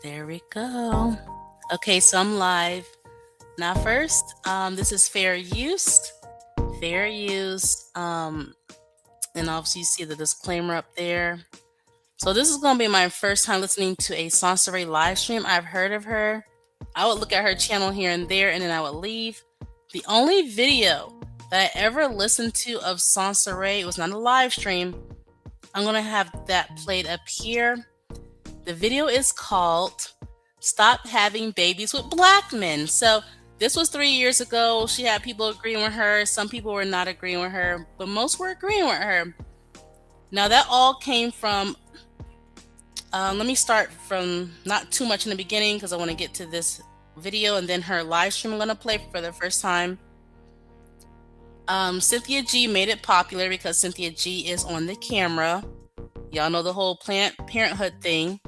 There we go. Okay, so I'm live. Now first, this is fair use. Fair use. And obviously you see the disclaimer up there. So this is gonna be my first time listening to a Soncerae live stream. I've heard of her. I would look at her channel here and there and then I would leave. The only video that I ever listened to of Soncerae, it was not a live stream. I'm gonna have that played up here. The video is called Stop Having Babies with Black Men. So this was 3 years ago. She had people agreeing with her. Some people were not agreeing with her, but most were agreeing with her. Now that all came from, let me start from not too much in the beginning because I want to get to this video and then her live stream I'm going to play for the first time. Cynthia G made it popular because Cynthia G is on the camera. Y'all know the whole Planned Parenthood thing.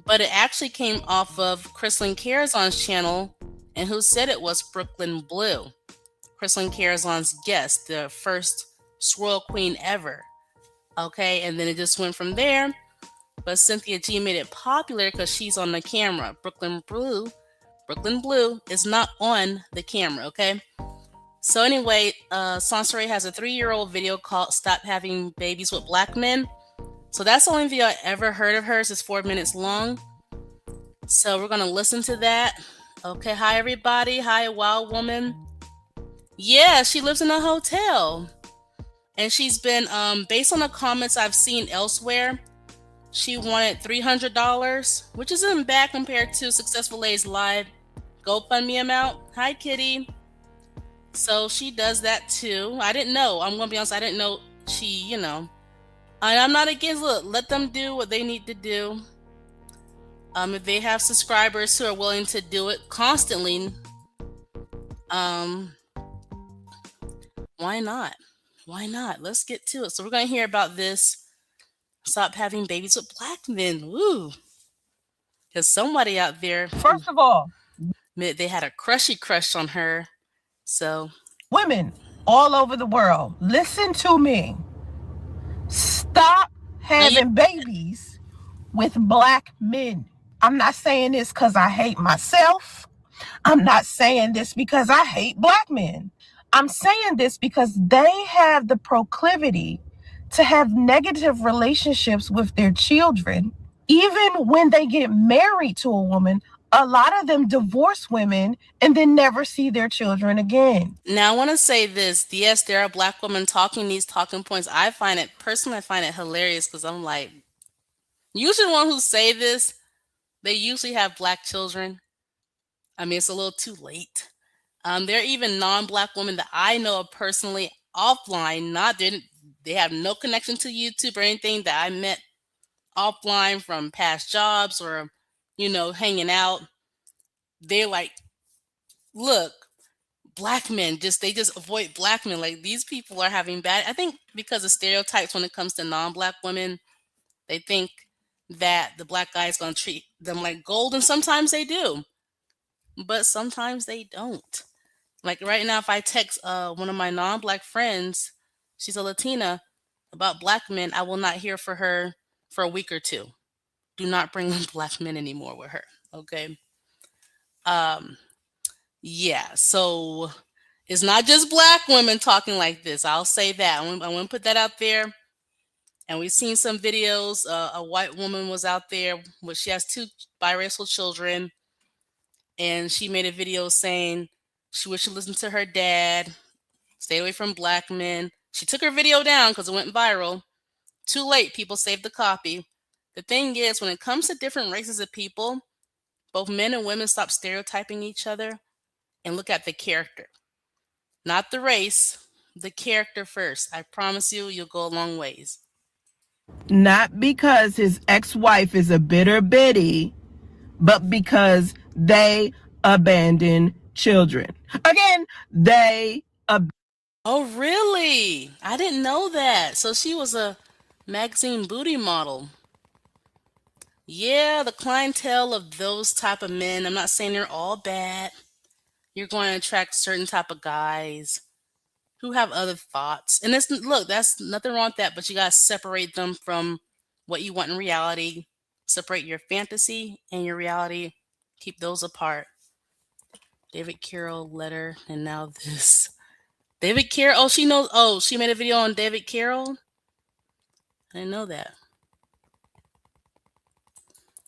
But it actually came off of Chrislyn Carazon's channel, and who said it was Brooklyn Blue. Chrislyn Carazon's guest, the first swirl queen ever. Okay, and then it just went from there. But Cynthia G made it popular because she's on the camera. Brooklyn Blue is not on the camera, okay? So anyway, Soncerae has a 3-year-old video called Stop Having Babies with Black Men. So that's the only video I ever heard of hers. It's 4 minutes long. So we're going to listen to that. Okay, hi everybody. Hi, Wild Woman. Yeah, she lives in a hotel. And she's been, based on the comments I've seen elsewhere, she wanted $300, which isn't bad compared to Successful Ladies Live GoFundMe amount. Hi, Kitty. So she does that too. I didn't know. I'm going to be honest, I didn't know she, I'm not against, look, let them do what they need to do. If they have subscribers who are willing to do it constantly, why not? Why not? Let's get to it. So we're going to hear about this. Stop having babies with black men. Woo. Because somebody out there, First of all, they had a crush on her. So women all over the world, listen to me. Stop having babies with black men. I'm not saying this because I hate myself. I'm not saying this because I hate black men. I'm saying this because they have the proclivity to have negative relationships with their children. Even when they get married to a woman, a lot of them divorce women and then never see their children again. Now, I want to say this. Yes, there are black women talking these talking points. I find it hilarious because I'm like, usually the one who say this, they usually have black children. I mean, it's a little too late. There are even non-black women that I know of personally offline, they have no connection to YouTube or anything, that I met offline from past jobs or, hanging out. They're like, look, black men, they just avoid black men. Like, these people are having bad, I think because of stereotypes when it comes to non-black women, they think that the black guy is going to treat them like gold, and sometimes they do, but sometimes they don't. Like right now, if I text one of my non-black friends, she's a Latina, about black men, I will not hear for her for a week or two. Do not bring black men anymore with her. Okay. Yeah. So it's not just black women talking like this. I'll say that. I want to put that out there. And we've seen some videos. A white woman was out there, she has 2 biracial children, and she made a video saying she wished she listened to her dad, stay away from black men. She took her video down because it went viral. Too late, people saved the copy. The thing is, when it comes to different races of people, both men and women stop stereotyping each other and look at the character. Not the race, the character first. I promise you'll go a long ways. Not because his ex-wife is a bitter Betty, but because they abandon children. Again, Oh, really? I didn't know that. So she was a magazine booty model. Yeah, the clientele of those type of men, I'm not saying they're all bad. You're going to attract certain type of guys who have other thoughts. And look, that's nothing wrong with that, but you got to separate them from what you want in reality. Separate your fantasy and your reality. Keep those apart. David Carroll letter, and now this. David Carroll. Oh, she knows. Oh, she made a video on David Carroll. I didn't know that.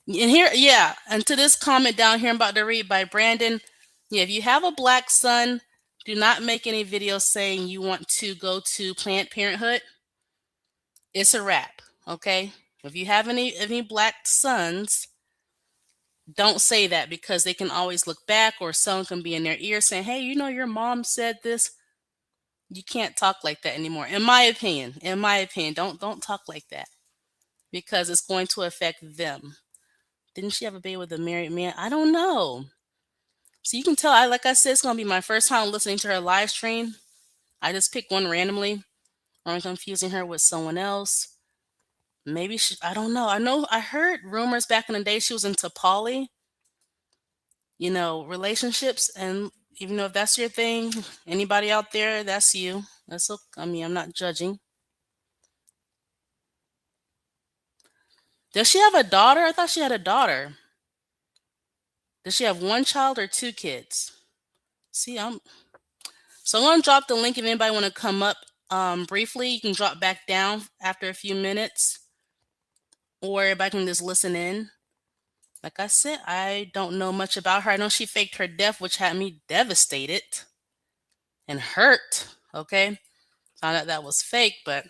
And here, yeah, and to this comment down here, I'm about to read by Brandon. Yeah, if you have a black son, do not make any videos saying you want to go to Planned Parenthood. It's a wrap, okay? If you have any black sons, don't say that because they can always look back or someone can be in their ear saying, "Hey, you know your mom said this." You can't talk like that anymore. In my opinion. In my opinion, don't talk like that because it's going to affect them. Didn't she have a baby with a married man? I don't know. So you can tell, like I said, it's gonna be my first time listening to her live stream. I just picked one randomly, or I'm confusing her with someone else. Maybe she, I don't know. I heard rumors back in the day she was into poly, relationships, and even though if that's your thing, anybody out there, that's you. That's okay. I mean, I'm not judging. Does she have a daughter? I thought she had a daughter. Does she have one child or two kids? See, I'm gonna drop the link if anybody want to come up briefly. You can drop back down after a few minutes, or everybody can just listen in. Like I said, I don't know much about her. I know she faked her death, which had me devastated and hurt. Okay, found out that was fake, but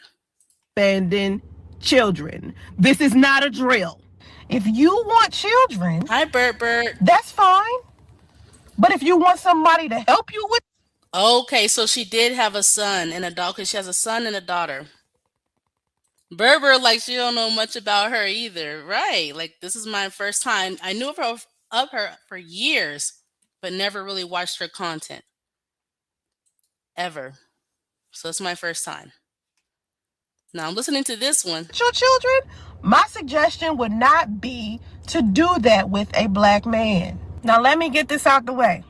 abandon children. This is not a drill. If you want children, hi, Bird. that's fine. But if you want somebody to help you with, Okay, so she did have a son and a daughter. Cause she has a son and a daughter. Berber, like she don't know much about her either, right? Like this is my first time. I knew of her for years, but never really watched her content ever. So it's my first time. Now I'm listening to this one. your children, my suggestion would not be to do that with a black man. Now let me get this out the way.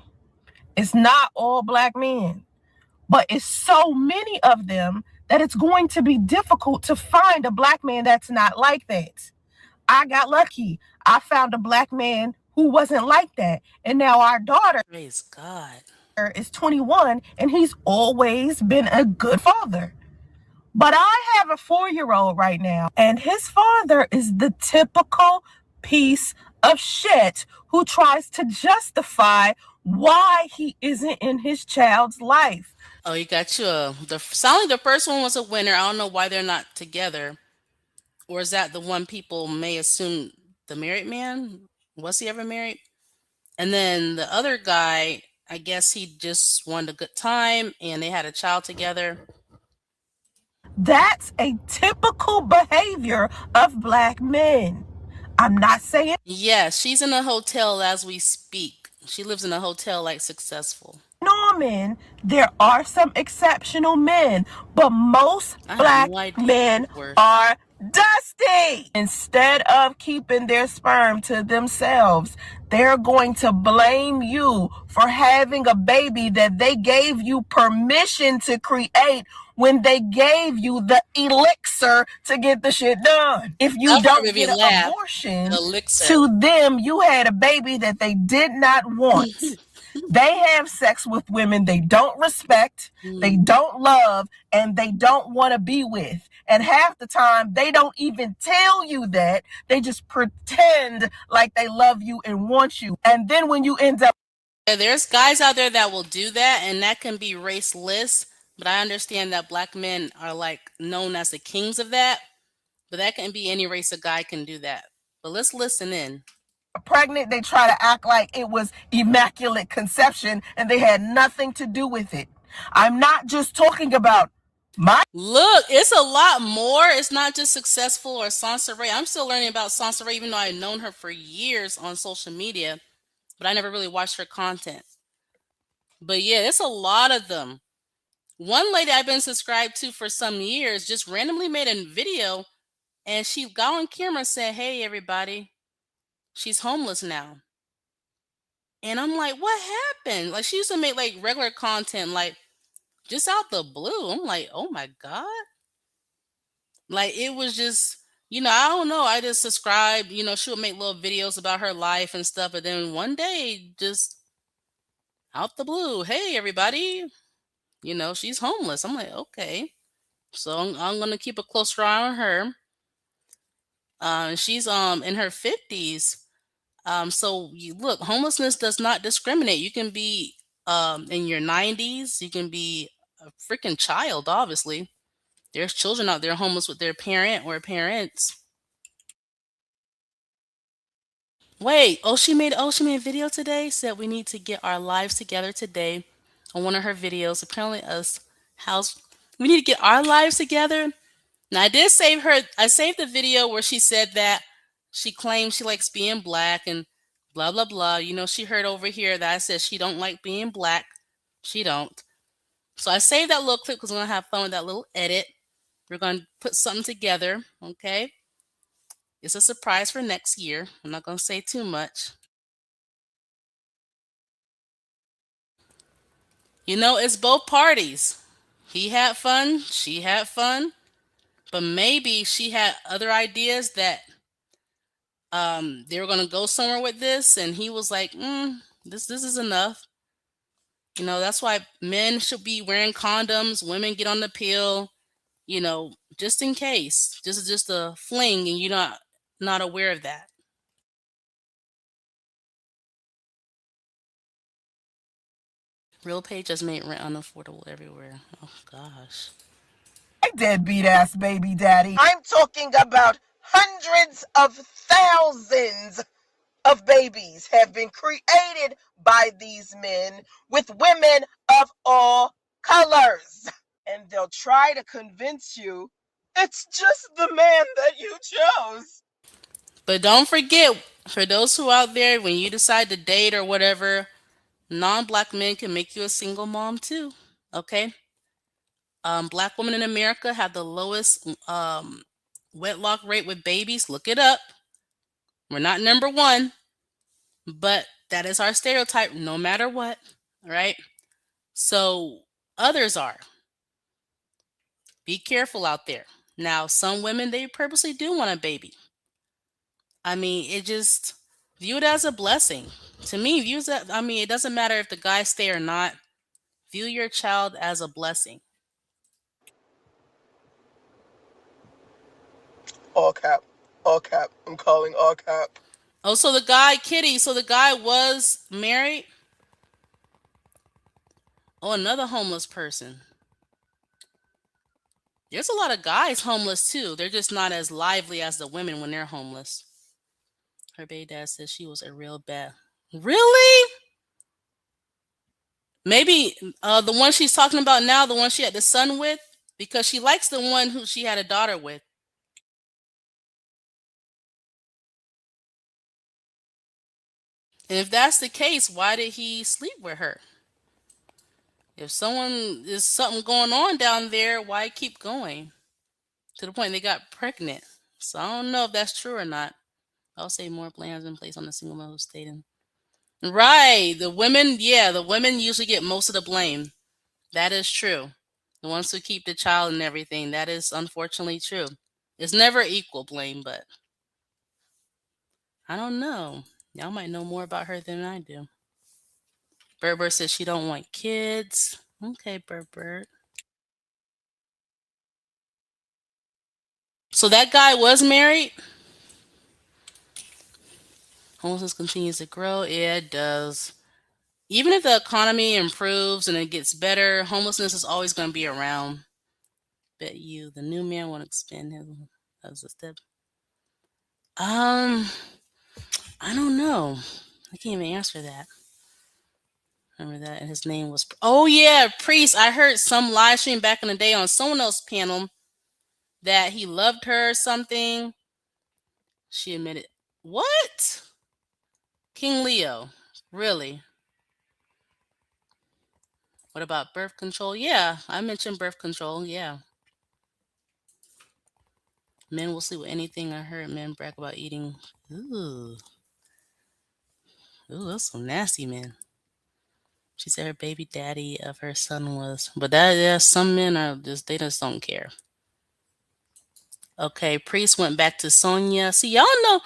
It's not all black men, but it's so many of them that it's going to be difficult to find a black man that's not like that. I got lucky. I found a black man who wasn't like that. And now our daughter Praise God. is 21 and he's always been a good father. But I have a 4-year-old right now, and his father is the typical piece of shit who tries to justify why he isn't in his child's life. Oh, you got you. Sound like the first one was a winner. I don't know why they're not together, or is that the one people may assume the married man? Was he ever married? And then the other guy, I guess he just wanted a good time, and they had a child together. That's a typical behavior of black men. I'm not saying Yeah, she's in a hotel as we speak. She lives in a hotel like successful. men, there are some exceptional men, but most I had black no idea men these were. are dusty. Instead of keeping their sperm to themselves, they're going to blame you for having a baby that they gave you permission to create when they gave you the elixir to get the shit done. If you That part don't made me get an laugh. abortion, Elixir. to them, you had a baby that they did not want. They have sex with women they don't respect, they don't love, and they don't want to be with. And half the time, they don't even tell you that. They just pretend like they love you and want you. And then when you end up, Yeah, there's guys out there that will do that, and that can be raceless. But I understand that black men are like known as the kings of that. But that can be any race of guy can do that. But let's listen in. pregnant, they try to act like it was immaculate conception and they had nothing to do with it. I'm not just talking about my Look, it's a lot more. It's not just successful or Soncerae. I'm still learning about Soncerae, even though I've known her for years on social media, but I never really watched her content. But yeah, it's a lot of them. One lady I've been subscribed to for some years just randomly made a video and she got on camera and said, "Hey, everybody, she's homeless now." And I'm like, what happened? Like, she used to make like regular content, like just out the blue. I'm like, oh my God. Like, it was just I don't know. I just subscribed. She would make little videos about her life and stuff. But then one day, just out the blue, hey, everybody, she's homeless. I'm like, okay. So I'm going to keep a closer eye on her. She's in her 50s. So look, homelessness does not discriminate. You can be in your 90s. You can be a freaking child, obviously. There's children out there homeless with their parent or parents. Wait, she made a video today. Said we need to get our lives together today on one of her videos. Apparently, us house we need to get our lives together. Now I saved the video where she said that she claims she likes being black and blah blah blah. She heard over here that I said she don't like being black. She don't. So I saved that little clip because we're gonna have fun with that little edit. We're gonna put something together, okay? It's a surprise for next year. I'm not gonna say too much. It's both parties. He had fun, she had fun, but maybe she had other ideas that they were gonna go somewhere with this, and he was like, this is enough. That's why men should be wearing condoms, women get on the pill, just in case. Just a fling and you're not aware of that. Real pay just made rent unaffordable everywhere. Oh gosh. Deadbeat ass baby daddy. I'm talking about hundreds of thousands of babies have been created by these men with women of all colors. And they'll try to convince you it's just the man that you chose. But don't forget, for those who out there, when you decide to date or whatever, non-black men can make you a single mom too. Okay. Black women in America have the lowest wedlock rate with babies. Look it up. We're not number one, but that is our stereotype no matter what. All right. So others are. Be careful out there. Now, some women, they purposely do want a baby. I mean, it just view it as a blessing. To me, views that I mean, it doesn't matter if the guys stay or not. View your child as a blessing. All cap. All cap. I'm calling all cap. Oh, so the guy, Kitty, so the guy was married? Oh, another homeless person. There's a lot of guys homeless too. They're just not as lively as the women when they're homeless. Her baby dad says she was a real bad. Really? Maybe the one she's talking about now, the one she had the son with, because she likes the one who she had a daughter with. And if that's the case, why did he sleep with her? If someone is something going on down there, why keep going? To the point they got pregnant. So I don't know if that's true or not. I'll say more plans in place on the single mother state. Right. The women, yeah, the women usually get most of the blame. That is true. The ones who keep the child and everything. That is unfortunately true. It's never equal blame, but I don't know. Y'all might know more about her than I do. Berber says she don't want kids. Okay, Berber. So that guy was married. Homelessness continues to grow. Yeah, it does. Even if the economy improves and it gets better, homelessness is always going to be around. Bet you the new man won't expand his as a step. Um, I don't know. I can't even answer that. Remember that? And his name was. Oh yeah, priest. I heard some live stream back in the day on someone else's panel that he loved her or something. She admitted. What? King Leo. Really? What about birth control? Yeah, I mentioned birth control. Yeah. Men will sleep with anything. I heard men brag about eating. Ooh. Ooh, that's some nasty men. She said her baby daddy of her son was. But that, yeah, some men are just, they just don't care. Okay, Priest went back to Sonya. See, y'all know.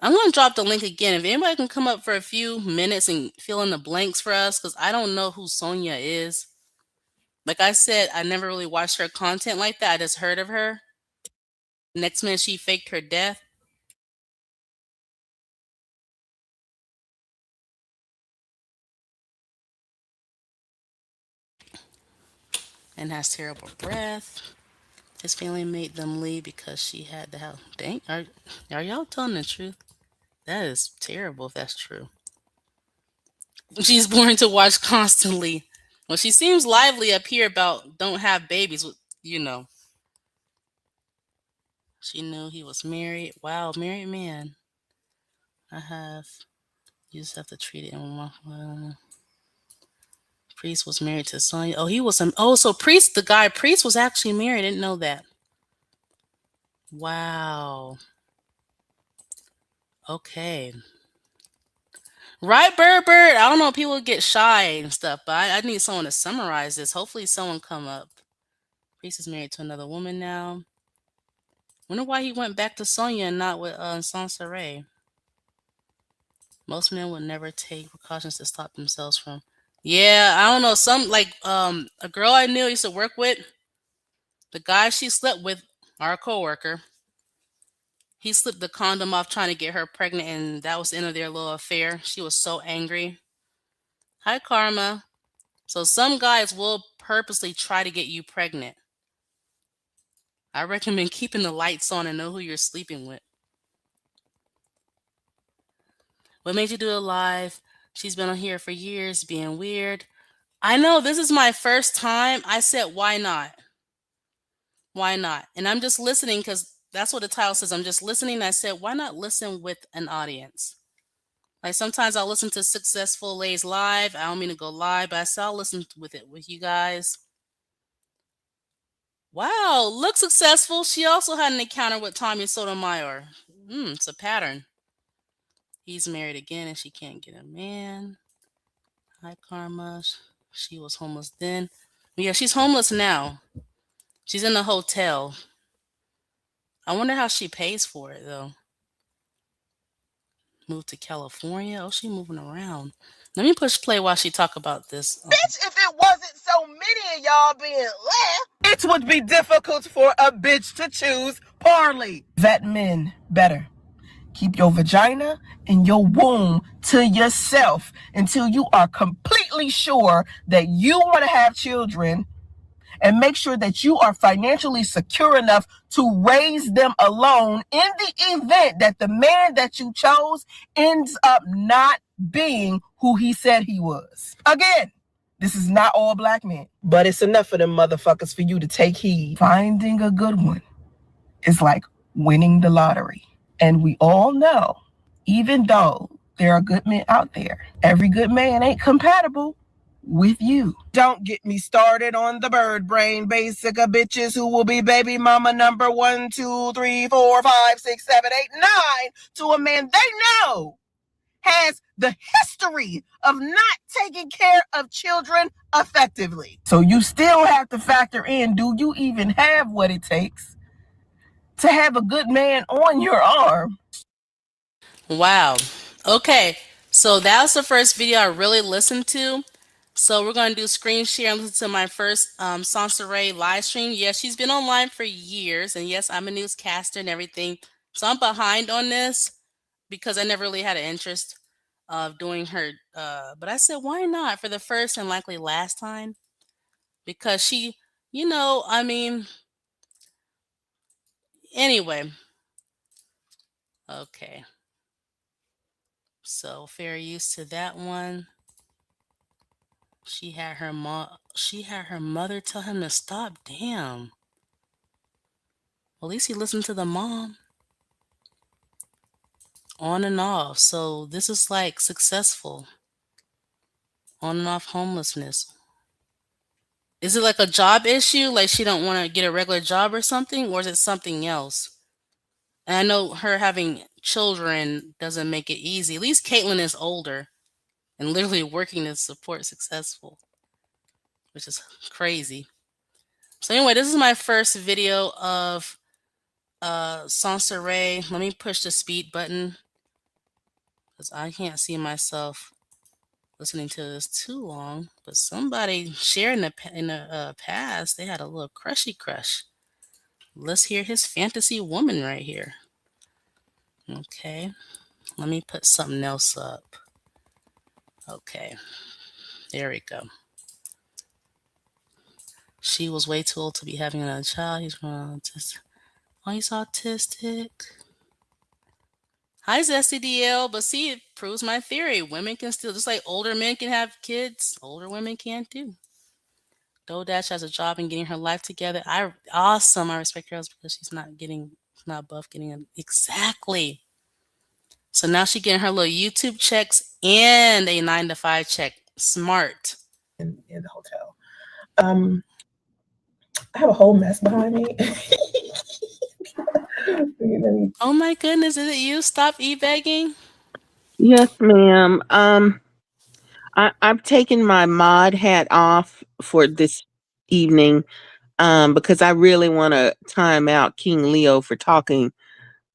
I'm gonna drop the link again. If anybody can come up for a few minutes and fill in the blanks for us, because I don't know who Sonya is. Like I said, I never really watched her content like that. I just heard of her. Next minute, she faked her death and has terrible breath. His family made them leave because she had the house. Dang, are y'all telling the truth? That is terrible if that's true. She's boring to watch constantly. Well, she seems lively up here about don't have babies with, you know. She knew he was married. Wow, married man. I have. You just have to treat it in one. Priest was married to Sonya. Oh, he was. Oh, so Priest, the guy, Priest was actually married. I didn't know that. Wow. Okay. Right, Bird Bird. I don't know. People get shy and stuff, but I need someone to summarize this. Hopefully, someone come up. Priest is married to another woman now. Wonder why he went back to Sonya and not with Soncerae. Most men would never take precautions to stop themselves from. Yeah, I don't know. Some like a girl I knew used to work with, the guy she slept with, our coworker. He slipped the condom off trying to get her pregnant, and that was the end of their little affair. She was so angry. Hi, Karma. So some guys will purposely try to get you pregnant. I recommend keeping the lights on and know who you're sleeping with. What made you do it live? She's been on here for years, being weird. I know this is my first time. I said, why not? Why not? And I'm just listening because that's what the title says. I'm just listening. I said, why not listen with an audience? Like sometimes I'll listen to Successful Lays live. I don't mean to go live, but I said I'll listen with it with you guys. Wow, look successful. She also had an encounter with Tommy Sotomayor. It's a pattern. He's married again and she can't get a man. Hi, Karma. She was homeless then. Yeah, she's homeless now. She's in a hotel. I wonder how she pays for it though. Moved to California. Oh, she moving around. Let me push play while she talk about this. Bitch, if it wasn't so many of y'all being left, it would be difficult for a bitch to choose Parley. Vet men better. Keep your vagina and your womb to yourself until you are completely sure that you want to have children, and make sure that you are financially secure enough to raise them alone in the event that the man that you chose ends up not being who he said he was. Again, this is not all black men, but it's enough of them motherfuckers for you to take heed. Finding a good one is like winning the lottery. And we all know, even though there are good men out there, every good man ain't compatible with you. Don't get me started on the bird brain basic of bitches who will be baby mama number 1, 2, 3, 4, 5, 6, 7, 8, 9 to a man they know has the history of not taking care of children effectively. So you still have to factor in, do you even have what it takes to have a good man on your arm? Wow. Okay. So that was the first video I really listened to. So we're gonna do screen share and listen to my first Soncerae live stream. Yes, she's been online for years, and yes, I'm a newscaster and everything. So I'm behind on this because I never really had an interest of doing her. But I said, why not for the first and likely last time? Because she, I mean, anyway. Okay. So fair use to that one. She had her mother tell him to stop. Damn. Well, at least he listened to the mom. On and off. So this is like successful. On and off homelessness. Is it like a job issue? Like she don't want to get a regular job or something? Or is it something else? And I know her having children doesn't make it easy. At least Caitlyn is older and literally working to support successful, which is crazy. So anyway, this is my first video of Soncerae. Let me push the speed button because I can't see myself listening to this too long. But somebody shared in the past, they had a little crushy crush. Let's hear his fantasy woman right here. Okay, let me put something else up. Okay, there we go. She was way too old to be having another child. He's just, oh, he's autistic. Hi, SDDL. But see, it proves my theory. Women can still, just like older men can have kids, older women can too. Dodash has a job in getting her life together. Awesome. I respect her because she's not above getting a, exactly. So now she getting her little YouTube checks and a 9 to 5 check. Smart. In the hotel. Um, I have a whole mess behind me. Oh my goodness, is it you? Stop e-begging. Yes, ma'am. I've taken my mod hat off for this evening because I really want to time out King Leo for talking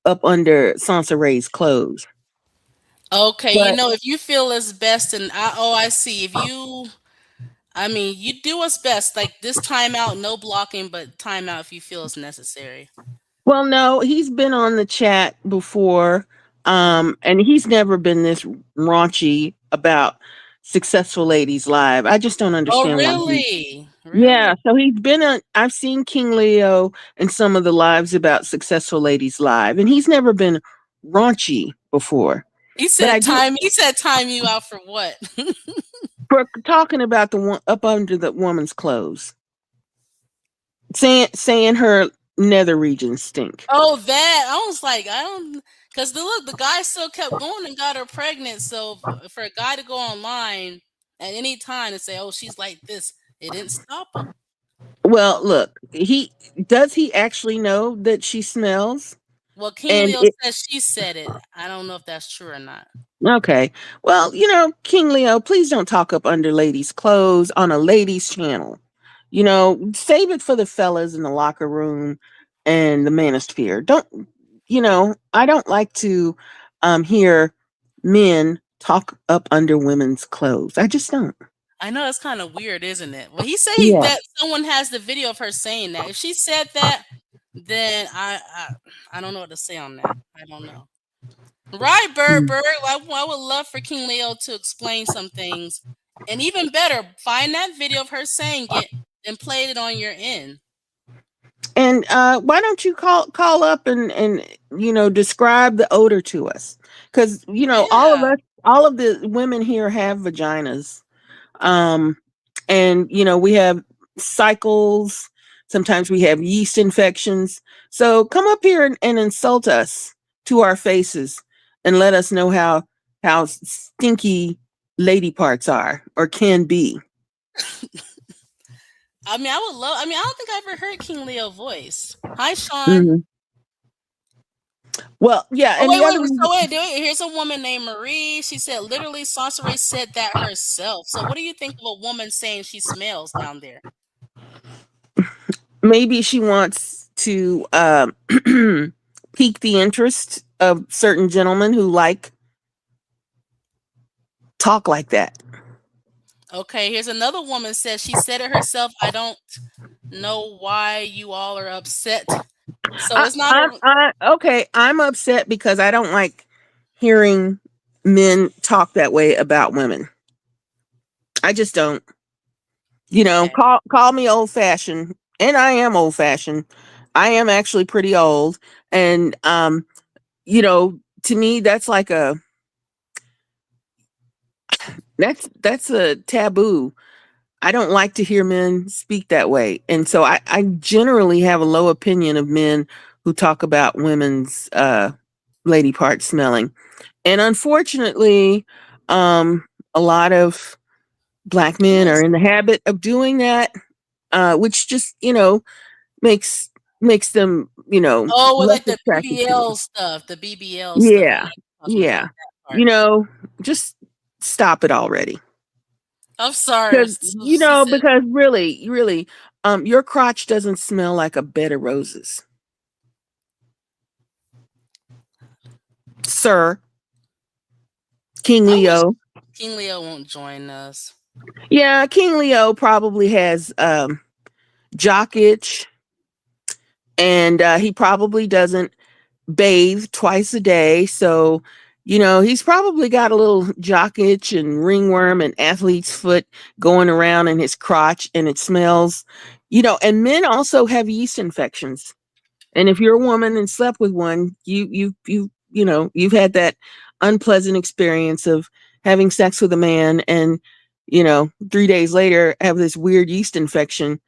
up under Sansare's clothes. Okay, But if you feel it's best, and I see. If you, I mean, you do what's best. Like this timeout, no blocking, but timeout if you feel it's necessary. well, no, he's been on the chat before, and he's never been this raunchy about Successful Ladies Live. I just don't Oh, understand why he. really? Yeah, Really? so he's been on. I've seen King Leo in some of the lives about Successful Ladies Live, and he's never been raunchy before. But I do He said time you out for what? for talking about the one up under the woman's clothes, saying her nether regions stink. Oh, that. I was like, I don't, because the guy still kept going and got her pregnant. So for a guy to go online at any time and say, "Oh, she's like this," it didn't stop him. Well, look, he actually know that she smells, Well, King and Leo it says she said it. I don't know if that's true or not. okay. Well, King Leo, please don't talk up under ladies' clothes on a ladies' channel. Save it for the fellas in the locker room and the manosphere. Don't I don't like to hear men talk up under women's clothes. I just don't. I know it's kind of weird, isn't it? Well, he said Yeah. that someone has the video of her saying that. If she said that, then I don't know what to say on that. I don't know. Right, Mm. Bird. I would love for King Leo to explain some things, and even better, find that video of her saying it and play it on your end. And why don't you call up and describe the odor to us? Because all of Yeah, us, all of the women here have vaginas. Um, and we have cycles. Sometimes we have yeast infections. So come up here and insult us to our faces and let us know how stinky lady parts are or can be. I mean, I would love. I mean, I don't think I ever heard King Leo voice. Hi, Sean. Mhm. Well, yeah, Oh and the other so reason, wait. Here's a woman named Marie. She said literally Soncerae said that herself. So what do you think of a woman saying she smells down there? maybe she wants to pique the interest of certain gentlemen who talk like that. Okay, here's another woman says she said it herself. I don't know why you all are upset. So it's not a Okay. I'm upset because I don't like hearing men talk that way about women. I just don't. okay. Call me old fashioned, and I am old fashioned. I am actually pretty old, and to me that's a taboo. I don't like to hear men speak that way, and so I generally have a low opinion of men who talk about women's lady parts smelling. And unfortunately, a lot of black men are Yes. in the habit of doing that, which just makes makes them Oh, with less like the attractive to me. BBL stuff, the BBL stuff. I know Yeah, you're talking about yeah. that You part. know, just stop it already. I'm sorry. Because So she said, because really, your crotch doesn't smell like a bed of roses. Sir King I wish Leo. King Leo won't join us. Yeah, King Leo probably has jock itch, and he probably doesn't bathe twice a day. So, he's probably got a little jock itch and ringworm and athlete's foot going around in his crotch, and it smells. And men also have yeast infections. And if you're a woman and slept with one, you've had that unpleasant experience of having sex with a man, and 3 days later have this weird yeast infection,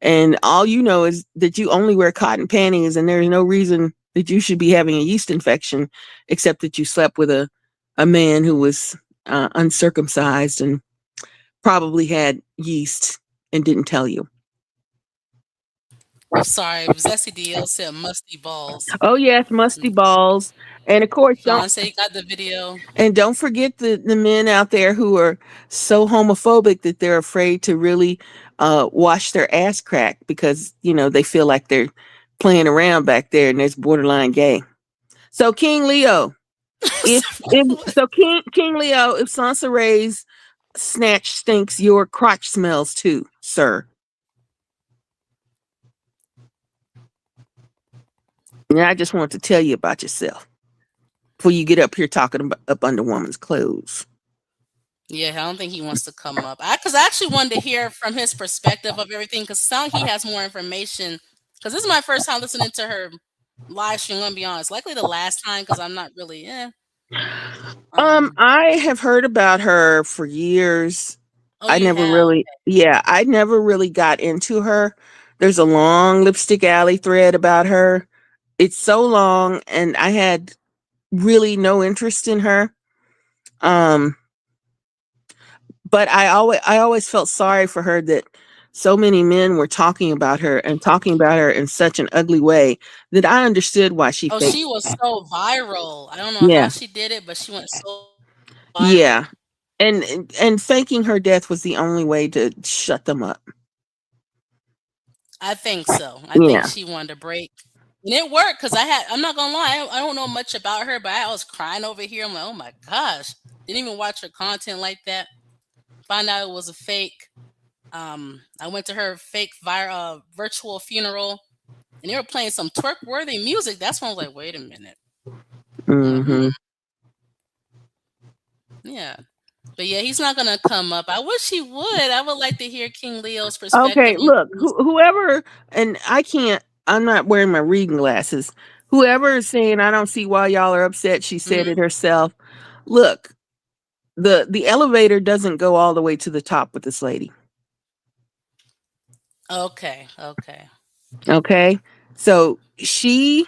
and all you know is that you only wear cotton panties, and there's no reason that you should be having a yeast infection except that you slept with a man who was uncircumcised and probably had yeast and didn't tell you. I'm sorry, it was SCDL said musty balls. Oh yes, musty balls. And of course, Sean said he got the video. don't forget the men out there who are so homophobic that they're afraid to really wash their ass crack because they feel like they're playing around back there and it's borderline gay. So King Leo, if so King Leo, if Soncerae's snatch stinks, your crotch smells too, sir. And I just want to tell you about yourself before you get up here talking about up under woman's clothes. Yeah, I don't think he wants to come up. Because I actually wanted to hear from his perspective of everything. Because sound he has more information. Because this is my first time listening to her live stream. I'm gonna be honest, likely the last time because I'm not really. Um. I have heard about her for years. Oh, you have. I never really got into her. There's a long lipstick alley thread about her. It's so long, and I had really no interest in her. Um, but I always felt sorry for her that so many men were talking about her and talking about her in such an ugly way that I understood why she Oh, faked. she was so viral. I don't know how Yeah, she did it, but she went so viral. yeah, and faking her death was the only way to shut them up. I think so. I think Yeah. she wanted to break. And it worked because I'm not gonna lie, I don't know much about her, but I was crying over here. I'm like, oh my gosh. Didn't even watch her content like that. Found out it was a fake. I went to her fake virtual funeral and they were playing some twerk worthy music. That's when I was like, wait a minute. I'm like, Hmm. yeah. But yeah, he's not gonna come up. I wish he would. I would like to hear King Leo's Okay, perspective on look, things. whoever, and I can't, I'm not wearing my reading glasses. Whoever is saying, I don't see why y'all are upset, she said it Mhm. herself. Look, the elevator doesn't go all the way to the top with this lady. Okay, okay. Okay. So she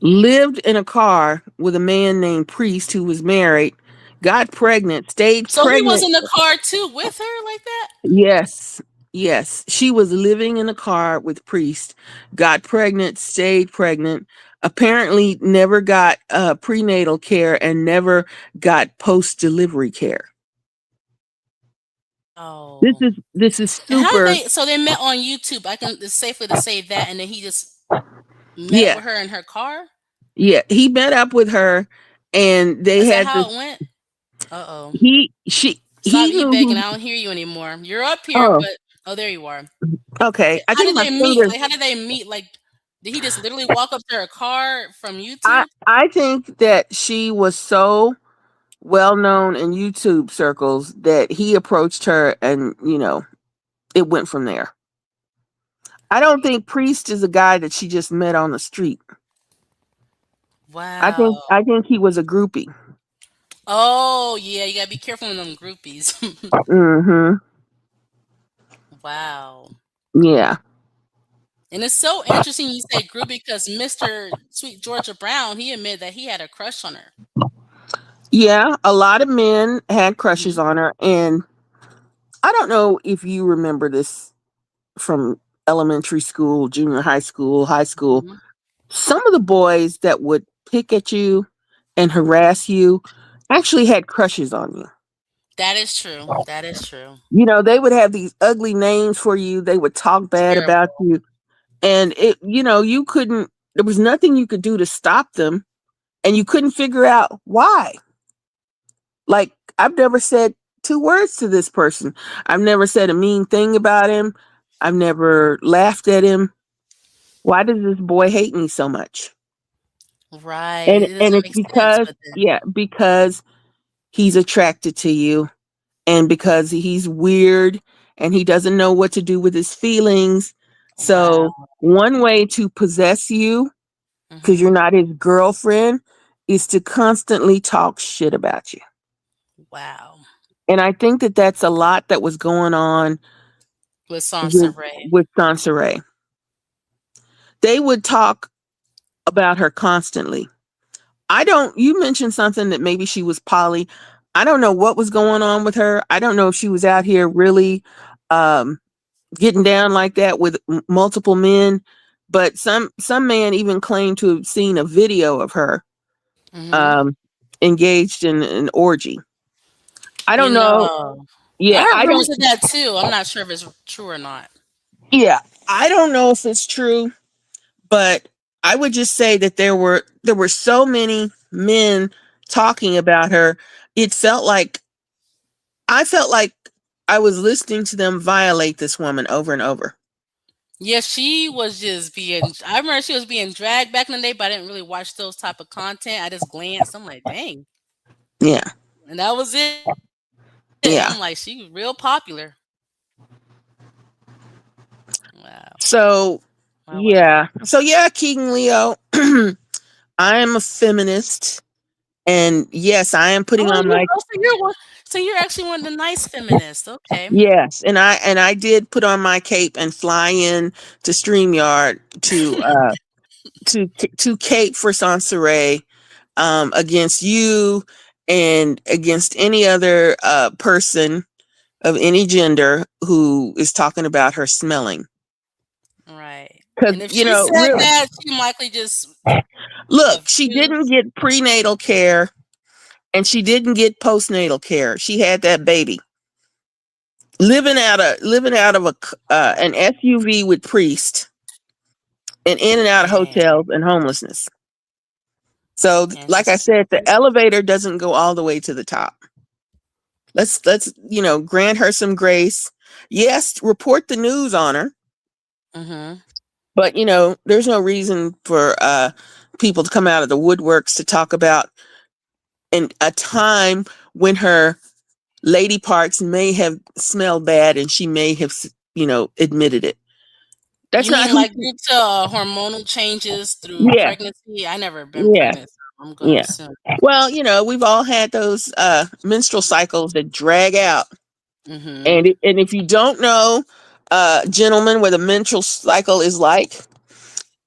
lived in a car with a man named Priest who was married, got pregnant, stayed So he was pregnant. in the car too with her like that? Yes. Yes. She was living in a car with Priest, got pregnant, stayed pregnant, apparently never got prenatal care and never got post delivery care. This Oh. is this is And how did super. they met on YouTube? I can it's safely to say that and then he just met Yeah. with her in her car? Yeah. He met up with her and they Is that had this. how it went? Uh-oh. Stop He you knew begging. who. I don't hear you anymore. You're up here, Oh, but oh there you are. okay. I How think did my they meet? finger. Like how did they meet? Like did he just literally walk up to her car from I YouTube? I think that she was so well known in YouTube circles that he approached her, and it went from there. I don't think Priest is a guy that she just met on the street. I think Wow. I think he was a groupie. Oh yeah, you gotta be careful with them groupies. Mhm. Wow. Yeah. And it's so interesting you say groupie because Mr. Sweet Georgia Brown, he admitted that he had a crush on her. Yeah, a lot of men had crushes Mhm, on her, and I don't know if you remember this from elementary school, junior high school, high school. mhm. Some of the boys that would pick at you and harass you actually had crushes on you. That is true. That is true. They would have these ugly names for you. They would talk bad about Terrible. you. And you couldn't, there was nothing you could do to stop them. and you couldn't figure out why. Like, I've never said two words to this person. I've never said a mean thing about him. I've never laughed at him. Why does this boy hate me so much? Right. And It and doesn't it's make sense, because, but then yeah, because he's attracted to you, and because he's weird and he doesn't know what to do with his feelings. wow. So one way to possess you, because you're Mhm. not his girlfriend, is to constantly talk shit about you. Wow. And I think that that's a lot that was going on With with Soncerae. Soncerae. They would talk about her constantly. I don't. You mentioned something that maybe she was poly. I don't know what was going on with her. I don't know if she was out here really um, getting down like that with multiple men. But some man even claimed to have seen a video of her Mhm. um, engaged in an orgy. I You don't know. know, I Yeah, heard I rumors don't. of that too. I'm not sure if it's true or not. Yeah, I don't know if it's true. But I would just say that there were so many men talking about her. It felt like I felt like I was listening to them violate this woman over and over. Yeah, she was just being. I remember she was being dragged back in the day, but I didn't really watch those type of content. I just glanced. I'm like, dang, Yeah. and that was it. I'm like, she was real Yeah. popular. Wow, So wow, wow. yeah. So yeah, King Leo, I am a feminist, and yes, I am putting Oh, on you. my Oh, so you're one. So you're actually one of the nice feminists. Okay. yes, and I did put on my cape and fly in to StreamYard to cape for Soncerae against you and against any other person of any gender who is talking about her smelling. Right. Because, And if she said really, that, she likely just look, she didn't accused. get prenatal care and she didn't get postnatal care. She had that baby living out of an SUV with priest and in and out of Dang. hotels and homelessness. So, And like she's I still said, the pregnant. elevator doesn't go all the way to the top. Let's grant her some grace. Yes, report the news on her, Mm-hmm. but there's no reason for people to come out of the woodworks to talk about in a time when her lady parts may have smelled bad and she may have admitted it. That's You not mean who like she, due to hormonal changes through yeah, pregnancy? I never been yeah, pregnant, so I'm gonna yeah. assume. Well, we've all had those menstrual cycles that drag out. Mm-hmm. And if you don't know, gentlemen, what a menstrual cycle is like,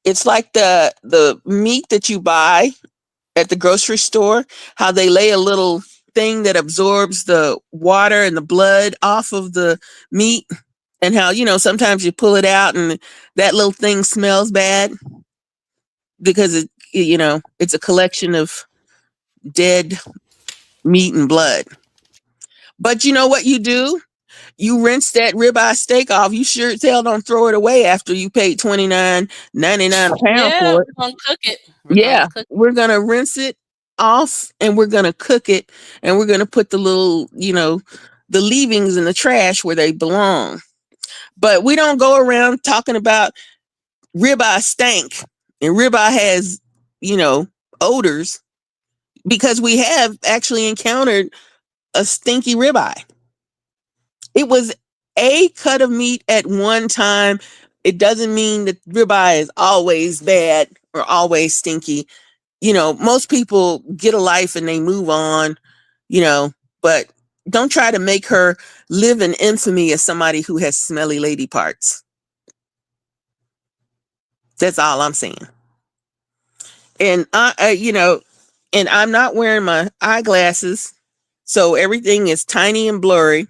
it's like the meat that you buy at the grocery store, how they lay a little thing that absorbs the water and the blood off of the meat, and how sometimes you pull it out and that little thing smells bad because it's a collection of dead meat and blood. But you know what you do? You rinse that ribeye steak off. You sure as hell don't throw it away after you paid $29.99 a pound Yeah, for it. we're gonna cook it. We're gonna Yeah, cook. we're gonna rinse it off and we're gonna cook it and we're gonna put the little, the leavings in the trash where they belong. But we don't go around talking about ribeye stank and ribeye has, you know, odors because we have actually encountered a stinky ribeye. It was a cut of meat at one time. It doesn't mean that ribeye is always bad or always stinky. Most people get a life and they move on, you know, but don't try to make her live in infamy as somebody who has smelly lady parts. That's all I'm saying. And and I'm not wearing my eyeglasses, so everything is tiny and blurry.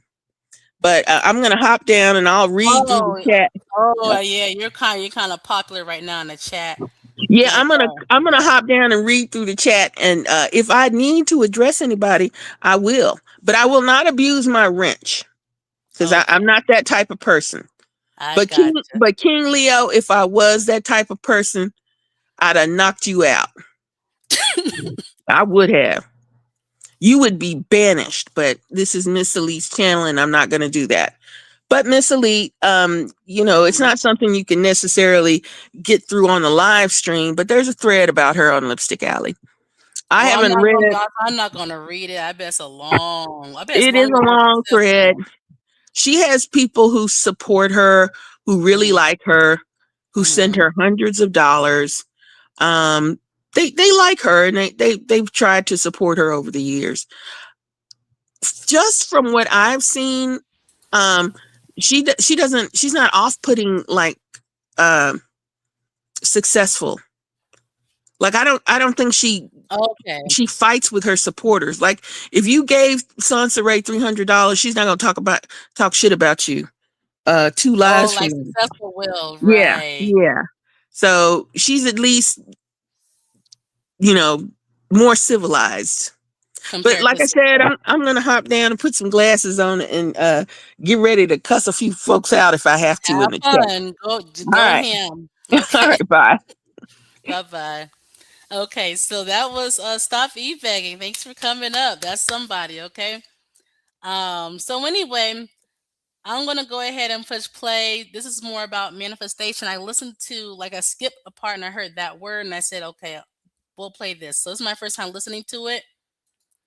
But I'm gonna hop down and I'll read through the Oh, chat. yeah, you're kind of popular right now in the chat. Yeah, Like, I'm gonna yeah. hop down and read through the chat, and if I need to address anybody, I will. But I will not abuse my wrench because Okay, I'm not that type of person. I But King, gotcha. but King Leo, if I was that type of person, I'd have knocked you out. I would have. You would be banished, but this is Miss Elite's channel, and I'm not going to do that. But Miss Elite, it's Mhm. not something you can necessarily get through on the live stream, but there's a thread about her on Lipstick Alley. I Well, haven't read I'm not gonna read it. I bet it's it. Is long a before long thread. successful. She has people who support her, who really Mhm. like her, who send Mhm. her hundreds of dollars. Um, they like her, and they've tried to support her over the years. Just from what I've seen, um, she doesn't, she's not off putting like um successful. Like I don't think Okay. she fights with her supporters. Like if you gave Soncerae $300, she's not gonna talk shit about you. Two Oh, lives from like now. successful will, Yeah, right. yeah. So she's at least, you know, more civilized. But Compared like to I said, success. I'm gonna hop down and put some glasses on and get ready to cuss a few folks out if I have to in Have the chat. fun. All Go right. ham. All Okay. right, bye. Bye-bye. Okay, so that was Stop E-Bagging. Thanks for coming up. That's somebody, okay? So anyway, I'm gonna go ahead and push play. This is more about manifestation. I listened to like I skipped a part and I heard that word and I said, okay, we'll play this. So this is my first time listening to it.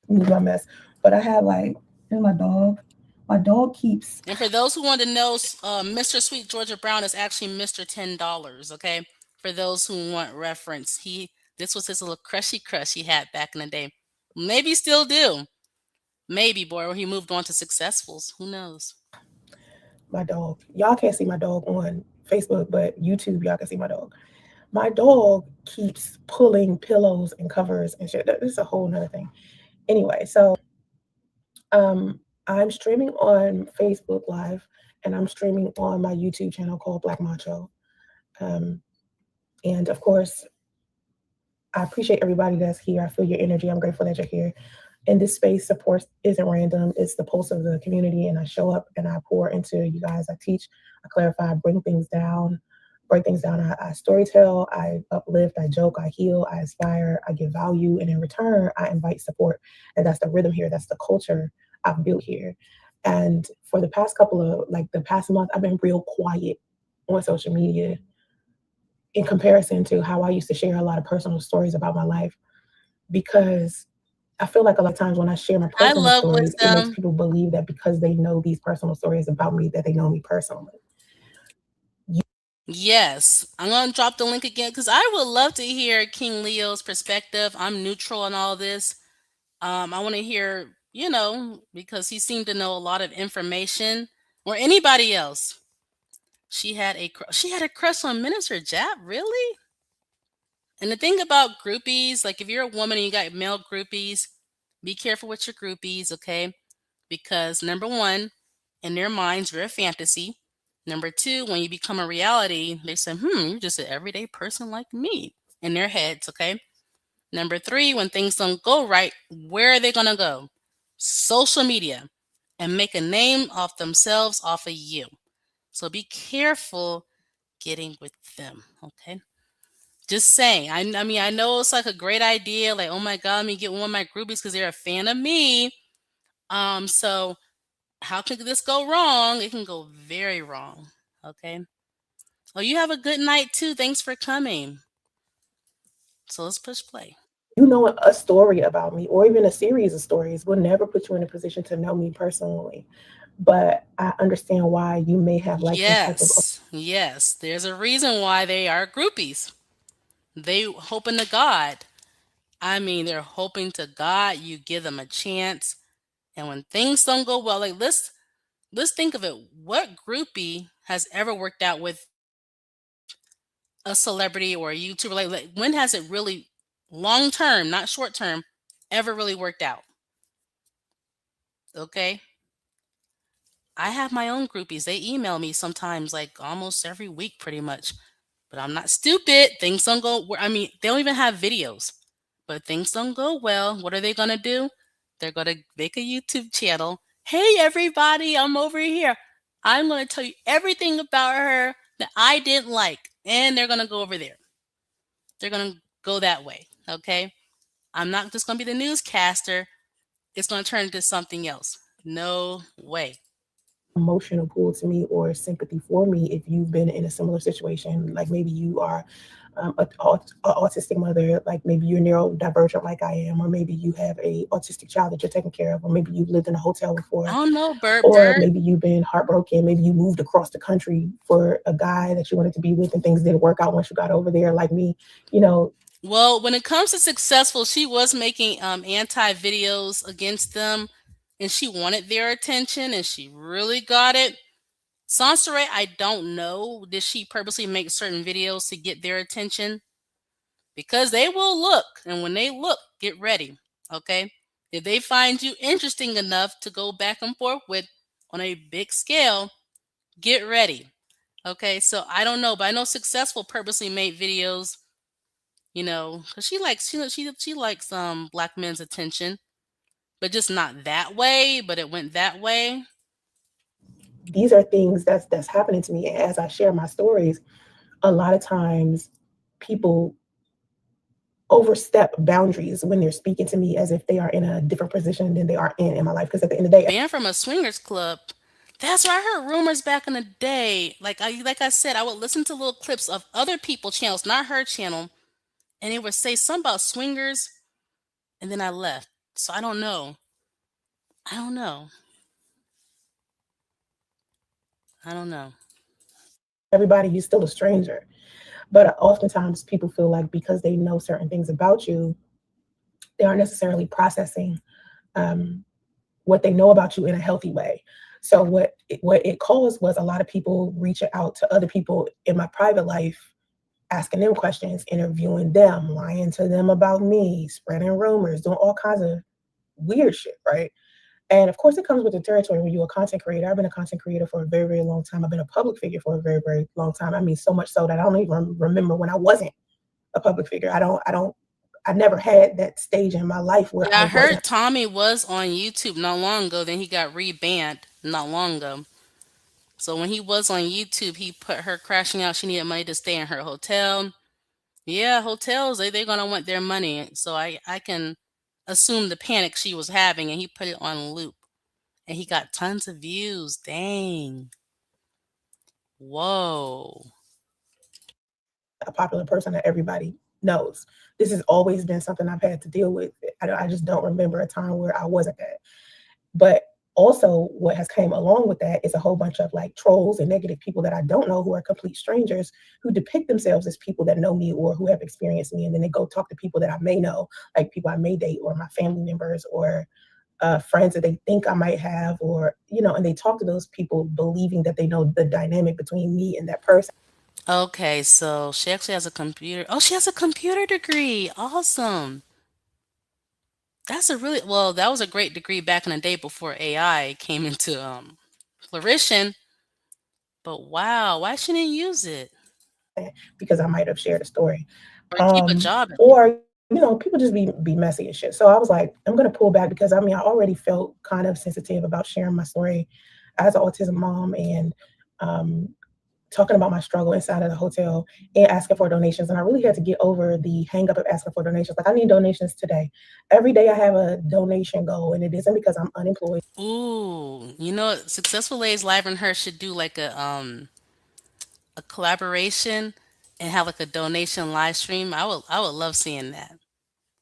My mess. But I have like, here's my dog. My dog keeps. And for those who want to know, Mr. Sweet Georgia Brown is actually Mr. $10. Okay, for those who want reference, this was his little crushy crush he had back in the day. Maybe still do. Maybe boy, or he moved on to successfuls. Who knows? My dog. Y'all can't see my dog on Facebook, but YouTube, y'all can see my dog. My dog keeps pulling pillows and covers and shit. This is a whole nother thing. Anyway, so I'm streaming on Facebook Live and I'm streaming on my YouTube channel called Black Macho. Um, and of course, I appreciate everybody that's here. I feel your energy. I'm grateful that you're here. In this space, support isn't random. It's the pulse of the community. And I show up and I pour into you guys. I teach, I clarify, bring things down, break things down. I storytell, I uplift, I joke, I heal, I inspire, I give value. And in return, I invite support. And that's the rhythm here. That's the culture I've built here. And for the past couple of, like the past month, I've been real quiet on social media in comparison to how I used to share a lot of personal stories about my life because I feel like a lot of times when I share my I personal love stories, it makes wisdom. people believe that because they know these personal stories about me, that they know me personally. Yes, I'm gonna drop the link again because I would love to hear King Leo's perspective. I'm neutral in all this. I want to hear, because he seemed to know a lot of information, or anybody else. She had a crush on Minister Jap, really? And the thing about groupies, like if you're a woman and you got male groupies, be careful with your groupies, okay? Because number one, in their minds, you're a fantasy. Number two, when you become a reality, they say, you're just an everyday person like me in their heads, okay? Number three, when things don't go right, where are they gonna go? Social media and make a name off themselves off of you. So be careful getting with them, okay? Just saying. I mean, I know it's like a great idea. Like, oh my God, let me get one of my groupies because they're a fan of me. So how could this go wrong? It can go very wrong. Okay. Oh, you have a good night too. Thanks for coming. So let's push play. You know a story about me or even a series of stories will never put you in a position to know me personally. But I understand why you may have like some type of Yes. Yes. There's a reason why they are groupies. They hoping to God. I mean, they're hoping to God you give them a chance. And when things don't go well, like let's think of it. What groupie has ever worked out with a celebrity or a YouTuber? Like when has it really long term, not short term, ever really worked out? Okay. I have my own groupies. They email me sometimes, like almost every week, pretty much. But I'm not stupid. Things don't go. I mean, they don't even have videos. But things don't go well. What are they gonna do? They're gonna make a YouTube channel. Hey, everybody, I'm over here. I'm gonna tell you everything about her that I didn't like, and they're gonna go over there. They're gonna go that way. Okay. I'm not just going to be the newscaster. It's going to turn into something else. No way. Emotional pull to me or sympathy for me if you've been in a similar situation. Like maybe you are a autistic mother, like maybe you're neurodivergent like I am, or maybe you have a autistic child that you're taking care of, or maybe you've lived in a hotel I before, don't know, Bert or Bird. maybe you've been heartbroken. Maybe you moved across the country for a guy that you wanted to be with and things didn't work out once you got over there, like me, you know. Well, when it comes to successful, she was making anti videos against them, and she wanted their attention, and she really got it. Soncerae, I don't know. Did she purposely make certain videos to get their attention? Because they will look, and when they look, get ready. Okay, if they find you interesting enough to go back and forth with on a big scale, get ready. Okay, so I don't know, but I know Successful purposely made videos, because she likes black men's attention, but just not that way. But it went that way. These are things that's happening to me. And as I share my stories, a lot of times people overstep boundaries when they're speaking to me as if they are in a different position than they are in my life. Because at the end of the day, Banned from a swingers club. That's where I heard rumors back in the day. Like I said, I would listen to little clips of other people channels, not her channel, and it would say something about swingers, and then I left. So I don't know. I don't know. I don't know. everybody, you're still a stranger. But oftentimes people feel like because they know certain things about you, they aren't necessarily processing um, what they know about you in a healthy way. So what it caused was a lot of people reaching out to other people in my private life, asking them questions, interviewing them, lying to them about me, spreading rumors, doing all kinds of weird shit, right? And of course, it comes with the territory when you're a content creator. I've been a content creator for a very, very long time. I've been a public figure for a very, very long time. I mean, so much so that I don't even remember when I wasn't a public figure. I never had that stage in my life where Yeah, I I wasn't. heard Tommy was on YouTube not long ago. Then he got rebanned not long ago. So when he was on YouTube, he put her crashing out. She needed money to stay in her hotel. Yeah, hotels, they're gonna want their money. So I can assume the panic she was having, and he put it on loop. And he got tons of views. Dang. Whoa. A popular person that everybody knows. This has always been something I've had to deal with. I just don't remember a time where I wasn't that. But also, what has came along with that is a whole bunch of like trolls and negative people that I don't know who are complete strangers who depict themselves as people that know me or who have experienced me, and then they go talk to people that I may know, like people I may date or my family members or friends that they think I might have, or and they talk to those people believing that they know the dynamic between me and that person. Okay, so she actually has a computer. Oh, she has a computer degree. Awesome. That was a great degree back in the day before AI came into flourishing. But wow, why shouldn't you use it? Because I might have shared a story. Or keep a job at least. Or people just be messy and shit. So I was like, I'm gonna pull back because I mean I already felt kind of sensitive about sharing my story as an autism mom and um, talking about my struggle inside of the hotel and asking for donations. And I really had to get over the hang up of asking for donations. Like I need donations today. Every day I have a donation goal, and it isn't because I'm unemployed. Ooh, Successful Ladies Live and Her should do like a collaboration and have like a donation live stream. I would love seeing that.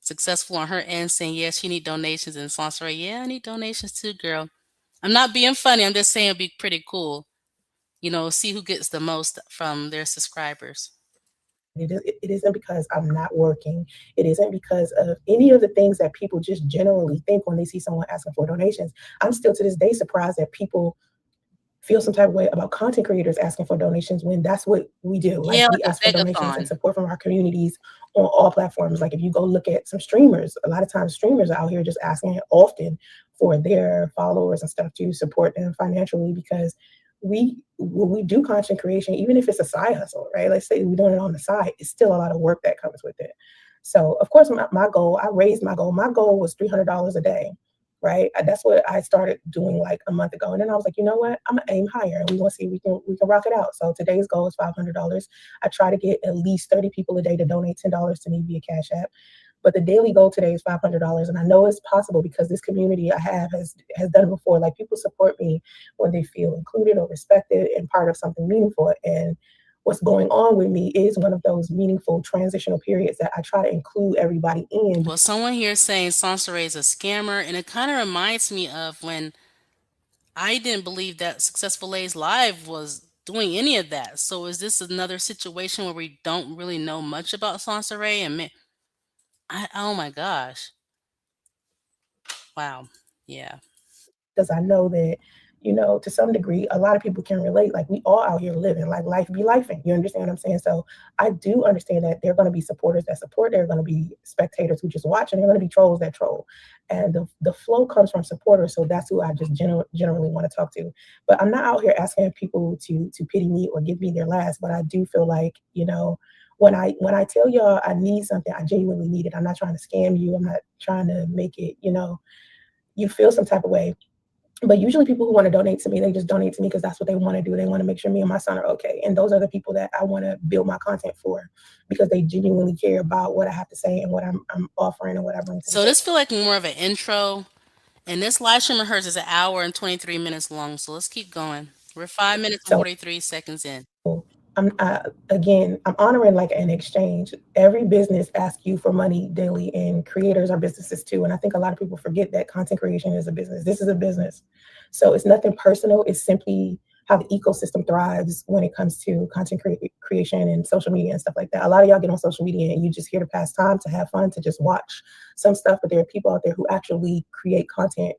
Successful on her end saying, yes, you need donations, and Sponsor, yeah, I need donations too, girl. I'm not being funny. I'm just saying it'd be pretty cool. See who gets the most from their subscribers. It isn't because I'm not working. It isn't because of any of the things that people just generally think when they see someone asking for donations. I'm still to this day surprised that people feel some type of way about content creators asking for donations when that's what we do. Like Yeah, we like ask a for donations and begathon. support from our communities on all platforms. Like if you go look at some streamers, a lot of times streamers are out here just asking often for their followers and stuff to support them financially because when we do content creation, even if it's a side hustle, right? Let's say we're doing it on the side, it's still a lot of work that comes with it. So of course my goal, I raised my goal. My goal was $300 a day, right? That's what I started doing like a month ago. And then I was like, you know what? I'm gonna aim higher and we're gonna see if we can rock it out. So today's goal is $500. I try to get at least 30 people a day to donate $10 to me via Cash App. But the daily goal today is $500, and I know it's possible because this community I have has done it before. Like, people support me when they feel included or respected and part of something meaningful. And what's going on with me is one of those meaningful transitional periods that I try to include everybody in. Well, someone here is saying Soncerae is a scammer, and it kind of reminds me of when I didn't believe that Successful A's Live was doing any of that. So is this another situation where we don't really know much about Soncerae? Oh my gosh, wow, yeah. Because I know that, to some degree, a lot of people can relate. Like, we all out here living, like, life be lifing. You understand what I'm saying? So I do understand that there are going to be supporters that support. There are going to be spectators who just watch, and there are going to be trolls that troll. And the flow comes from supporters. So that's who I just generally want to talk to. But I'm not out here asking people to pity me or give me their last. But I do feel like, when I tell y'all I need something, I genuinely need it. I'm not trying to scam you. I'm not trying to make it, you feel some type of way. But usually people who want to donate to me, they just donate to me because that's what they want to do. They want to make sure me and my son are okay. And those are the people that I want to build my content for, because they genuinely care about what I have to say and what I'm offering and what I bring to the So table. this feel like more of an intro, and this live stream of hers is an hour and 23 minutes long. So let's keep going. We're 5 minutes and So 43 seconds in. I'm honoring like an exchange. Every business asks you for money daily, and creators are businesses too. And I think a lot of people forget that content creation is a business. This is a business. So it's nothing personal. It's simply how the ecosystem thrives when it comes to content creation and social media and stuff like that. A lot of y'all get on social media and you just here to pass time, to have fun, to just watch some stuff. But there are people out there who actually create content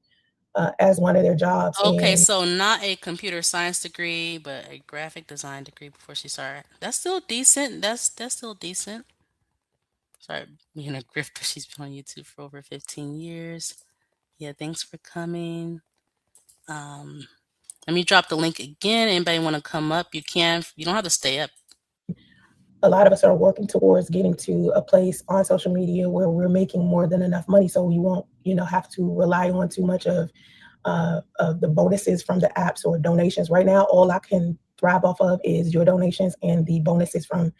as one of their jobs. Okay, And so not a computer science degree, but a graphic design degree before she started. That's still decent. That's still decent. Sorry, being a grifter. She's been on YouTube for over 15 years. Yeah, thanks for coming. Um, Let me drop the link again. Anybody want to come up? You can. You don't have to stay up. a lot of us are working towards getting to a place on social media where we're making more than enough money, so we won't, have to rely on too much of the bonuses from the apps or donations. Right now, all I can thrive off of is your donations and the bonuses from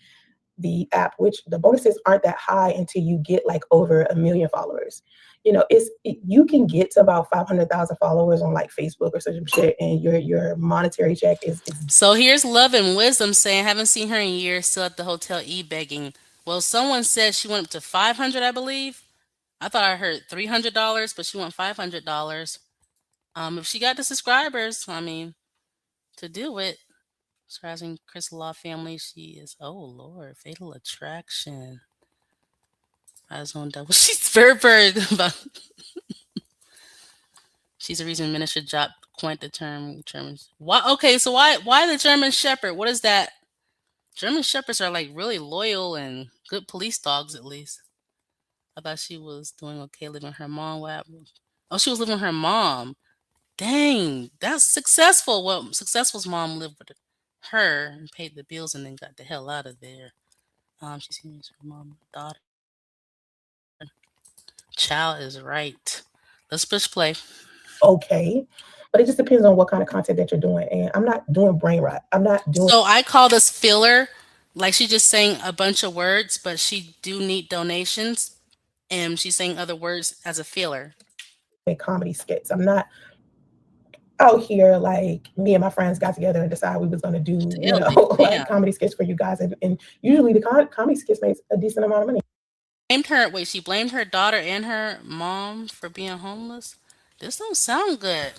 the app, which the bonuses aren't that high until you get like over 1 million followers. You can get to about 500,000 followers on like Facebook or some shit, and your monetary check is So here's Love and Wisdom saying, haven't seen her in years, still at the hotel e-begging. Well, someone said she went up to 500, I believe. I thought I heard $300, but she went $500. If she got the subscribers, I mean, to do it. Surprising Chris Law family, she is. Oh Lord, Fatal Attraction. Eyes on double. She's very, very about. She's the reason minister job coined the term Germans. Why? Okay, so why the German Shepherd? What is that? German Shepherds are like really loyal and good police dogs, at least. I thought she was doing okay living with her mom. What happened? Oh, she was living with her mom. Dang, that's successful. Well, Successful's mom lived with her and paid the bills and then got the hell out of there. She's seen her mom, daughter. Child is right. Let's push play. okay. But it just depends on what kind of content that you're doing. And I'm not doing brain rot. I'm not doing So I call this filler. Like she's just saying a bunch of words, but she do need donations, and she's saying other words as a filler. comedy skits. I'm not out here like me and my friends got together and decided we was going to do, like Damn. comedy skits for you guys. And usually the comedy skits makes a decent amount of money. Blamed her. Wait, she blamed her daughter and her mom for being homeless. This don't sound good.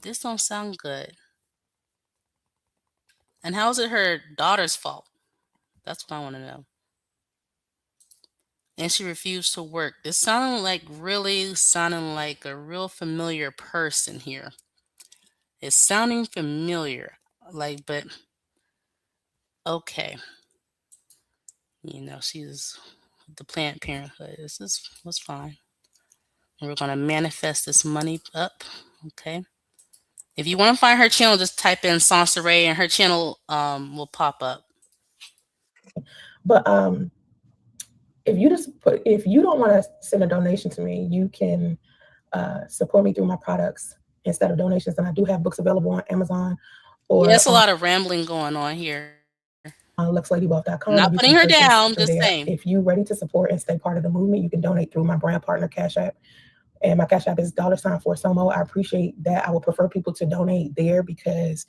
This don't sound good. And how is it her daughter's fault? That's what I want to know. And she refused to work. This sounded like really sounding like a real familiar person here. It's sounding familiar. Like, but okay. She's the Planned Parenthood. This is was fine. And we're gonna manifest this money up. Okay. If you want to find her channel, just type in Soncerae and her channel will pop up. But if you don't want to send a donation to me, you can support me through my products instead of donations. And I do have books available on Amazon Yeah, or it's a on lot of rambling going on here. luxladywealth.com. Not You putting can her purchase down, through just there. saying. If you're ready to support and stay part of the movement, you can donate through my brand partner Cash App. And my Cash App is $ for Somo. I appreciate that. I would prefer people to donate there because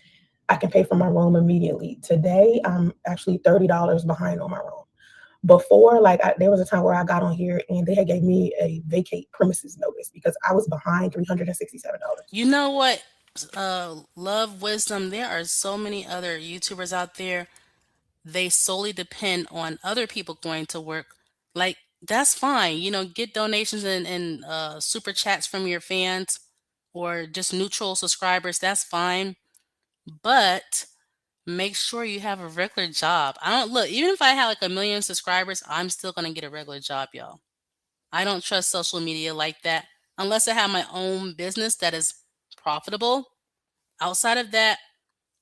I can pay for my room immediately. Today, I'm actually $30 behind on my room. Before, there was a time where I got on here and they had gave me a vacate premises notice because I was behind $367. You know what? Love, wisdom. There are so many other YouTubers out there. They solely depend on other people going to work. Like, that's fine. Get donations and super chats from your fans or just neutral subscribers. That's fine. But make sure you have a regular job. I don't look, even if I had like a million subscribers, I'm still going to get a regular job, y'all. I don't trust social media like that unless I have my own business that is profitable. Outside of that,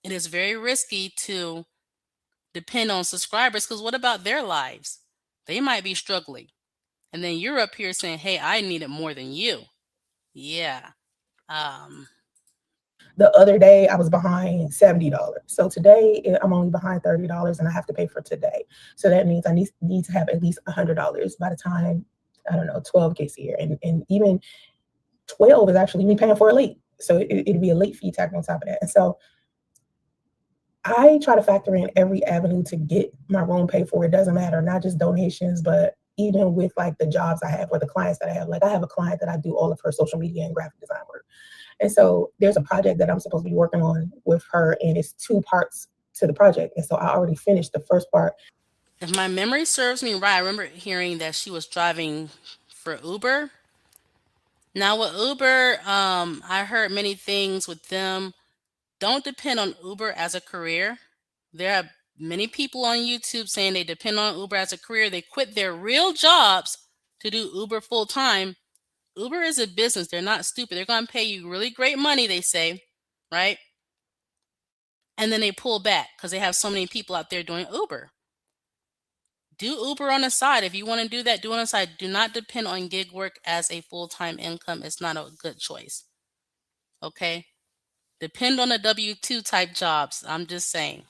it is very risky to depend on subscribers because what about their lives? They might be struggling. And then you're up here saying, hey, I need it more than you. Yeah. Um, The other day, I was behind $70. So today, I'm only behind $30 and I have to pay for today. So that means I need to have at least $100 by the time, I don't know, 12 gets here. And even 12 is actually me paying for a late. So it'd be a late fee tacked on top of that. And so I try to factor in every avenue to get my room paid for. It doesn't matter, not just donations, but even with like the jobs I have or the clients that I have. Like I have a client that I do all of her social media and graphic design work. And so there's a project that I'm supposed to be working on with her, and it's two parts to the project. And so I already finished the first part. if my memory serves me right, I remember hearing that she was driving for Uber. Now with Uber, I heard many things with them. Don't depend on Uber as a career. There are many people on YouTube saying they depend on Uber as a career. They quit their real jobs to do Uber full time. Uber is a business. They're not stupid. They're going to pay you really great money, they say, right? And then they pull back because they have so many people out there doing Uber. Do Uber on the side. If you want to do that, do it on the side. Do not depend on gig work as a full time income. It's not a good choice. Okay? Depend on the W 2 type jobs. I'm just saying.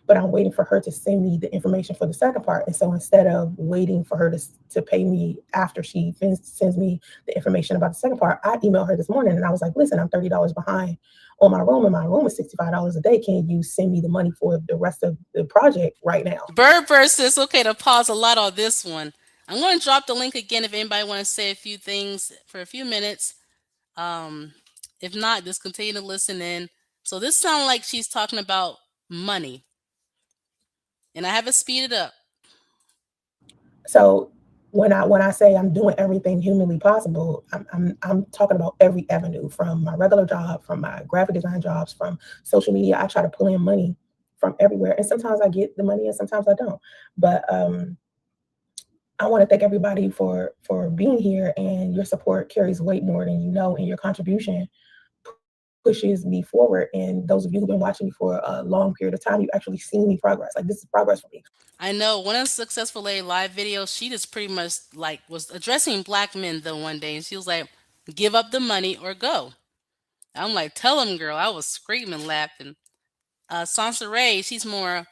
But I'm waiting for her to send me the information for the second part. And so instead of waiting for her to pay me after she sends me the information about the second part, I emailed her this morning and I was like, listen, I'm $30 behind on my room and my room is $65 a day. Can you send me the money for the rest of the project right now? Bird versus, okay, to pause a lot on this one. I'm going to drop the link again if anybody want to say a few things for a few minutes. Um, if not, just continue to listen in. So this sounds like she's talking about money, and I have it speeded up. So when I say I'm doing everything humanly possible, I'm talking about every avenue from my regular job, from my graphic design jobs, from social media. I try to pull in money from everywhere, and sometimes I get the money, and sometimes I don't. But I want to thank everybody for being here, and your support carries weight more than you know, and your contribution pushes me forward. And those of you who've been watching me for a long period of time, you actually seen me progress. Like this is progress for me. I know one of the Successful Lady live videos, she just pretty much like was addressing black men the one day, and she was like, "Give up the money or go." I'm like, "Tell him, girl." I was screaming, laughing. Soncerae, she's more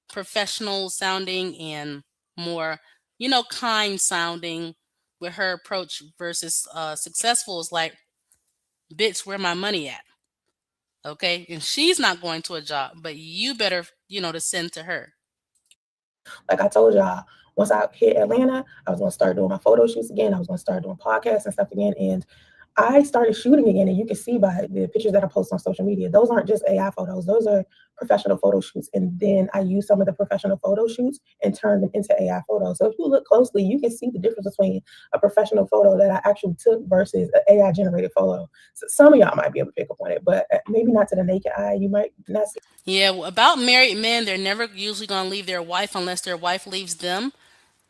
professional sounding and more, kind sounding with her approach versus successful is like, bitch, where my money at? Okay. And she's not going to a job, but you better, to send to her. Like I told y'all, once I hit Atlanta, I was gonna start doing my photo shoots again. I was gonna start doing podcasts and stuff again. And I started shooting again. And you can see by the pictures that I post on social media, those aren't just AI photos, those are professional photo shoots. And then I use some of the professional photo shoots and turn them into AI photos. So if you look closely, you can see the difference between a professional photo that I actually took versus an AI generated photo. So some of y'all might be able to pick up on it, but maybe not to the naked eye. You might not see. Yeah. About married men, they're never usually going to leave their wife unless their wife leaves them.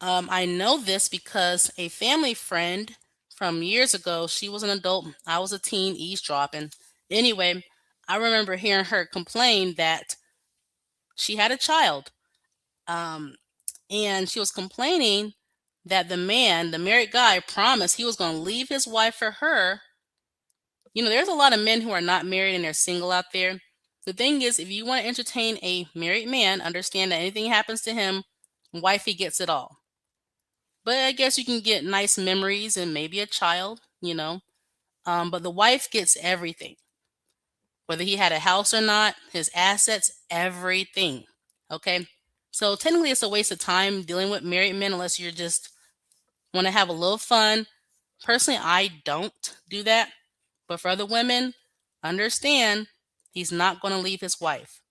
I know this because a family friend from years ago, she was an adult, I was a teen eavesdropping. Anyway, I remember hearing her complain that she had a child. Um, and she was complaining that the man, the married guy, promised he was going to leave his wife for her. There's a lot of men who are not married and they're single out there. The thing is, if you want to entertain a married man, understand that anything happens to him, wifey gets it all. But I guess you can get nice memories and maybe a child. But the wife gets everything. Whether he had a house or not, his assets, everything. Okay? So technically it's a waste of time dealing with married men unless you're just want to have a little fun. Personally, I don't do that. But for other women, understand he's not going to leave his wife.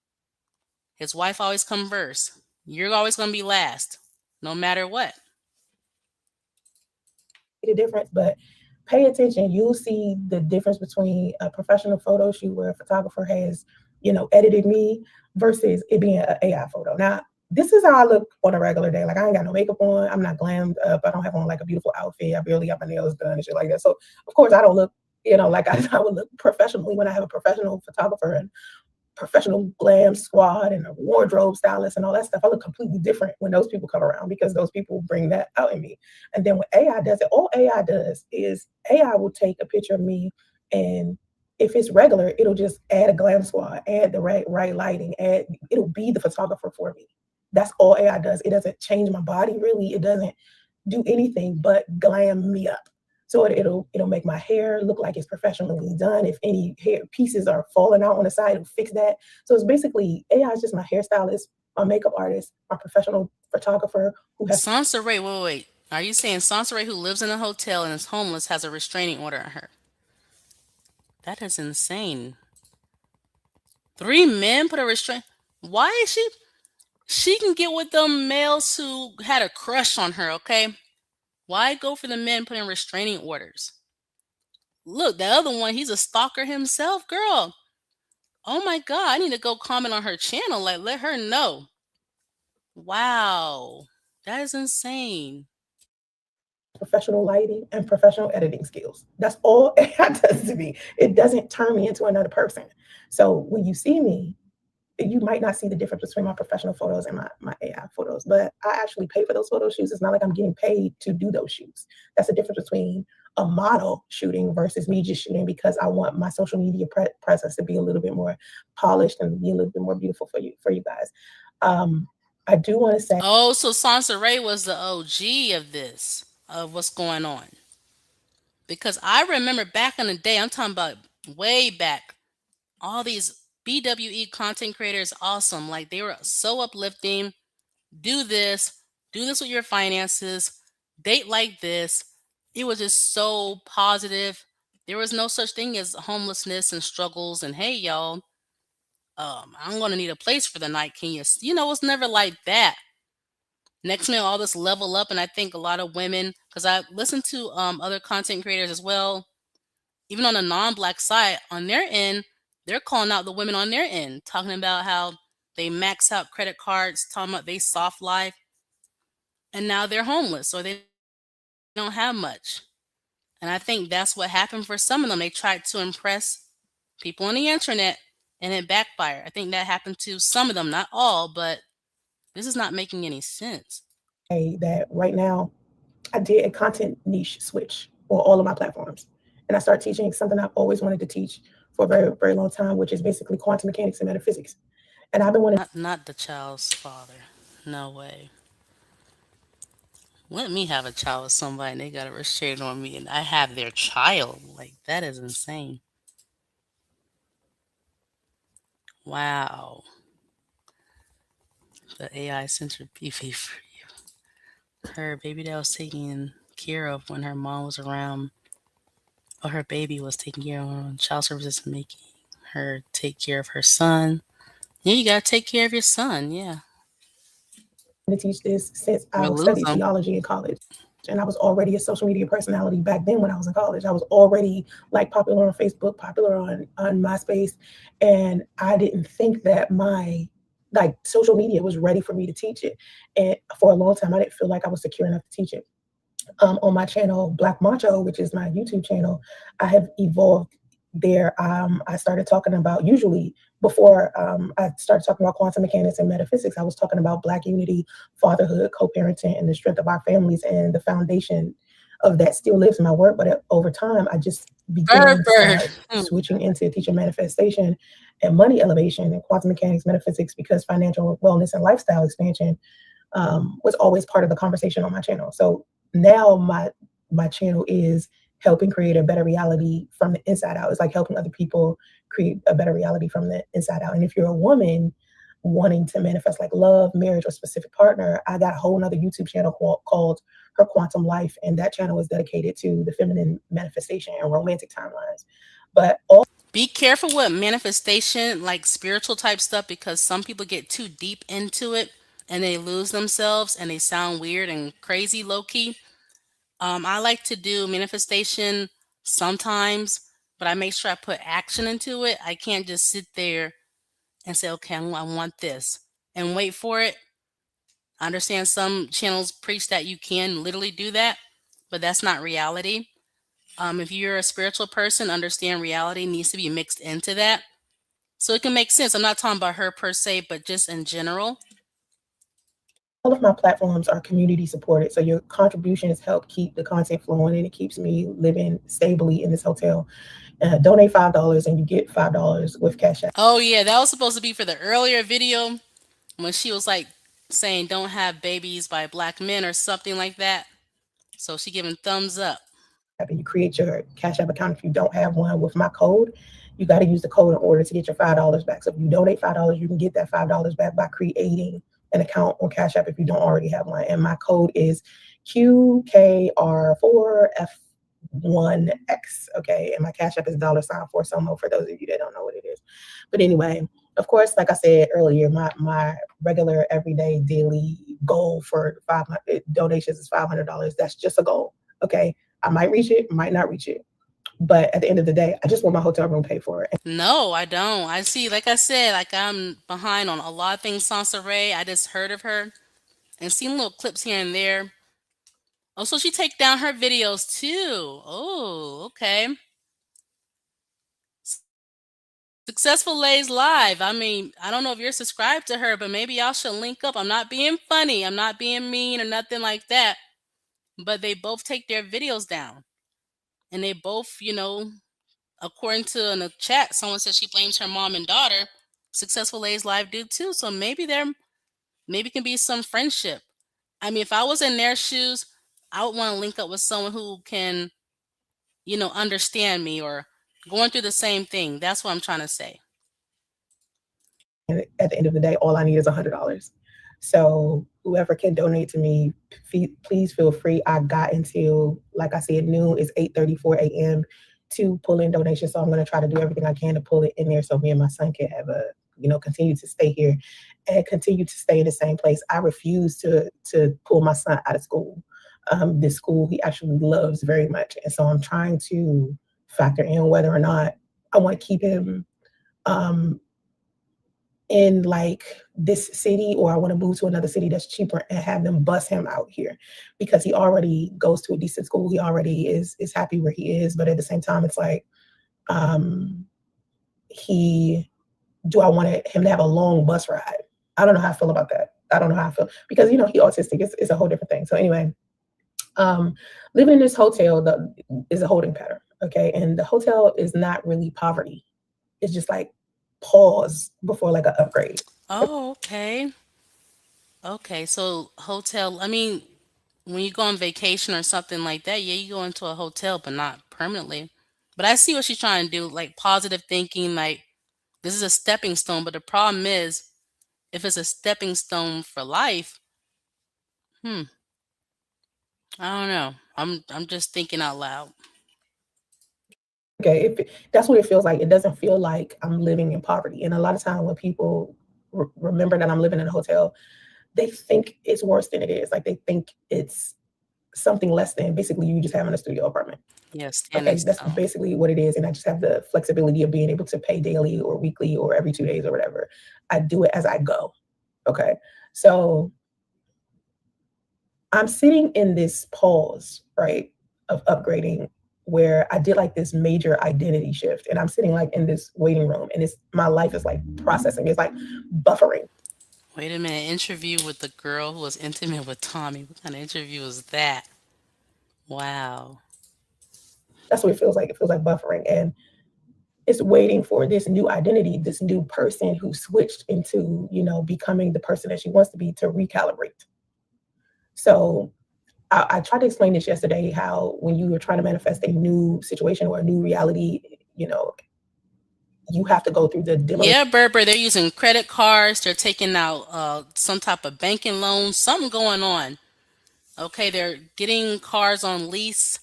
His wife always comes first. You're always going to be last, no matter what. The difference, but pay attention. You'll see the difference between a professional photo shoot where a photographer has, edited me versus it being an AI photo. Now, this is how I look on a regular day. Like I ain't got no makeup on. I'm not glammed up. I don't have on like a beautiful outfit. I barely got my nails done and shit like that. So of course I don't look, like I would look professionally when I have a professional photographer and professional glam squad and a wardrobe stylist and all that stuff. I look completely different when those people come around because those people bring that out in me. And then when AI does it, all AI does is AI will take a picture of me, and if it's regular, it'll just add a glam squad, add the right lighting, it'll be the photographer for me. That's all AI does. It doesn't change my body really. It doesn't do anything but glam me up. So it'll make my hair look like it's professionally done. If any hair pieces are falling out on the side, it'll fix that. So it's basically AI is just my hairstylist, my makeup artist, my professional photographer who has Soncerae, wait. Are you saying Soncerae, who lives in a hotel and is homeless, has a restraining order on her? That is insane. Three men put a restraint. Why is she? She can get with them males who had a crush on her, okay? Why go for the men putting restraining orders? Look, the other one, he's a stalker himself, girl. Oh my god, I need to go comment on her channel. Like, let her know. Wow, that is insane. professional lighting and professional editing skills. That's all AI does to me. It doesn't turn me into another person. So when you see me, you might not see the difference between my professional photos and my AI photos, but I actually pay for those photo shoots. It's not like I'm getting paid to do those shoots. That's the difference between a model shooting versus me just shooting because I want my social media presence to be a little bit more polished and be a little bit more beautiful for you guys. I do want to say Oh, so Sansa Ray was the OG of this, of what's going on. Because I remember back in the day, I'm talking about way back, all these BWE content creators, awesome. Like they were so uplifting. Do this, do this with your finances, date like this. It was just so positive. There was no such thing as homelessness and struggles. And hey, y'all, I'm gonna need a place for the night. Can you? It's never like that. Next minute, all this level up, and I think a lot of women, because I listen to other content creators as well, even on the non-black side, on their end, they're calling out the women on their end, talking about how they max out credit cards, talking about they soft life, and now they're homeless or they don't have much. And I think that's what happened for some of them. They tried to impress people on the internet and it backfired. I think that happened to some of them, not all, but this is not making any sense. that right now I did a content niche switch on all of my platforms. And I started teaching something I've always wanted to teach for a very, very long time, which is basically quantum mechanics and metaphysics. And I've been wanting Not the child's father. No way. Let me have a child with somebody and they got a restraint on me and I have their child. Like that is insane. Wow. The AI censored PV for her baby that was taken care of when her mom was around, or her baby was taken care of when child services making her take care of her son. Yeah, you gotta take care of your son. Yeah, to teach this since or I lose studied them. theology in college. And I was already a social media personality back then when I was in college. I was already like popular on Facebook, popular on MySpace. And I didn't think that my like social media was ready for me to teach it. And for a long time, I didn't feel like I was secure enough to teach it. On my channel, Black Macho, which is my YouTube channel, I have evolved there. I started talking about usually before I started talking about quantum mechanics and metaphysics, I was talking about Black unity, fatherhood, co-parenting, and the strength of our families and the foundation of that still lives in my work, but over time, I just Bird, began to bird. start switching into teacher manifestation and money elevation and quantum mechanics metaphysics because financial wellness and lifestyle expansion was always part of the conversation on my channel. So now my channel is helping create a better reality from the inside out. It's like helping other people create a better reality from the inside out. And if you're a woman wanting to manifest like love, marriage, or specific partner, I got a whole nother YouTube channel called Her Quantum Life, and that channel is dedicated to the feminine manifestation and romantic timelines. But all Be careful with manifestation, like spiritual type stuff, because some people get too deep into it and they lose themselves and they sound weird and crazy low key. I like to do manifestation sometimes, but I make sure I put action into it. I can't just sit there and say, okay, I want this and wait for it. I understand some channels preach that you can literally do that, but that's not reality. If you're a spiritual person, understand reality needs to be mixed into that. So it can make sense. I'm not talking about her per se, but just in general. of my platforms are community supported. So your contributions help keep the content flowing and it keeps me living stably in this hotel. Donate $5 and you get $5 with Cash App. Oh, yeah, that was supposed to be for the earlier video when she was like saying, don't have babies by black men or something like that. So she giving thumbs up. And you create your Cash App account if you don't have one with my code. You got to use the code in order to get your $5 back. So if you donate $5, you can get that $5 back by creating an account on Cash App if you don't already have one. And my code is QKR4F1X. Okay. And my Cash App is $for Somo for those of you that don't know what it is. But anyway, of course, like I said earlier, my regular everyday daily goal for 500 donations is $500. That's just a goal. Okay. I might reach it, might not reach it. But at the end of the day, I just want my hotel room paid for. No, I don't. I see, like I said, like I'm behind on a lot of things Soncerae. I just heard of her and seen little clips here and there. Oh, so she take down her videos too. Oh, okay. Successful Lays Live. I mean, I don't know if you're subscribed to her, but maybe y'all should link up. I'm not being funny. I'm not being mean or nothing like that. But they both take their videos down. And they both, according to in the chat, someone said she blames her mom and daughter. Successful Lays Live do too. So maybe can be some friendship. I mean, if I was in their shoes, I would want to link up with someone who can, understand me or going through the same thing. That's what I'm trying to say. And at the end of the day, all I need is $100. So whoever can donate to me, please feel free. I got until, like I said, noon is 8:34 a.m. to pull in donations. So I'm going to try to do everything I can to pull it in there so me and my son can have continue to stay here and continue to stay in the same place. I refuse to pull my son out of school. This school he actually loves very much. And so I'm trying to factor in whether or not I want to keep him in like this city or I want to move to another city that's cheaper and have them bus him out here because he already goes to a decent school. He already is happy where he is. But at the same time, it's like, do I want him to have a long bus ride? I don't know how I feel about that. I don't know how I feel because, he autistic. It's a whole different thing. So anyway, living in this hotel is a holding pattern. Okay. And the hotel is not really poverty. It's just like pause before like an upgrade. Oh, okay. Okay. So hotel, I mean, when you go on vacation or something like that, yeah, you go into a hotel, but not permanently. But I see what she's trying to do, like positive thinking, like this is a stepping stone. But the problem is, if it's a stepping stone for life, hmm, I don't know. I'm just thinking out loud. Okay, that's what it feels like. It doesn't feel like I'm living in poverty. And a lot of times when people remember that I'm living in a hotel, they think it's worse than it is. Like they think it's something less than basically you just having a studio apartment. Yeah, standing Okay, that's stone. basically what it is. And I just have the flexibility of being able to pay daily or weekly or every 2 days or whatever. I do it as I go. Okay. So I'm sitting in this pause, right, of upgrading where I did like this major identity shift. And I'm sitting like in this waiting room and my life is like processing. It's like buffering. Wait a minute. Interview with the girl who was intimate with Tommy. What kind of interview was that? Wow. That's what it feels like. It feels like buffering. And it's waiting for this new identity, this new person who switched into, becoming the person that she wants to be to recalibrate. So I tried to explain this yesterday how when you were trying to manifest a new situation or a new reality, you know, you have to go through the demolition Yeah, Berber, they're using credit cards. They're taking out some type of banking loan. Something going on. Okay, they're getting cars on lease.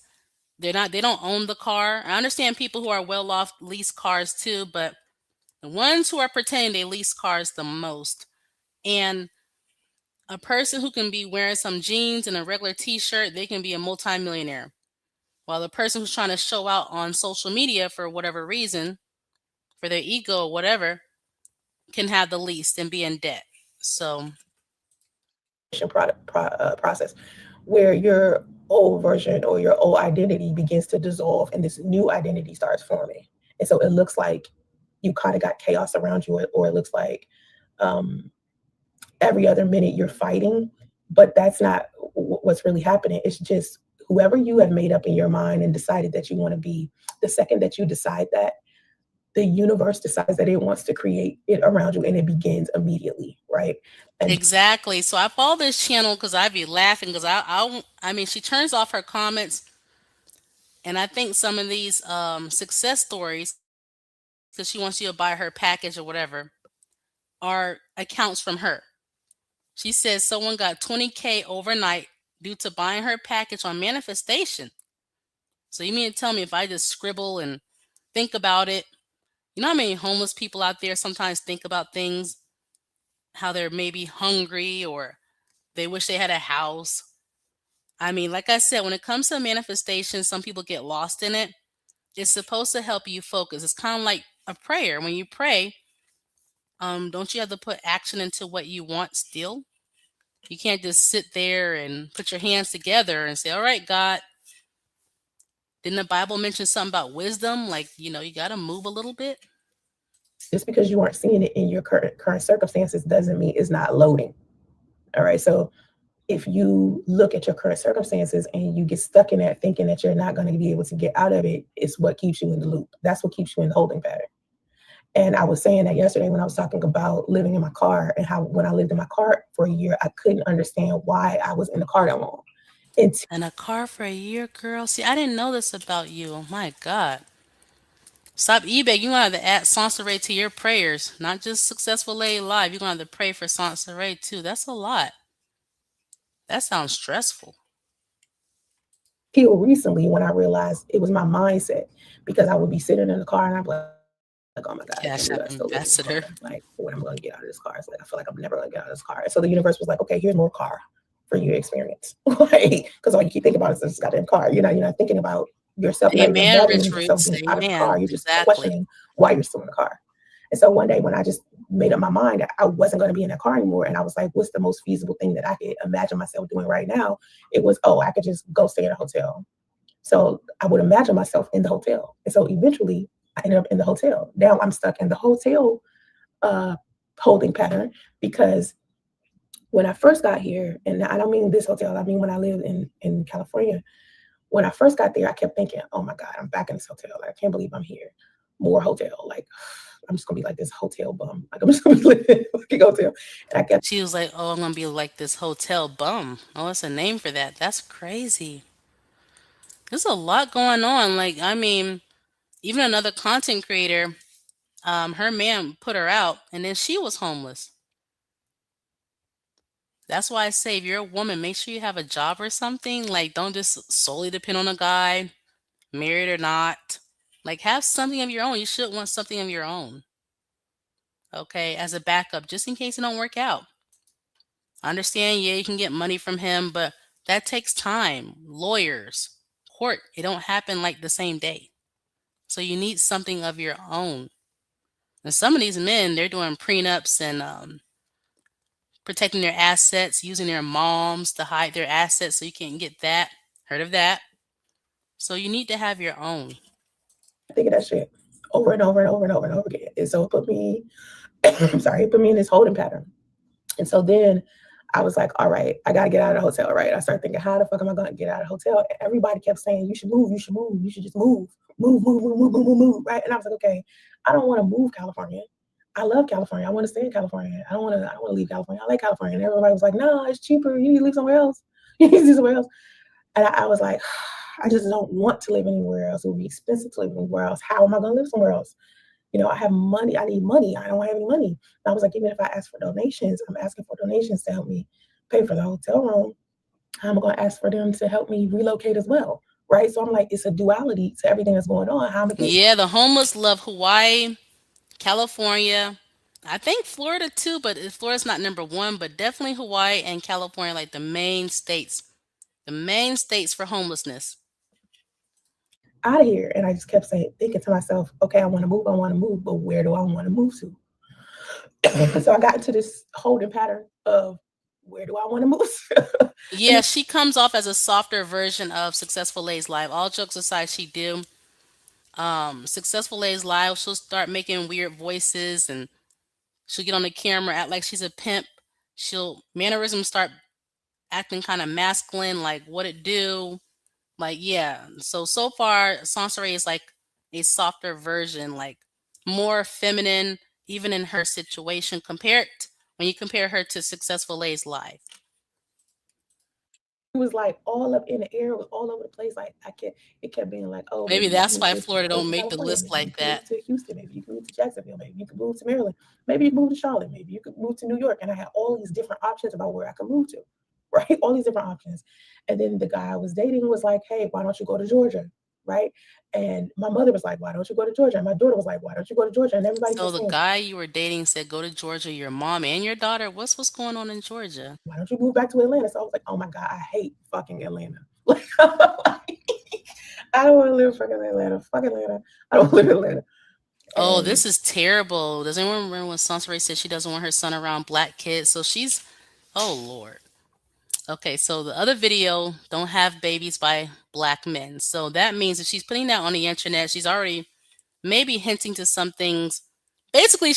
They don't own the car. I understand people who are well off lease cars too, but the ones who are pretending they lease cars the most. And a person who can be wearing some jeans and a regular t-shirt, they can be a multimillionaire. While the person who's trying to show out on social media for whatever reason, for their ego or whatever, can have the least and be in debt. So process where your old version or your old identity begins to dissolve and this new identity starts forming. And so it looks like you kind of got chaos around you, or it looks like um, every other minute you're fighting, but that's not what's really happening. It's just whoever you have made up in your mind and decided that you want to be, the second that you decide that, the universe decides that it wants to create it around you and it begins immediately, right? And exactly. So I follow this channel because I'd be laughing because I mean, she turns off her comments, and I think some of these success stories, because she wants you to buy her package or whatever, are accounts from her. She says someone got 20K overnight due to buying her package on manifestation. So you mean to tell me if I just scribble and think about it, you know how many homeless people out there sometimes think about things, how they're maybe hungry or they wish they had a house. I mean, like I said, when it comes to manifestation, some people get lost in it. It's supposed to help you focus. It's kind of like a prayer. When you pray, don't you have to put action into what you want still? You can't just sit there and put your hands together and say, "All right, God." Didn't the Bible mention something about wisdom? Like, you got to move a little bit. just because you aren't seeing it in your current circumstances doesn't mean it's not loading. All right. So if you look at your current circumstances and you get stuck in that thinking that you're not going to be able to get out of it, it's what keeps you in the loop. That's what keeps you in the holding pattern. And I was saying that yesterday when I was talking about living in my car and how when I lived in my car for a year, I couldn't understand why I was in the car that long. Until And a car for a year, girl. See, I didn't know this about you. Oh my God. Stop eBay. You're going to have to add Soncerae to your prayers. Not just Successful Lady Live. You're going to have to pray for Soncerae too. That's a lot. That sounds stressful. recently when I realized it was my mindset, because I would be sitting in the car and I'm like, oh my God, I can't believe I still live Cash in this App car. Like, Ambassador. when am I going to get out of this car? It's like, I feel like I'm never going to get out of this car. And so the universe was like, okay, here's more car for you to experience. Like, because all you keep thinking about is this goddamn car. You're not thinking about yourself. You're not even Amen, evaluating Rich yourself Roots. getting out of the car. Amen. You're just Exactly. questioning why you're still in the car. And so one day when I just made up my mind that I wasn't going to be in that car anymore, and I was like, what's the most feasible thing that I could imagine myself doing right now? It was, oh, I could just go stay in a hotel. So I would imagine myself in the hotel. And so eventually I ended up in the hotel. Now I'm stuck in the hotel uh, holding pattern because when I first got here, and I don't mean this hotel, I mean when I lived in California, when I first got there, I kept thinking, oh my God, I'm back in this hotel. Like, I can't believe I'm here. More hotel. Like, I'm just gonna be like this hotel bum. Like, I'm just gonna be living in a fucking hotel. And I kept She was like, "Oh, I'm gonna be like this hotel bum." Oh, that's a name for that. That's crazy. There's a lot going on. Like, I mean, even another content creator, her man put her out, and then she was homeless. That's why I say, if you're a woman, make sure you have a job or something. Like, don't just solely depend on a guy, married or not. Like, have something of your own. You should want something of your own, okay, as a backup, just in case it don't work out. I understand, yeah, you can get money from him, but that takes time. Lawyers, court, it don't happen like the same day. So you need something of your own. And some of these men, they're doing prenups and protecting their assets, using their moms to hide their assets so you can't get that. Heard of that? So you need to have your own. thinking that shit over and over and over and over and over again. And so it put me, I'm sorry, it put me in this holding pattern. And so then I was like, all right, I gotta get out of the hotel, right? I started thinking, how the fuck am I gonna get out of the hotel? And everybody kept saying, you should move, you should move, you should just move, move, move, move, move, move, move, move, right? And I was like, okay, I don't want to move California. I love California. I want to stay in California. I don't want to leave California. I like California. And everybody was like, no, it's cheaper. You need to live somewhere else. You need to live somewhere else. And I was like, I just don't want to live anywhere else. It would be expensive to live anywhere else. How am I going to live somewhere else? You know, I have money. I need money. I don't have any money. And I was like, even if I ask for donations, I'm asking for donations to help me pay for the hotel room. I'm going to ask for them to help me relocate as well. Right. So I'm like, it's a duality to everything that's going on. How am I get Yeah, the homeless love Hawaii, California. I think Florida too, but Florida's not number one, but definitely Hawaii and California, like the main states for homelessness. out of here? And I just kept saying, thinking to myself, okay, I want to move, but where do I want to move to? So I got into this holding pattern of where do I want to move to? Yeah, And she comes off as a softer version of Successful Lays Live. All jokes aside, she do. Successful Lays Live, she'll start making weird voices and she'll get on the camera, act like she's a pimp. She'll mannerisms start acting kind of masculine, like what it do. Like, yeah. So far, Soncerae is like a softer version, like more feminine, even in her situation, compared when you compare her to Successful Lays Live. it was like all up in the air, it was all over the place. Like I kept it kept being like, oh, Maybe maybe you can that's move why to Florida away don't from make the California. list Maybe you like can move that. to Houston, maybe you can move to Jacksonville, maybe you can move to Maryland, maybe you can move to Charlotte, maybe you could move to New York. And I had all these different options about where I could move to, right? All these different options. And then the guy I was dating was like, hey, why don't you go to Georgia? Right. And my mother was like, why don't you go to Georgia? And my daughter was like, why don't you go to Georgia? And everybody So kept the saying, guy you were dating said go to Georgia, your mom and your daughter. What's going on in Georgia? why don't you move back to Atlanta? So I was like, oh my God, I hate fucking Atlanta. Like, I don't want to live fucking Atlanta. Fuck Atlanta. I don't live in Atlanta. Oh, And this is terrible. Does anyone remember when Sansa said she doesn't want her son around black kids? So she's, oh Lord. Okay, so the other video, don't have babies by black men. So that means if she's putting that on the internet, she's already maybe hinting to some things. Basically,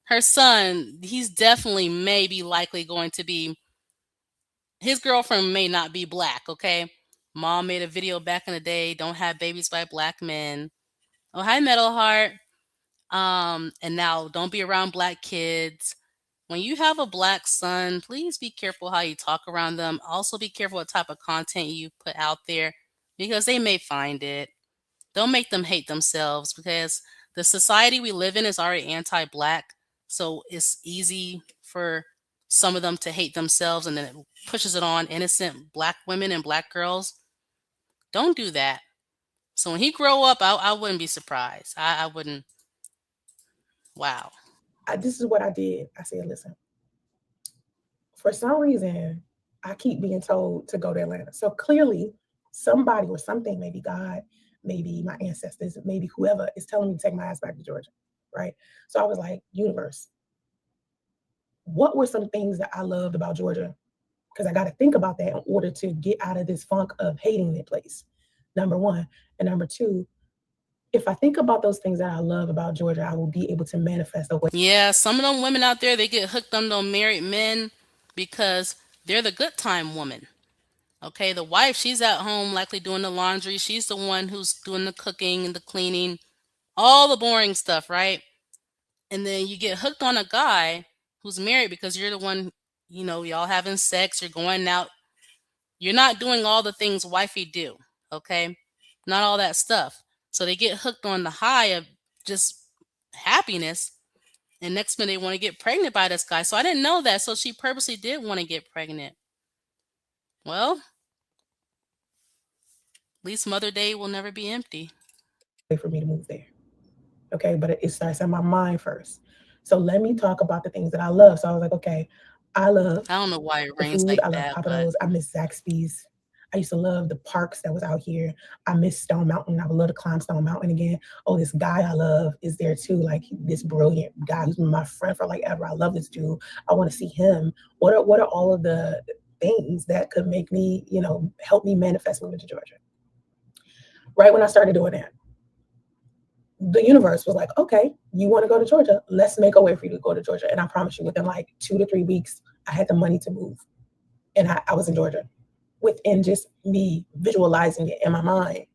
her son, he's definitely maybe likely going to be, his girlfriend may not be black, okay? Mom made a video back in the day, don't have babies by black men. Oh, hi, Metal Heart. And now don't be around black kids. When you have a black son, please be careful how you talk around them. Also be careful what type of content you put out there because they may find it. Don't make them hate themselves because the society we live in is already anti-black. So it's easy for some of them to hate themselves and then it pushes it on innocent black women and black girls. Don't do that. So when he grow up, I wouldn't be surprised. I wouldn't. Wow. this is what I did. I said, listen, for some reason, I keep being told to go to Atlanta. So clearly, somebody or something, maybe God, maybe my ancestors, maybe whoever is telling me to take my ass back to Georgia. Right. So I was like, universe, what were some things that I loved about Georgia? Because I got to think about that in order to get out of this funk of hating that place. Number one. And number two, if I think about those things that I love about Georgia, I will be able to manifest away. Yeah, some of them women out there, they get hooked on them married men because they're the good time woman. Okay, the wife, she's at home likely doing the laundry. She's the one who's doing the cooking and the cleaning, all the boring stuff, right? And then you get hooked on a guy who's married because you're the one, y'all having sex, you're going out. You're not doing all the things wifey do, okay? Not all that stuff. So they get hooked on the high of just happiness. And next minute they want to get pregnant by this guy. So I didn't know that. So she purposely did want to get pregnant. Well, at least Mother Day will never be empty. For me to move there. Okay, but it starts in my mind first. So let me talk about the things that I love. So I was like, okay, I love I don't know why it the rains food. like I love that, but Papados. I miss Zaxby's. I used to love the parks that was out here. I miss Stone Mountain. I would love to climb Stone Mountain again. Oh, this guy I love is there too. Like this brilliant guy who's been my friend for like ever. I love this dude. I want to see him. What are all of the things that could make me, help me manifest moving to Georgia? Right when I started doing that, the universe was like, okay, you want to go to Georgia? Let's make a way for you to go to Georgia. And I promise you, within like 2 to 3 weeks, I had the money to move, and I was in Georgia within just me visualizing it in my mind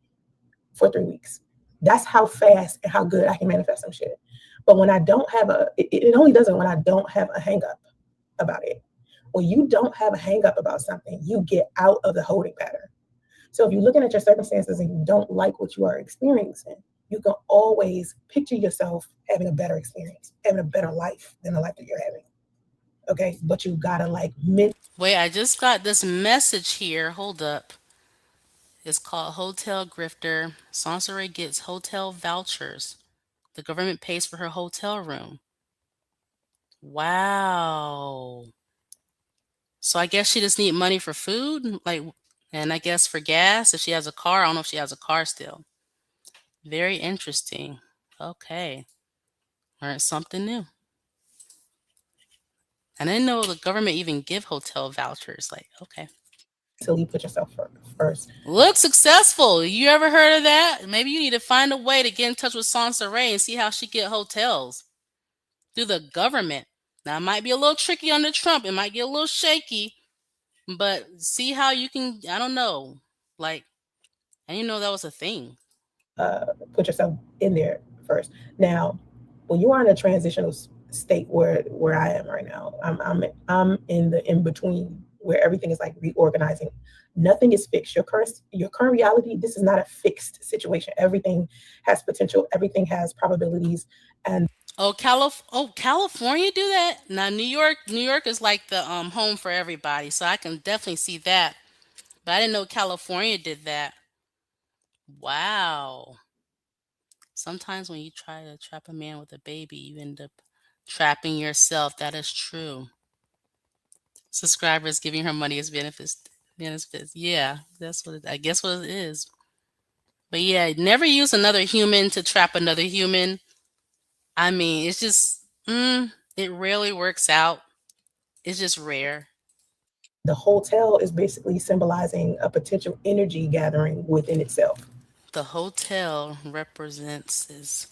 for 3 weeks. That's how fast and how good I can manifest some shit. But when I don't have it only does it when I don't have a hang up about it. When you don't have a hang up about something, you get out of the holding pattern. So if you're looking at your circumstances and you don't like what you are experiencing, you can always picture yourself having a better experience, having a better life than the life that you're having. Okay. But you gotta like Wait, I just got this message here. Hold up. It's called Hotel Grifter. Soncerae gets hotel vouchers. The government pays for her hotel room. Wow. So I guess she just need money for food, like, and I guess for gas if she has a car. I don't know if she has a car still. Very interesting. Okay, learned something new. I didn't know the government even give hotel vouchers. Like, okay, mentally put yourself first. look successful. You ever heard of that? Maybe you need to find a way to get in touch with Soncerae and see how she get hotels through the government. Now it might be a little tricky under Trump. It might get a little shaky, but see how you can. I don't know. Like, I didn't know that was a thing. Put yourself in there first. Now, when you are in a transitional state where I am right now, I'm in the in between where everything is like reorganizing. Nothing is fixed. Your current reality. This is not a fixed situation. Everything has potential. Everything has probabilities, and California do that? Now New York is like the home for everybody, so I can definitely see that. But I didn't know California did that. Wow. Sometimes when you try to trap a man with a baby, you end up trapping yourself. That is true. Subscribers giving her money as benefits. Benefits. Yeah, that's what I guess what it is. But yeah, never use another human to trap another human. I mean, it's just it rarely works out. It's just rare. the hotel is basically symbolizing a potential energy gathering within itself. The hotel represents is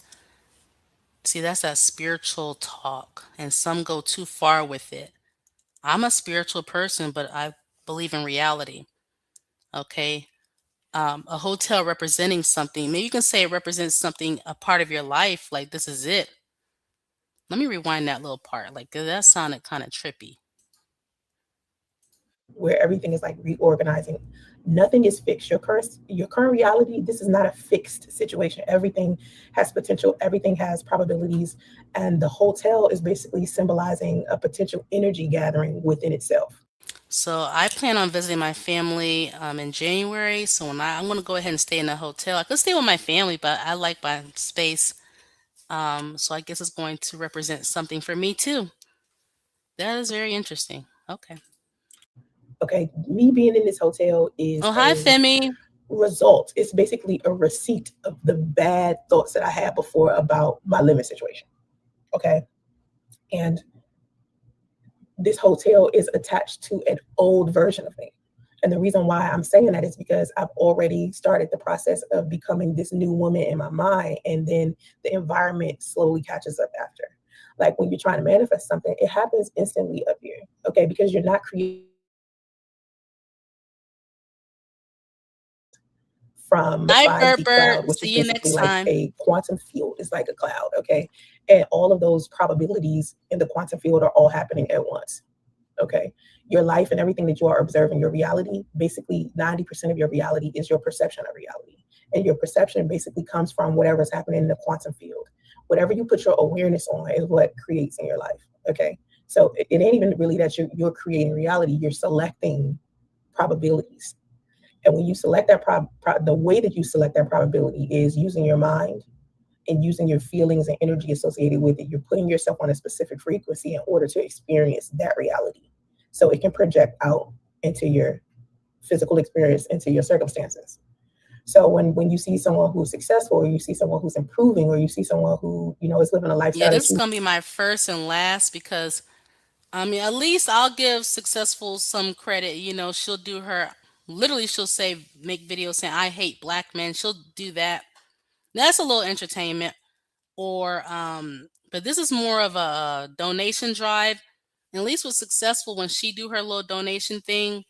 see that's that spiritual talk, and some go too far with it. I'm a spiritual person, but I believe in reality. Okay. A hotel representing something. Maybe you can say it represents something, a part of your life. Like this is it. Let me rewind that little part. Like that sounded kind of trippy. Where everything is like reorganizing. Nothing is fixed. Your current reality, this is not a fixed situation. Everything has potential, everything has probabilities, and the hotel is basically symbolizing a potential energy gathering within itself. So I plan on visiting my family in January. So I'm going to go ahead and stay in a hotel. I could stay with my family, but I like my space. So I guess it's going to represent something for me too. That is very interesting. Okay. Okay, me being in this hotel Oh, is hi, a Femi. result. It's basically a receipt of the bad thoughts that I had before about my living situation. Okay, and this hotel is attached to an old version of me. And the reason why I'm saying that is because I've already started the process of becoming this new woman in my mind, and then the environment slowly catches up after. Like when you're trying to manifest something, it happens instantly up here, okay? Because you're not creating from the Hi, 5D Bert cloud, Bert. which is See you basically next like time. a quantum field, is like a cloud, okay? And all of those probabilities in the quantum field are all happening at once. Okay, your life and everything that you are observing, your reality, basically 90% of your reality is your perception of reality, and your perception basically comes from whatever's happening in the quantum field. Whatever you put your awareness on is what creates in your life. Okay, so it ain't even really that you're creating reality, you're selecting probabilities. And when you select that the way that you select that probability is using your mind and using your feelings and energy associated with it. You're putting yourself on a specific frequency in order to experience that reality. So it can project out into your physical experience, into your circumstances. So when you see someone who's successful, or you see someone who's improving, or you see someone who, is living a Yeah, lifestyle this that is you gonna be my first and last because I mean, at least I'll give successful some credit. She'll do her. Literally, she'll say make videos saying I hate black men. She'll do that. That's a little entertainment. Or but this is more of a donation drive. At least with Successful, when she do her little donation thing,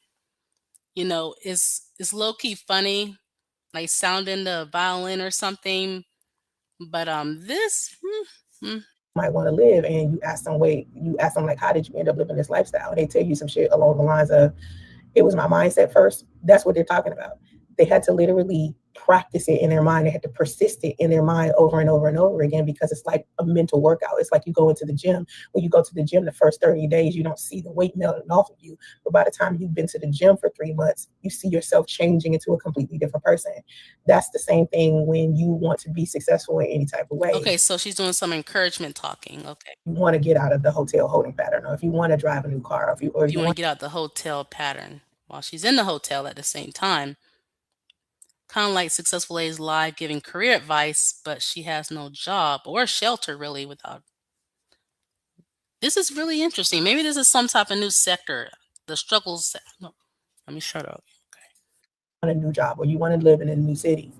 it's low key funny, like sounding the violin or something. But this, might want to live, and you ask them like, how did you end up living this lifestyle? And they tell you some shit along the lines of, it was my mindset first. That's what they're talking about. They had to literally practice it in their mind. They had to persist it in their mind over and over and over again, because it's like a mental workout. It's like you go into the gym. When you go to the gym, the first 30 days, you don't see the weight melting off of you. But by the time you've been to the gym for 3 months, you see yourself changing into a completely different person. That's the same thing when you want to be successful in any type of way. okay, so she's doing some encouragement talking. Okay. You want to get out of the hotel holding pattern, or if you want to drive a new car, or If you you want to want get out the hotel pattern while she's in the hotel at the same time, kind of like Successful A's live giving career advice, but she has no job or shelter really without. This is really interesting. Maybe this is some type of new sector. The struggles. No, let me shut up. a new job, or you want to live in a new city.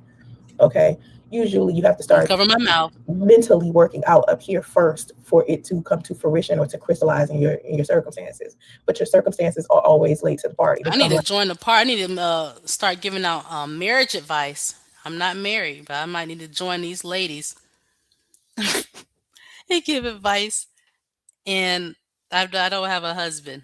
Okay. Usually you have to I'm gonna start cover my mouth. mentally working out up here first for it to come to fruition or to crystallize in your circumstances. But your circumstances are always late to the party. They I need come to like join the part. I need to start giving out marriage advice. I'm not married, but I might need to join these ladies and give advice. And I don't have a husband.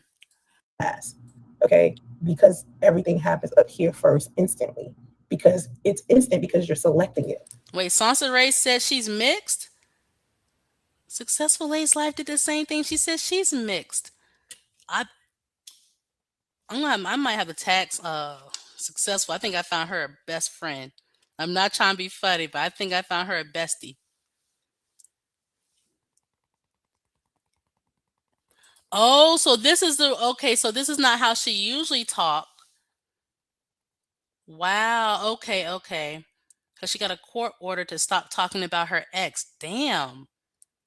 fast. Okay. Because everything happens up here first instantly. Because it's instant because you're selecting it. Wait, Soncerae said she's mixed. Successful A's life did the same thing. She said she's mixed. I I might have to tax Successful. I think I found her a best friend. I'm not trying to be funny, but I think I found her a bestie. Oh, so this is the okay. So this is not how she usually talk. Wow. Okay. Okay. Because she got a court order to stop talking about her ex. Damn.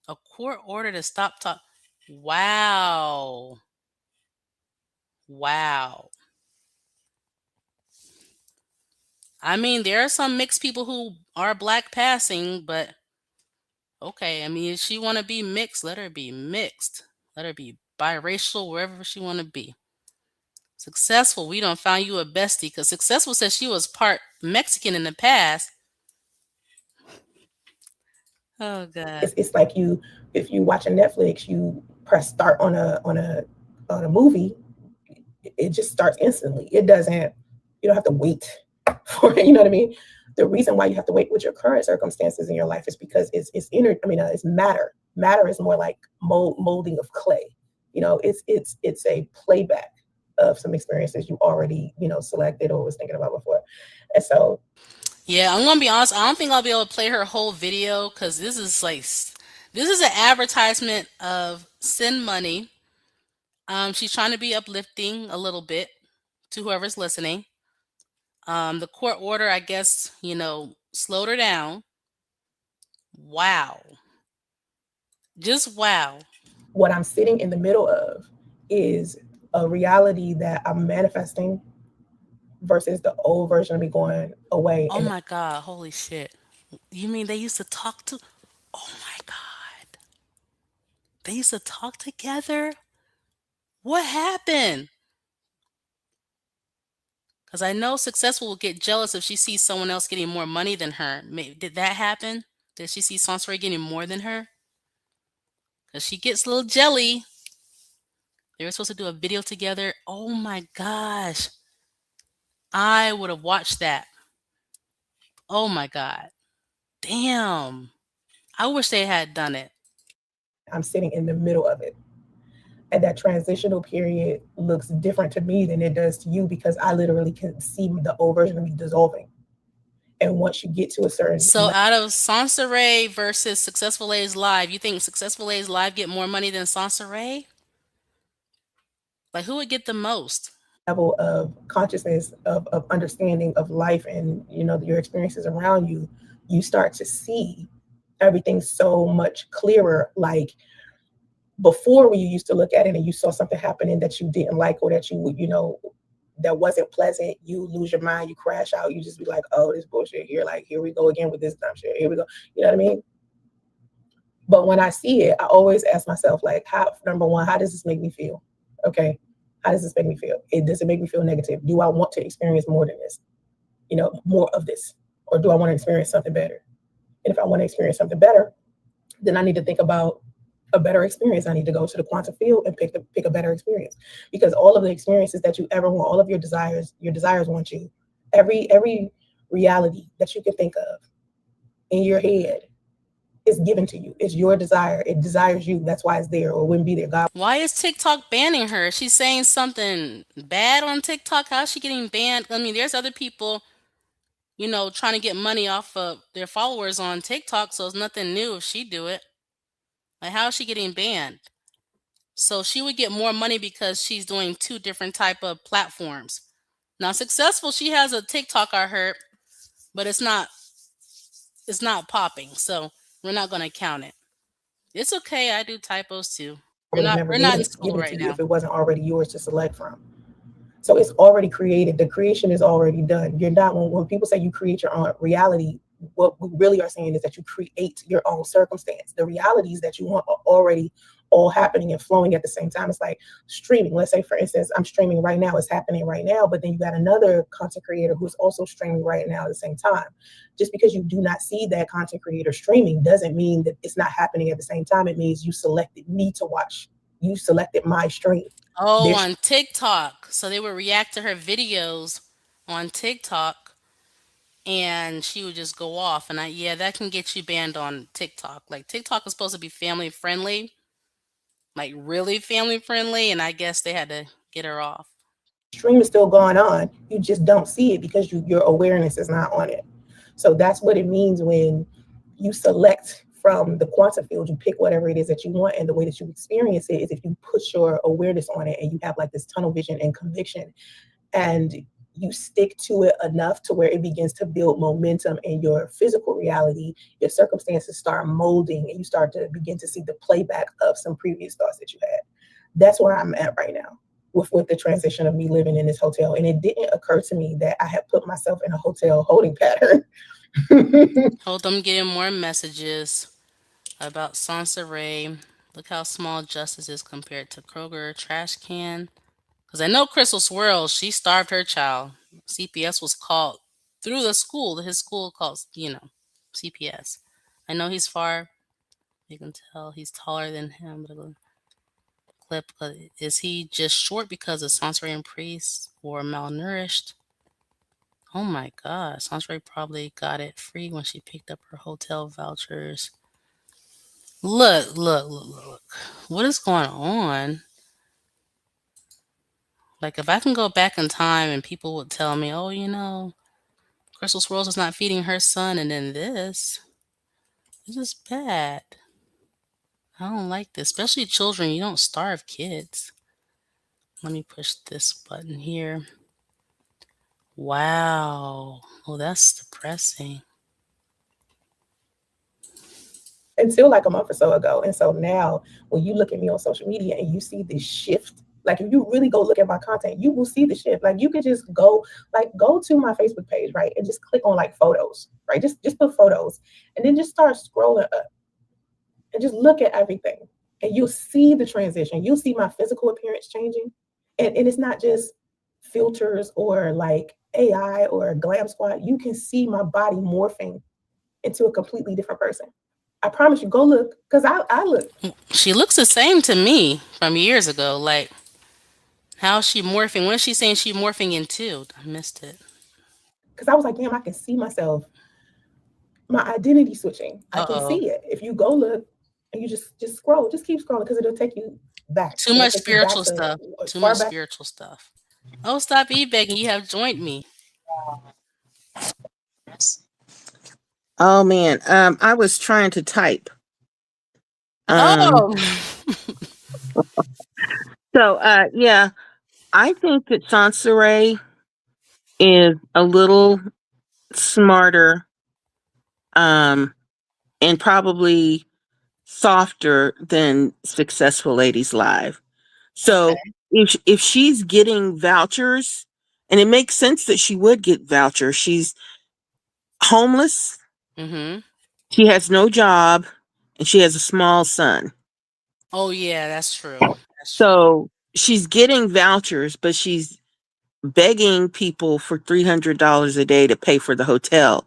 A court order to stop talk. Wow. Wow. I mean, there are some mixed people who are black passing, but okay. I mean, if she want to be mixed, let her be mixed. Let her be biracial, wherever she want to be. Successful, we don't found you a bestie because Successful says she was part Mexican in the past. Oh God. It's like you, if you watch a Netflix, you press start on a movie, it just starts instantly. It doesn't, you don't have to wait for it, you know what I mean? The reason why you have to wait with your current circumstances in your life is because it's matter. Matter is more like molding of clay. It's a playback of some experiences you already, selected or was thinking about before. And so Yeah, I'm gonna be honest. I don't think I'll be able to play her whole video because this is like this is an advertisement of send money. She's trying to be uplifting a little bit to whoever's listening. The court order, I guess, slowed her down. Wow. Just wow. what I'm sitting in the middle of is a reality that I'm manifesting versus the old version of me going away. Oh And my God. Holy shit. You mean they used to talk to? Oh my God. They used to talk together? What happened? Because I know Successful will get jealous if she sees someone else getting more money than her. Did that happen? Did she see Soncerae getting more than her? Because she gets a little jelly. They were supposed to do a video together. Oh my gosh. I would have watched that. Oh my God. Damn. I wish they had done it. I'm sitting in the middle of it. And that transitional period looks different to me than it does to you, because I literally can see the old version of me dissolving. And once you get to a certain So out of Soncerae versus Successful A's Live, you think Successful A's Live get more money than Soncerae? Like who would get the most? level of consciousness, of understanding of life, and your experiences around you, you start to see everything so much clearer. Like before, when you used to look at it and you saw something happening that you didn't like, or that that wasn't pleasant, you lose your mind, you crash out, you just be like, oh, this bullshit here, like here we go again with this dumb shit, here we go, you know what I mean? But when I see it, I always ask myself, like, how, number one, how does this make me feel? Okay. How does this make me feel? Does it make me feel negative? Do I want to experience more than this? More of this? Or do I want to experience something better? And if I want to experience something better, then I need to think about a better experience. I need to go to the quantum field and pick a better experience, because all of the experiences that you ever want, all of your desires want you. Every reality that you can think of in your head is given to you. It's your desire. It desires you. That's why it's there, or it wouldn't be there. God. Why is TikTok banning her? She's saying something bad on TikTok. How's she getting banned? I mean, there's other people, trying to get money off of their followers on TikTok, so it's nothing new if she do it. Like, how is she getting banned? So she would get more money because she's doing two different type of platforms. Now, successful, she has a TikTok, I heard, but it's not popping. So we're not going to count it. It's okay. I do typos too. Would have never We're not given in it school given to right you now. if it wasn't already yours to select from. So it's already created. The creation is already done. You're not, when people say you create your own reality, what we really are saying is that you create your own circumstance. The realities that you want are already all happening and flowing at the same time. It's like streaming. Let's say, for instance, I'm streaming right now. It's happening right now. But then you got another content creator who's also streaming right now at the same time. Just because you do not see that content creator streaming doesn't mean that it's not happening at the same time. It means you selected me to watch. You selected my stream. Oh, There's on TikTok. So they would react to her videos on TikTok and she would just go off. And yeah, that can get you banned on TikTok. Like, TikTok is supposed to be family friendly, like really family friendly. And I guess they had to get her off. stream is still going on. You just don't see it because your awareness is not on it. So that's what it means when you select from the quantum field. You pick whatever it is that you want, and the way that you experience it is if you put your awareness on it and you have like this tunnel vision and conviction, and you stick to it enough to where it begins to build momentum in your physical reality. Your circumstances start molding, and you start to begin to see the playback of some previous thoughts that you had. That's where I'm at right now with the transition of me living in this hotel. And it didn't occur to me that I had put myself in a hotel holding pattern. Hold them getting more messages about Soncerae. Look how small justice is compared to Kroger trash can. Because I know Crystal Swirl, she starved her child. CPS was called through the school. His school calls, CPS. I know he's far. You can tell he's taller than him. Clip. Is he just short because of Soncerae priest or malnourished? Oh my God. Soncerae probably got it free when she picked up her hotel vouchers. Look, look, look, look, look. What is going on? Like, if I can go back in time and people would tell me, oh, Crystal Swirls is not feeding her son, and then this is bad. I don't like this. Especially children. You don't starve kids. Let me push this button here. Wow. Oh, that's depressing. Until like a month or so ago. And so now when you look at me on social media and you see this shift, like if you really go look at my content, you will see the shift. Like you could just go to my Facebook page, right? And just click on like photos, right? Just put photos and then just start scrolling up and just look at everything. And you'll see the transition. You'll see my physical appearance changing. And it's not just filters or like AI or glam squad. You can see my body morphing into a completely different person. I promise you, go look, because I look, She looks the same to me from years ago. Like, how's she morphing? What is she saying she morphing into? I missed it. because I was like, damn, I can see myself, my identity switching. I Uh can oh. see it. If you go look and you just scroll, just keep scrolling because it'll take you back. Too It'll much take you back spiritual to stuff. as Too far much back. spiritual stuff. Oh, stop e-begging. You have joined me. Oh man, I was trying to type. Um, Oh. yeah, I think that Sansaray is a little smarter, um, and probably softer than Successful Ladies Live. So Okay. if she's getting vouchers, and it makes sense that she would get vouchers. She's homeless. Mm-hmm. She has no job, and she has a small son. Oh yeah, that's true. That's true. So she's getting vouchers, but she's begging people for $300 a day to pay for the hotel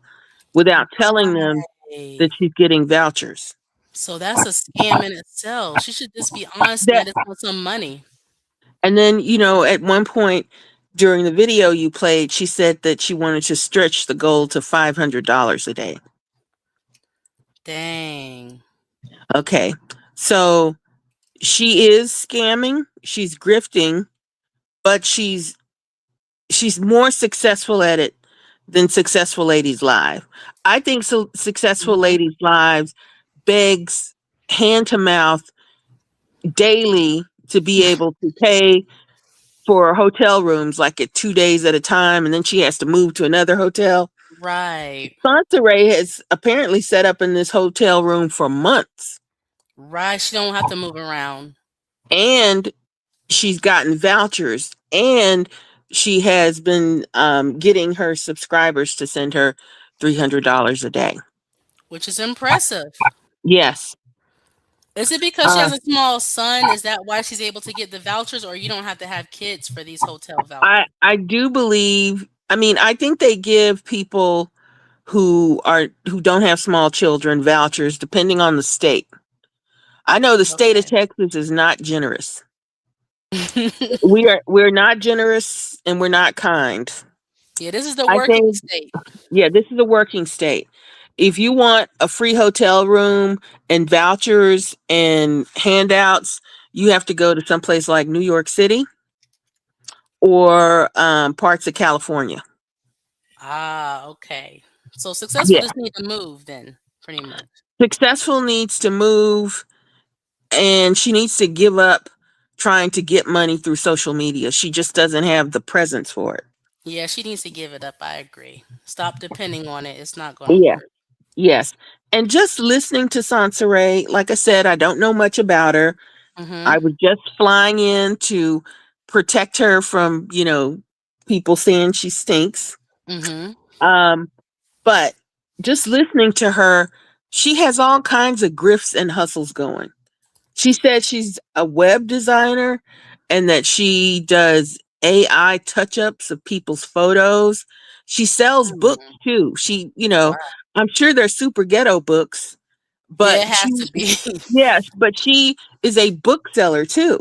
without telling them that Right. she's getting vouchers. So that's a scam in itself. She should just be honest and I That just want some money. and then, at one point during the video you played, she said that she wanted to stretch the goal to $500 a day. Dang. Okay. So she is scamming, she's grifting, but she's more successful at it than Successful Ladies Live. I think Successful Mhm. Ladies Lives begs hand to mouth daily to be able to pay for hotel rooms like at 2 days at a time, and then she has to move to another hotel. Right. Soncerae has apparently set up in this hotel room for months, Right. She don't have to move around. and she's gotten vouchers, and she has been getting her subscribers to send her $300 a day. Which is impressive. Yes. Is it because she Uh, has a small son? Is that why she's able to get the vouchers, or you don't have to have kids for these hotel I vouchers? I do believe. I mean, I think they give people who don't have small children vouchers depending on the state. I know the state of Okay. Texas is not generous. We're not generous, and we're not kind. Yeah, this is the I working think, state. yeah, this is a working state. If you want a free hotel room and vouchers and handouts, you have to go to someplace like New York City or parts of California. Ah, okay. So successful Yeah. just need to move then, pretty much. Successful needs to move, and she needs to give up trying to get money through social media. She just doesn't have the presence for it. Yeah, she needs to give it up. I agree. Stop depending on it. It's not going to Yeah. work. Yes. And just listening to Soncerae, like I said, I don't know much about her. I Mhm. was just flying in to protect her from, people saying she stinks. Mhm. Um, but just listening to her, she has all kinds of grifts and hustles going. She said she's a web designer and that she does AI touch ups of people's photos. She sells books Mm. too. Wow. I'm sure they're super ghetto books, Yeah, it but has to be. yes, but she is a bookseller too.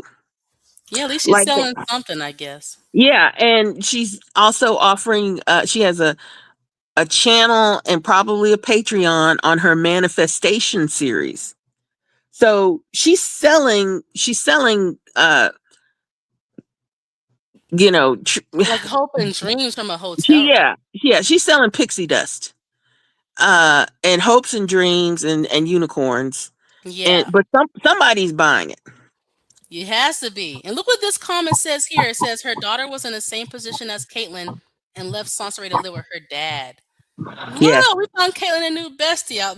Yeah, at least she's Like, selling something, I guess. yeah, and she's also offering, she has a channel and probably a Patreon on her manifestation series. So she's selling you know, tr- Like hope and dreams from a hotel she room. yeah, she's selling pixie dust, and hopes and dreams and unicorns, and Yeah, but somebody's buying it. it has to be. And look what this comment says here. It says her daughter was in the same position as Caitlyn and left Soncerae to live with her dad. Yes. Look, we found Caitlyn a new bestie out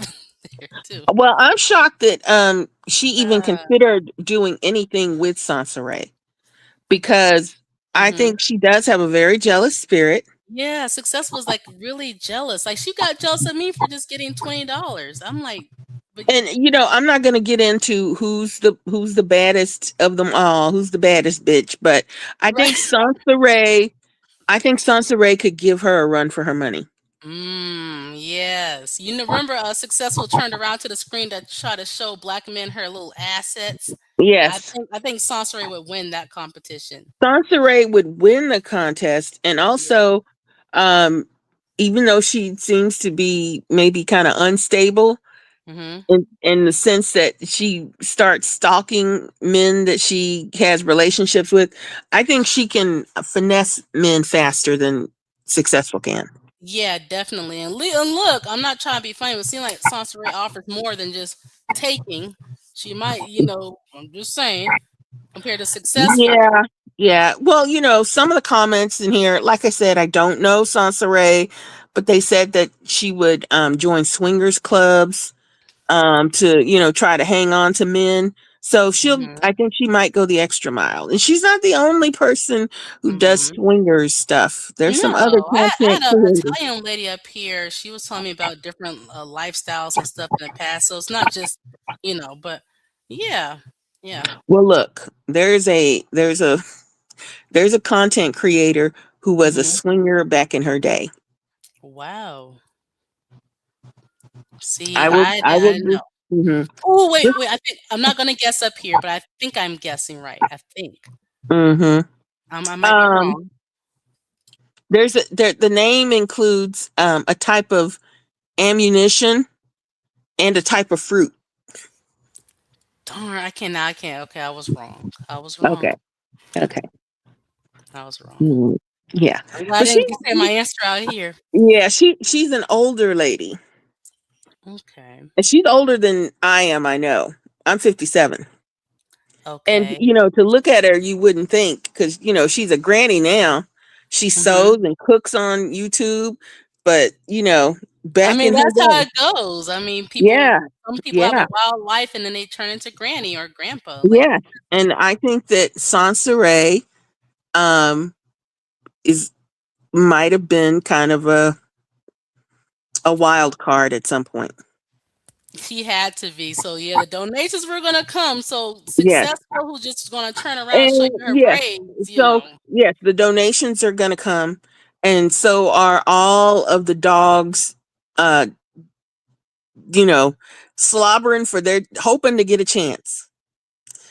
there too. Well, I'm shocked that she even Uh, considered doing anything with Sansaray, because I mhm. think she does have a very jealous spirit. Yeah, Success was like really jealous. Like she got jealous of me for just getting $20. I'm like, but And I'm not going to get into who's the baddest of them all, who's the baddest bitch, but I right. think Sansaray I think Sansaray could give her a run for her money. Yes. Remember Successful turned around to the screen to try to show black men her little assets. Yes. I think Soncerae would win that competition. Sansaray would win the contest, and Yeah. also, um, even though she seems to be maybe kind of unstable Mhm. in the sense that she starts stalking men that she has relationships with, I think she can finesse men faster than Successful can. Yeah, definitely. And look, I'm not trying to be funny, but it seems like Soncerae offers more than just taking. She might, I'm just saying, compared to Successful. Yeah, yeah. Well, some of the comments in here, like I said, I don't know Sansaray, but they said that she would join swingers clubs to try to hang on to men. So Mhm. I think she might go the extra mile. And she's not the only person who does Mhm. swingers stuff. There's some other No, I had content a creators. Italian lady up here. She was telling me about different lifestyles and stuff in the past. So it's not just but yeah, yeah. Well, look, there's a content creator who was a Hmm. swinger back in her day. Wow. See, I will I I will know. just, mhm. Oh, wait, Just wait. I think I'm not gonna guess up here, but I think I'm guessing right. I think. mhm. I might be Um wrong. the name includes a type of ammunition and a type of fruit. Darn, I can't. I can't. Okay, I was wrong. I was Okay. wrong. Okay. I was wrong. Mhm. Yeah. I'm glad I But didn't say my answer out here. she's an older lady. Okay. And she's older than I am, I know. I'm 57. And Okay. to look at her you wouldn't think, cuz she's a granny now. She Hmm. sews and cooks on YouTube, but I back mean, in her that's how day. it goes. I mean, Yeah. some people have a Yeah. wild life and then they turn into granny or grandpa. Like, Yeah. And I think that Soncerae um is might have been kind of a wild card at some point. she had to be. So yeah, the donations were gonna come. So Yes. successful, who's just gonna turn around and show And you her yes. braids. So yes, the donations are going to come, and so are all of the dogs uh you know slobbering for their hoping to get a chance.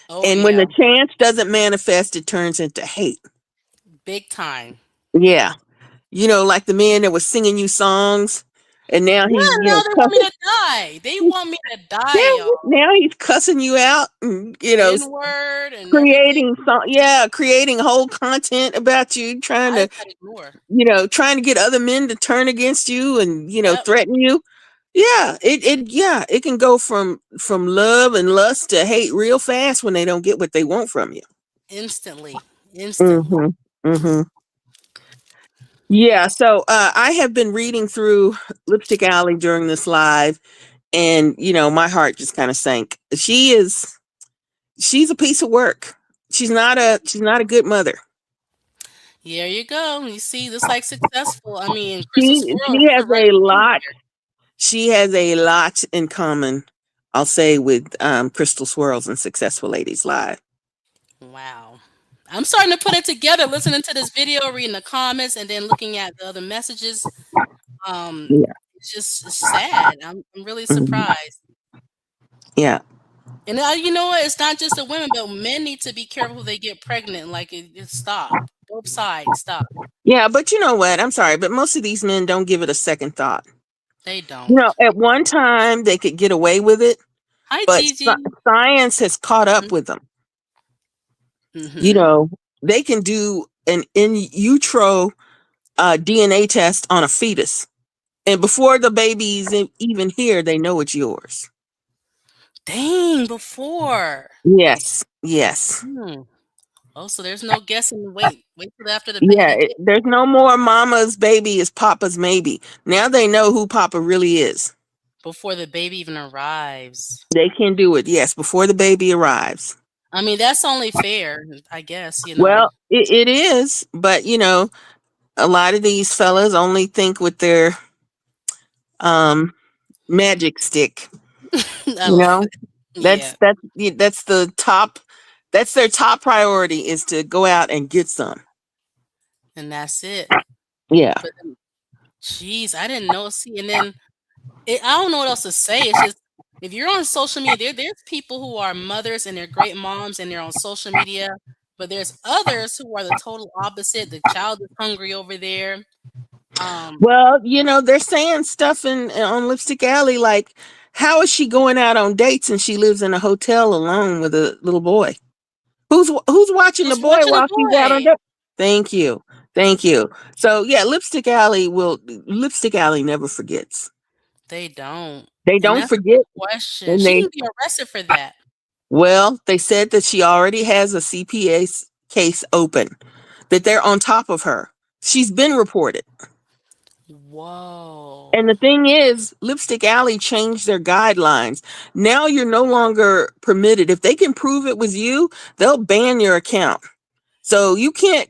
Oh And when yeah, the chance doesn't manifest, it turns into hate. big time. Yeah. Like the man that was singing you songs, and now he's, Yeah, now they want me to die. They want me to die, yeah, y'all. now he's cussing you out, and N word and everything. creating creating whole content about you, I just gotta ignore. trying to get other men to turn against you, and Yep, threaten you. Yeah, it can go from love and lust to hate real fast when they don't get what they want from you. instantly, instantly. Mhm. Mhm. Yeah, so I have been reading through Lipstick Alley during this live, and my heart just kind of sank. She's a piece of work. She's not a good mother. Here you go. You see, this like successful. I mean, Crystal She Swirl she has put right a up in lot. She has a lot in common, I'll say, with Crystal Swirls and Successful Ladies Live. there. Wow. I'm starting to put it together, listening to this video, reading the comments, and then looking at the other messages. Um, Yeah. it's just it's sad. I'm really Mhm. surprised. Yeah. And you know what? It's not just the women, but men need to be careful who they get pregnant. Like it stop. Both sides stop. Yeah, but you know what? I'm sorry, but most of these men don't give it a second thought. They don't. At one time they could get away with it, Hi, but Gigi. science has caught up with them. You Mm-hmm. know, they can do an in utero DNA test on a fetus, and before the baby's even here, they know it's yours. Dang, before. Yes, yes, Hmm. Oh, so there's no guessing. Wait till after the yeah. baby get There's no more mama's baby is papa's maybe. Now they know who papa really is. before the baby even arrives. They can do it, yes, before the baby arrives. I mean, that's only fair, I guess. Well, it is, but a lot of these fellas only think with their um magic stick. I You love know, it. Yeah, that's the top. That's their top priority is to go out and get some. and that's it. Yeah. But jeez, I didn't know. See, and then I don't know what else to say. It's just if you're on social media, there's people who are mothers and they're great moms and they're on social media, but there's others who are the total opposite. The child is hungry over there. Um, Well, they're saying stuff in on Lipstick Alley like, how is she going out on dates and she lives in a hotel alone with a little boy? Who's watching the who's boy watching a while she's out on boy? date? Thank you. Thank you. So yeah, Lipstick Alley never forgets. They don't, They and don't that's a forget, good question. and She they can be arrested for that. well, they said that she already has a CPA case open, that they're on top of her. She's been reported. And Whoa. the thing is, Lipstick Alley changed their guidelines. Now you're no longer permitted. If they can prove it was you, they'll ban your account. So you can't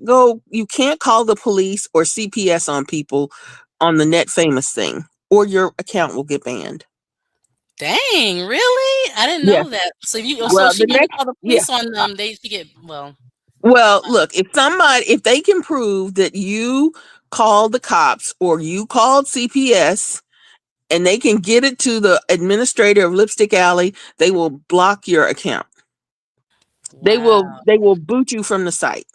call the police or CPS on people on the Net Famous thing, or your account will get banned. Dang, really? I didn't Yeah. know that. So if you so Well, she the wanted to next, call the yeah. police on them, they should get well. Well, look, if they can prove that you called the cops or you called CPS and they can get it to the administrator of Lipstick Alley, they will block your account. Wow. They will boot you from the site.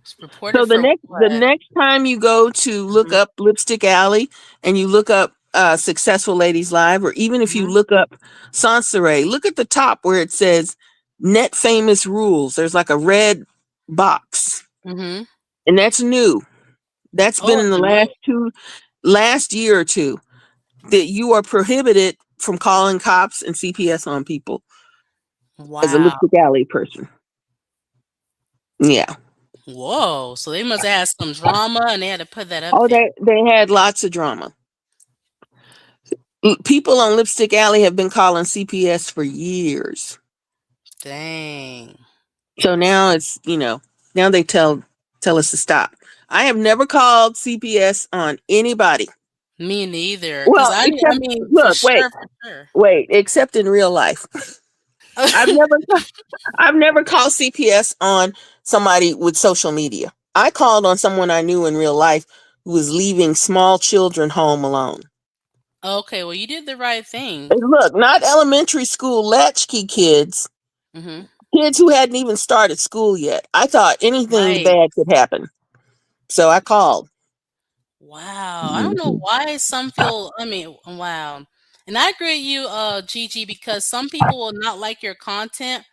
It's reported So for the what? next time you go to look Mhm, up Lipstick Alley and you look up Successful Ladies Live, or even if you mhm, look up Soncerae, look at the top where it says Net Famous Rules. There's like a red box, mhm. and that's new. That's been Oh, in it's the new. last year or two, that you are prohibited from calling cops and CPS on people as a Wow. Lipstick Alley person. Yeah. Whoa. So they must have had some drama and they had to put that up Oh, there. they had lots of drama. People on Lipstick Alley have been calling CPS for years. Dang. So now it's, now they tell us to stop. I have never called CPS on anybody. Me neither. Cause Well, I except mean, look, for sure. wait, except in real life. I've never I've never called CPS on somebody with social media. I called on someone I knew in real life who was leaving small children home alone. Okay, well you did the right thing. And look, not elementary school latchkey kids, Mhm. kids who hadn't even started school yet. I thought anything Right. bad could happen. So I called. Wow. I don't know Mhm. why some feel I mean, wow. And I agree with you, Gigi, because some people will not like your content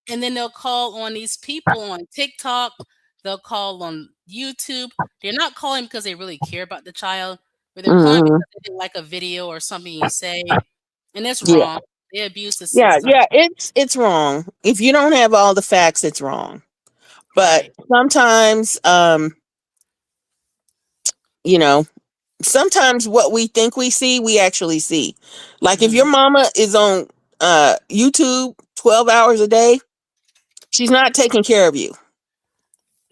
and then they'll call on these people on TikTok, they'll call on YouTube. They're not calling because they really care about the child, but they're calling Mhm. because they didn't like a video or something you say, and it's Yeah. wrong. They abuse the Yeah, system. yeah, it's wrong. If you don't have all the facts, it's wrong. But Right. sometimes you know, sometimes what we think we see, we actually see. Like if your Mhm. mama is on YouTube 12 hours a day, she's not taking care of you.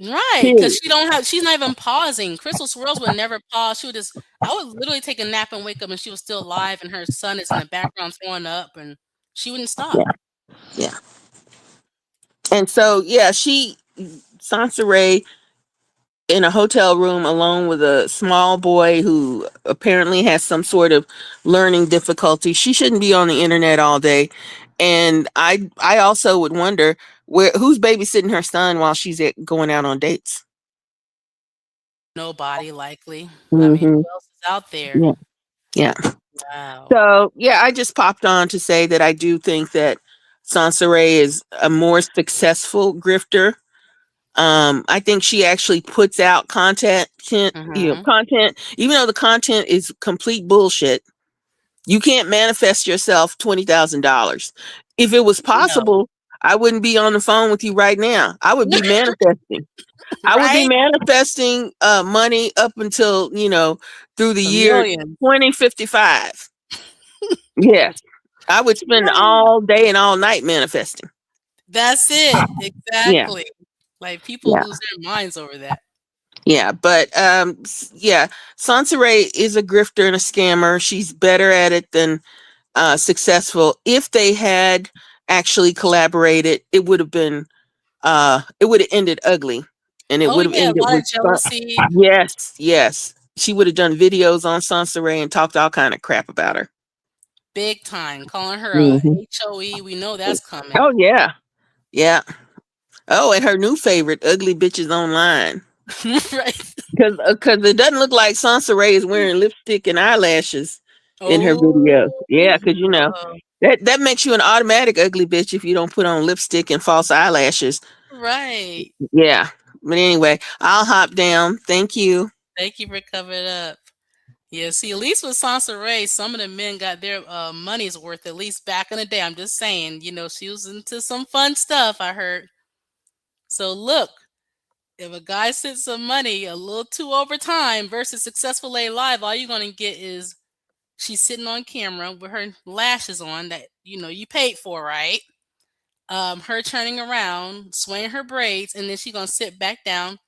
Right, because Period. she's not even pausing. Crystal Swirls would never pause. She would just I would literally take a nap and wake up and she was still alive and her son is in the background throwing up and she wouldn't stop. Yeah. Yeah. And so yeah, she Sansaray in a hotel room alone with a small boy who apparently has some sort of learning difficulty. She shouldn't be on the internet all day. And I also would wonder who's babysitting her son while she's going out on dates. Nobody likely. I mean, Hmm. who else is out there? Yeah. Yeah. Wow. So yeah, I just popped on to say that I do think that Sansaray is a more successful grifter. I think she actually puts out Mhm. content, even though the content is complete bullshit. You can't manifest yourself $20,000. If it was No. possible, I wouldn't be on the phone with you right now. I would be manifesting. I would be Right? manifesting money up until, through the A year million. 2055. Yes. I would spend Right. all day and all night manifesting. That's it. Yeah. Exactly. Like, people Yeah. lose their minds over that. Yeah, but yeah, Soncerae is a grifter and a scammer. She's better at it than successful. If they had actually collaborated, it would have ended ugly, and it Oh, would have yeah, a ended lot of with jealousy. yes, yes. She would have done videos on Soncerae and talked all kind of crap about her. Big time. Calling her a Hmm. HOE. We know that's coming. Oh yeah, yeah. Oh, and her new favorite, ugly bitches online. Right. Because it doesn't look like Sansa Ray is wearing lipstick and eyelashes in her video. Oh, Yeah, because no. that makes you an automatic ugly bitch if you don't put on lipstick and false eyelashes. Right. Yeah. But anyway, I'll hop down. Thank you. Thank you for covering up. Yeah, see, at least with Soncerae, some of the men got their money's worth, at least back in the day. I'm just saying, she was into some fun stuff, I heard. So look, if a guy sent some money a little too over time versus Successful Lady Live, all you're gonna get is she's sitting on camera with her lashes on that you paid for, right? Her turning around, swaying her braids, and then she's gonna sit back down.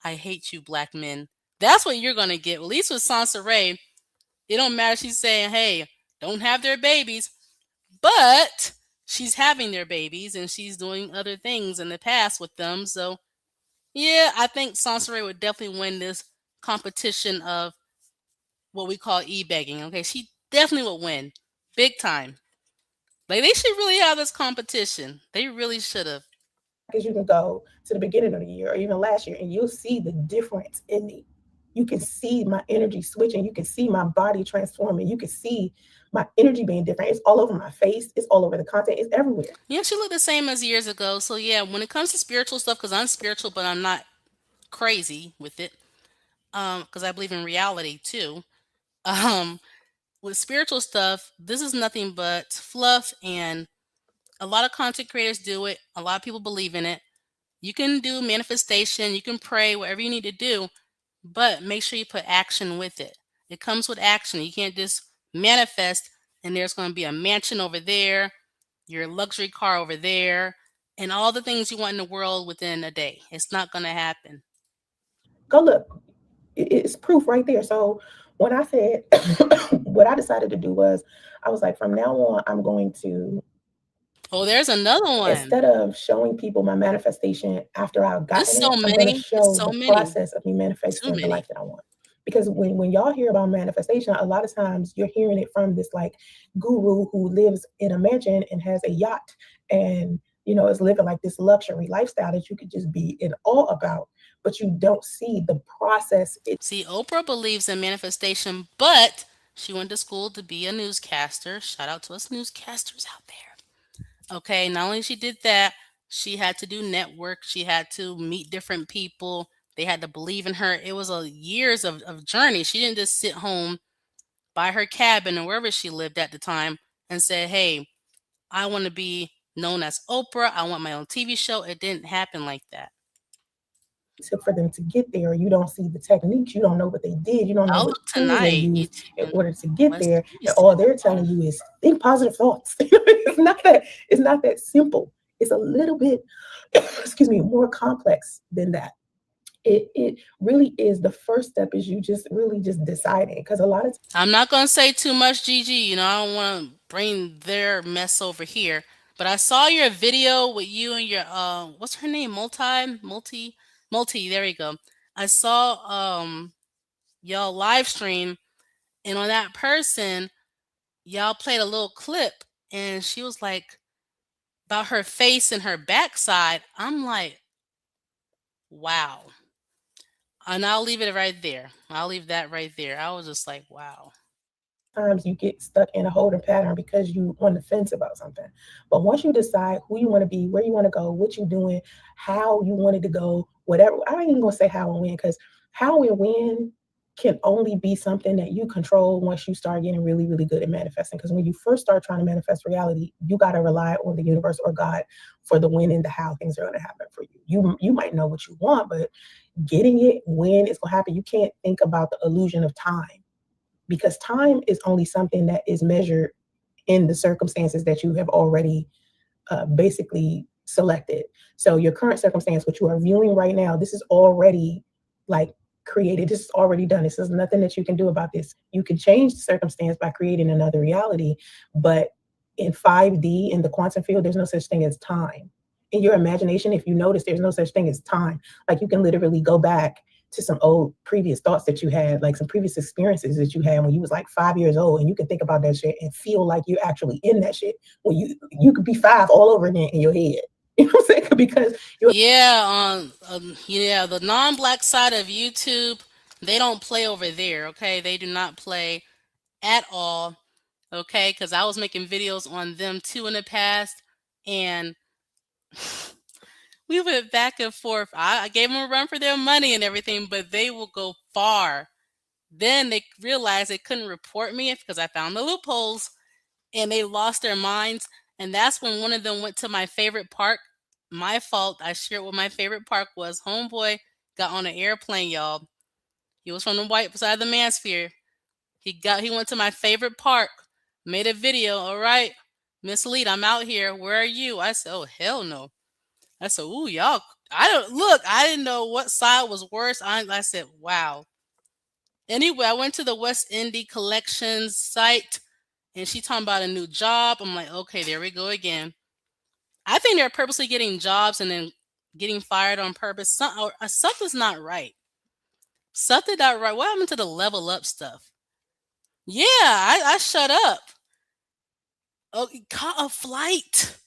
I hate you, black men. That's what you're gonna get. At least with Sansa Ray, it don't matter. She's saying, "Hey, don't have their babies, but she's having their babies and she's doing other things in the past with them. So yeah, I think Soncerae would definitely win this competition of what we call e-begging. Okay, she definitely would win, big time. Like they should really have this competition. They really should have. Because you can go to the beginning of the year or even last year and you'll see the difference in me. You can see my energy switching. You can see my body transforming. You can see my energy being different. It's all over my face. It's all over the content. It's everywhere. Yeah, she looked the same as years ago. So yeah, when it comes to spiritual stuff, because I'm spiritual, but I'm not crazy with it. Because I believe in reality too. Um, with spiritual stuff, this is nothing but fluff, and a lot of content creators do it. A lot of people believe in it. You can do manifestation, you can pray, whatever you need to do, but make sure you put action with it. It comes with action. You can't just manifest and there's going to be a mansion over there, your luxury car over there, and all the things you want in the world within a day. It's not going to happen. Go look. It's proof right there. So when I said what I decided to do was I was like, from now on, I'm going to, Oh, there's another one. instead of showing people my manifestation after I've It's gotten so it, I'm going to many. It's show so the many. process of me Too manifesting the life many. that I want. Because when y'all hear about manifestation, a lot of times you're hearing it from this like guru who lives in a mansion and has a yacht and is living like this luxury lifestyle that you could just be in awe about, but you don't see the process. See, Oprah believes in manifestation, but she went to school to be a newscaster. Shout out to us newscasters out there. Okay, not only she did that, she had to do network. She had to meet different people. They had to believe in her. It was a years of journey. She didn't just sit home by her cabin or wherever she lived at the time and say, "Hey, I want to be known as Oprah. I want my own TV show." It didn't happen like that. Took for them to get there. You don't see the techniques. You don't know what they did. You don't know I'll what look tools they tonight. used in YouTube order to get West there. Indies And all TV they're show. telling you is think positive thoughts. It's not that simple. It's a little bit, excuse me, more complex than that. It really is. The first step is you just really just deciding, because a lot of I'm not gonna say too much, Gigi. I don't want to bring their mess over here. But I saw your video with you and your what's her name? Multi. There we go. I saw y'all live stream, and on that person, y'all played a little clip, and she was like about her face and her backside. I'm like, wow. And I'll leave it right there. I'll leave that right there. I was just like, wow. times you get stuck in a holding pattern because you on the fence about something. But once you decide who you want to be, where you want to go, what you're doing, how you wanted to go, whatever. I ain't even gonna say how and when, because how and when can only be something that you control once you start getting really, really good at manifesting. Because when you first start trying to manifest reality, you gotta rely on the universe or God for the when and the how things are gonna happen for you. You might know what you want, but getting it when it's gonna happen, you can't think about the illusion of time, because time is only something that is measured in the circumstances that you have already basically selected. So your current circumstance, what you are viewing right now, this is already like created. This is already done. This is nothing that you can do about this. You can change the circumstance by creating another reality, but in 5D, in the quantum field, there's no such thing as time. In your imagination, if you notice, there's no such thing as time. Like you can literally go back to some old previous thoughts that you had, like some previous experiences that you had when you was like 5 years old, and you can think about that shit and feel like you're actually in that shit when you could be five all over again in your head. You know what I'm saying? Because you're Yeah, yeah, the non-black side of YouTube, they don't play over there, okay? They do not play at all, okay? Because I was making videos on them too in the past, and we went back and forth. I gave them a run for their money and everything, but they will go far. Then they realized they couldn't report me because I found the loopholes, and they lost their minds. And that's when one of them went to my favorite park. My fault. I shared what my favorite park was. Homeboy got on an airplane, y'all. He was from the white side of the manosphere. He went to my favorite park, made a video. All right, Miss Lead, I'm out here. Where are you? I said, oh hell no. I said, ooh, y'all. I don't look. I didn't know what side was worse. I said, wow. Anyway, I went to the West Indie Collections site, And she talking about a new job. I'm like, okay, there we go again. I think they're purposely getting jobs and then getting fired on purpose. Something's not right. Something not right. What happened to the level up stuff? Yeah, I shut up. Oh, caught a flight.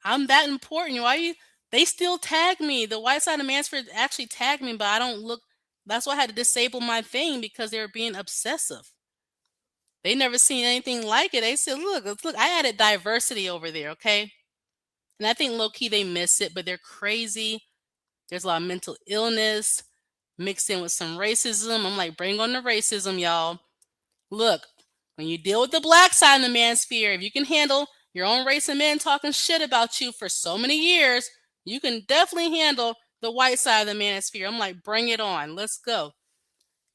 I'm that important. Why you? They still tag me. The White Side of Mansfield actually tagged me, but I don't look. That's why I had to disable my thing because they were being obsessive. They never seen anything like it. They said, look, I added diversity over there, okay? And I think low key they miss it, but they're crazy. There's a lot of mental illness mixed in with some racism. I'm like, bring on the racism, y'all. Look, when you deal with the black side of the manosphere, if you can handle your own race of men talking shit about you for so many years, you can definitely handle the white side of the manosphere. I'm like, bring it on. Let's go.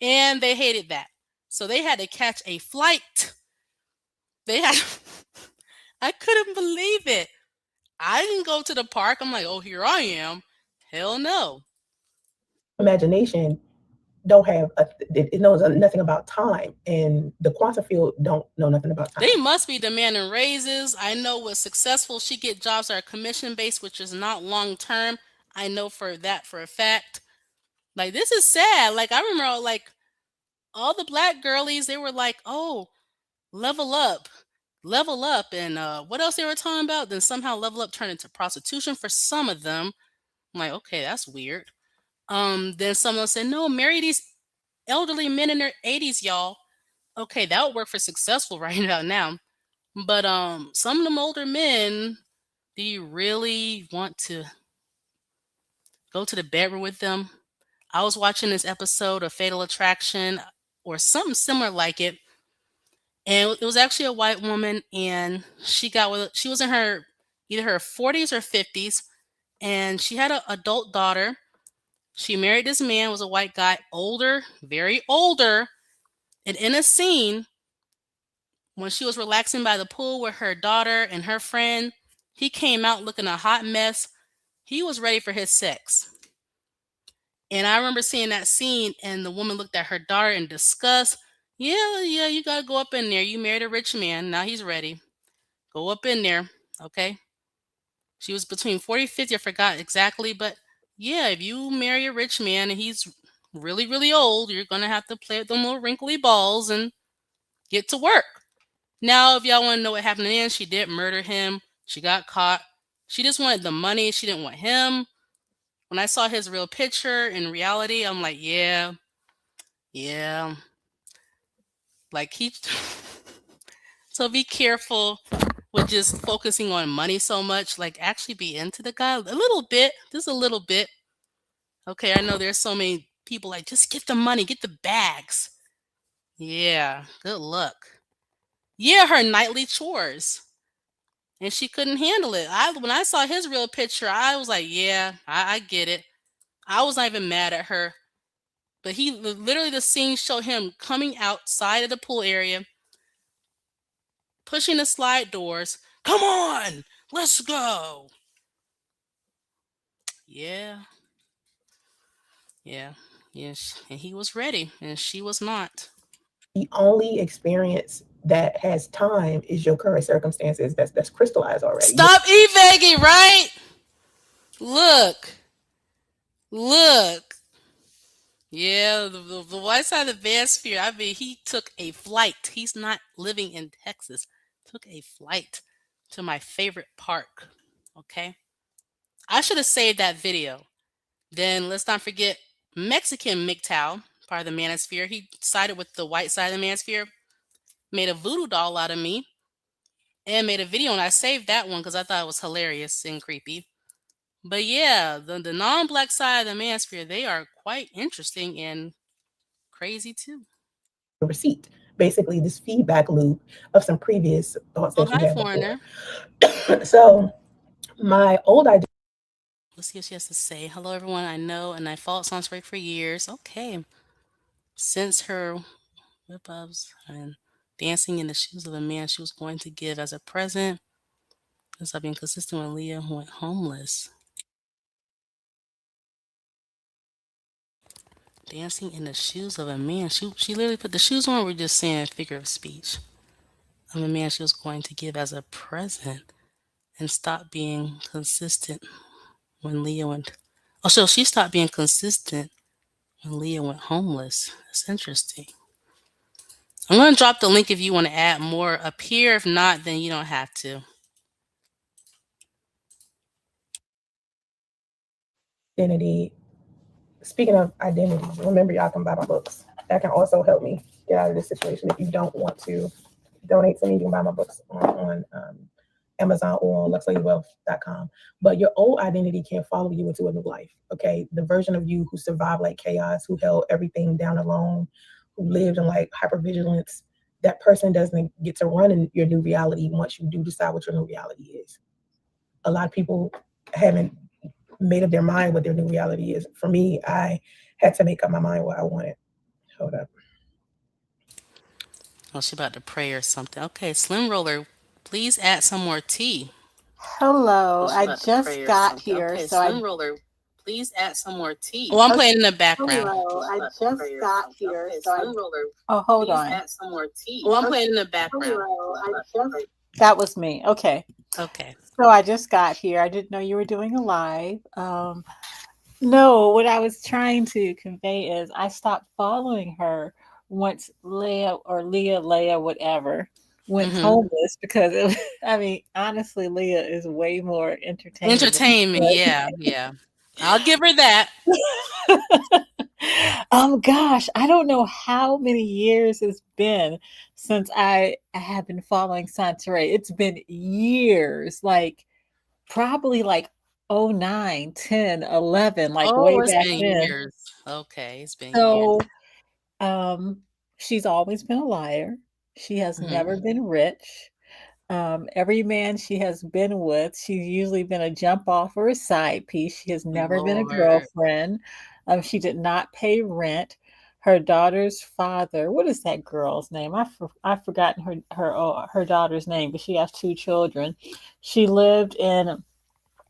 And they hated that. So they had to catch a flight. They had I couldn't believe it. I didn't go to the park. I'm like, oh, here I am. Hell no. Imagination don't have it knows nothing about time, and the quantum field don't know nothing about time. They must be demanding raises. I know with successful, she get jobs that are commission based, which is not long term. I know for that for a fact. Like this is sad. Like I remember, like all the black girlies, they were like, "Oh, level up, level up," and what else they were talking about? Then somehow level up turned into prostitution for some of them. I'm like, okay, that's weird. Then someone said, "No, marry these elderly men in their 80s, y'all." Okay, that would work for successful right about now. But some of them older men, do you really want to go to the bedroom with them? I was watching this episode of Fatal Attraction or something similar like it, and it was actually a white woman, and she was in her either her 40s or 50s, and she had an adult daughter. She married this man, was a white guy, older, very older, and in a scene when she was relaxing by the pool with her daughter and her friend, he came out looking a hot mess. He was ready for his sex. And I remember seeing that scene, and the woman looked at her daughter in disgust. Yeah, yeah, you gotta go up in there. You married a rich man. Now he's ready. Go up in there. Okay. She was between 40 and 50. I forgot exactly. But yeah, if you marry a rich man and he's really, really old, you're gonna have to play with them little wrinkly balls and get to work. Now, if y'all want to know what happened in the end, she did murder him. She got caught. She just wanted the money. She didn't want him. When I saw his real picture in reality, I'm like, yeah, yeah. Like he so be careful with just focusing on money so much. Like actually be into the guy a little bit, just a little bit. Okay, I know there's so many people like just get the money, get the bags. Yeah, good luck. Yeah, her nightly chores. And she couldn't handle it. I when I saw his real picture, I was like, yeah, I get it. I was not even mad at her. But literally the scene showed him coming outside of the pool area, pushing the slide doors. Come on, let's go. Yeah, yeah, yes. And he was ready, and she was not. The only experience that has time is your current circumstances that's crystallized already. Stop evagging, right? Look, look. Yeah, the white side of the Vansphere. I mean, he took a flight. He's not living in Texas. Took a flight to my favorite park. Okay. I should have saved that video. Then let's not forget Mexican MGTOW, part of the Manosphere. He sided with the white side of the Manosphere, made a voodoo doll out of me, and made a video. And I saved that one because I thought it was hilarious and creepy. But yeah, the non black side of the Manosphere, they are quite interesting and crazy too. Receipt, basically this feedback loop of some previous thoughts Oh, that you hi, had before. foreigner. So my old idea Let's see what she has to say. Hello, everyone. I know, and I followed Soncerae for years. Okay. Since her whip ups and dancing in the shoes of a man she was going to give as a present, because I've been consistent with Leah who went homeless. Dancing in the shoes of a man. She literally put the shoes on, or we're just saying figure of speech. of a man she was going to give as a present and stopped being consistent when Leah went. Oh, so she stopped being consistent when Leah went homeless. That's interesting. I'm going to drop the link if you want to add more up here. If not, then you don't have to. Identity. Speaking of identity, remember y'all can buy my books. That can also help me get out of this situation. If you don't want to donate to me, you can buy my books on Amazon or on luxurywealth.com. But your old identity can't follow you into a new life. Okay. The version of you who survived like chaos, who held everything down alone, who lived in like hypervigilance, that person doesn't get to run in your new reality once you do decide what your new reality is. A lot of people haven't made up their mind what their new reality is. For me, I had to make up my mind what I wanted. Hold up. Oh, she about to pray or something. Okay, Slim Roller, please add some more tea. Oh, Hello, she I about to just pray or got something. here, Okay, so I Slim Roller, please add some more tea. Oh, I'm okay, playing in the background. hello, She's I about to just pray or got something. here, Okay, so I Slim Roller, oh hold please on. add some more tea. Oh, I'm Okay, playing in the background. hello, She's I about to just pray. that was me. Okay. Okay. So I just got here. I didn't know you were doing a live. No, what I was trying to convey is I stopped following her once Leah, whatever, went Mm-hmm. homeless because it was, I mean, honestly, Leah is way more entertaining than Entertainment, yeah, yeah. I'll give her that. Gosh, I don't know how many years it's been since I have been following Soncerae. It's been years, like probably like oh 09, 10, 11, like Oh, way it's back been then. years. Okay, it's been years. So, um, she's always been a liar. She has Mm-hmm. never been rich. Every man she has been with, she's usually been a jump off or a side piece. She has never been a Lord. girlfriend. She did not pay rent. Her daughter's father, what is that girl's name? I've forgotten her daughter's name, but she has two children. She lived in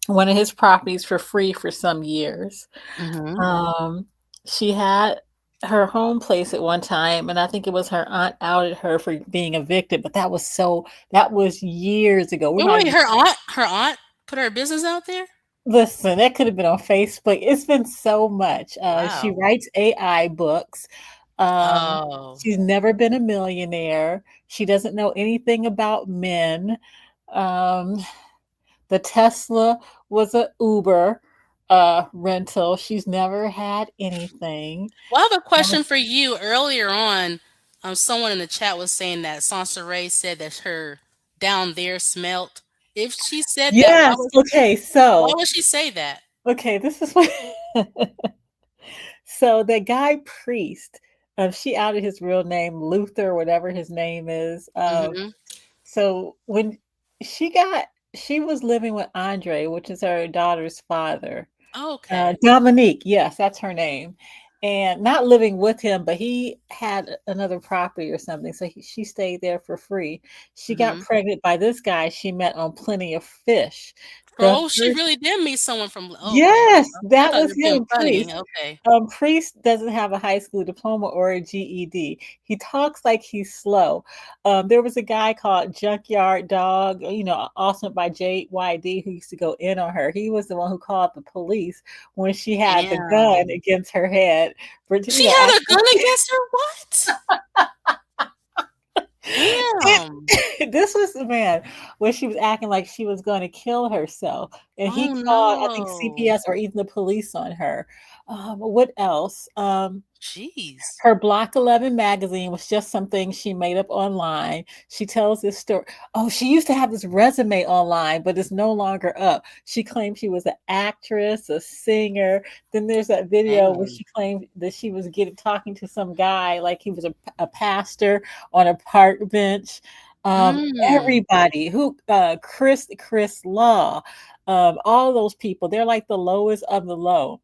one of his properties for free for some years. Mm-hmm. Um, she had her home place at one time, and I think it was her aunt outed her for being evicted, but that was years ago. We're Wait, not wait, even her aunt put her business out there? listen, that could have been on Facebook. It's been so much. She Wow. writes AI books. Um, Oh. she's never been a millionaire. She doesn't know anything about men. Um, the Tesla was a Uber rental. She's never had anything. Well, I have a Um, question for you. Earlier on, someone in the chat was saying that Soncerae said that her down there smelt. If she said that, Yes. Okay. why So, would she say that? okay, this is what. So the guy priest, she outed his real name, Luther, whatever his name is. Mm-hmm. So when she got, she was living with Andre, which is her daughter's father. Okay. Dominique, yes, that's her name. And not living with him, but he had another property or something. So she stayed there for free. She got Mm-hmm. pregnant by this guy she met on Plenty of Fish. The Oh, she first really did meet someone from. Okay. Yes, I that thought you was were being him, funny. Priest. Okay. Priest doesn't have a high school diploma or a GED. He talks like he's slow. There was a guy called Junkyard Dog, awesome by JYD, who used to go in on her. He was the one who called the police when she had the gun Damn. against her head for, She had a acting. gun against her. What? Damn. This was the man when she was acting like she was going to kill herself, and he Oh called, I think, no. CPS or even the police on her. What else? Jeez. Her Block 11 magazine was just something she made up online. She tells this story. Oh, she used to have this resume online, but it's no longer up. She claimed she was an actress, a singer. Then there's that video where Dang. she claimed that she was getting talking to some guy like he was a pastor on a park bench. Mm. Everybody who Chris Law, all those people, they're like the lowest of the low.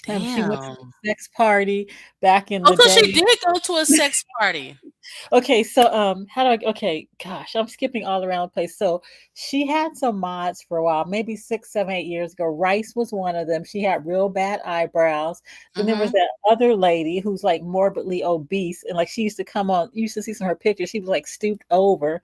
She went to Damn. a sex party back in Oh, the so she day. did go to a sex party. Okay, so how do I okay, gosh, I'm skipping all around the place. So she had some mods for a while, maybe 6, 7, 8 years ago. Rice was one of them. She had real bad eyebrows. Then there was Mm-hmm. that other lady who's like morbidly obese, and like she used to come on, you used to see some of her pictures. She was like stooped over.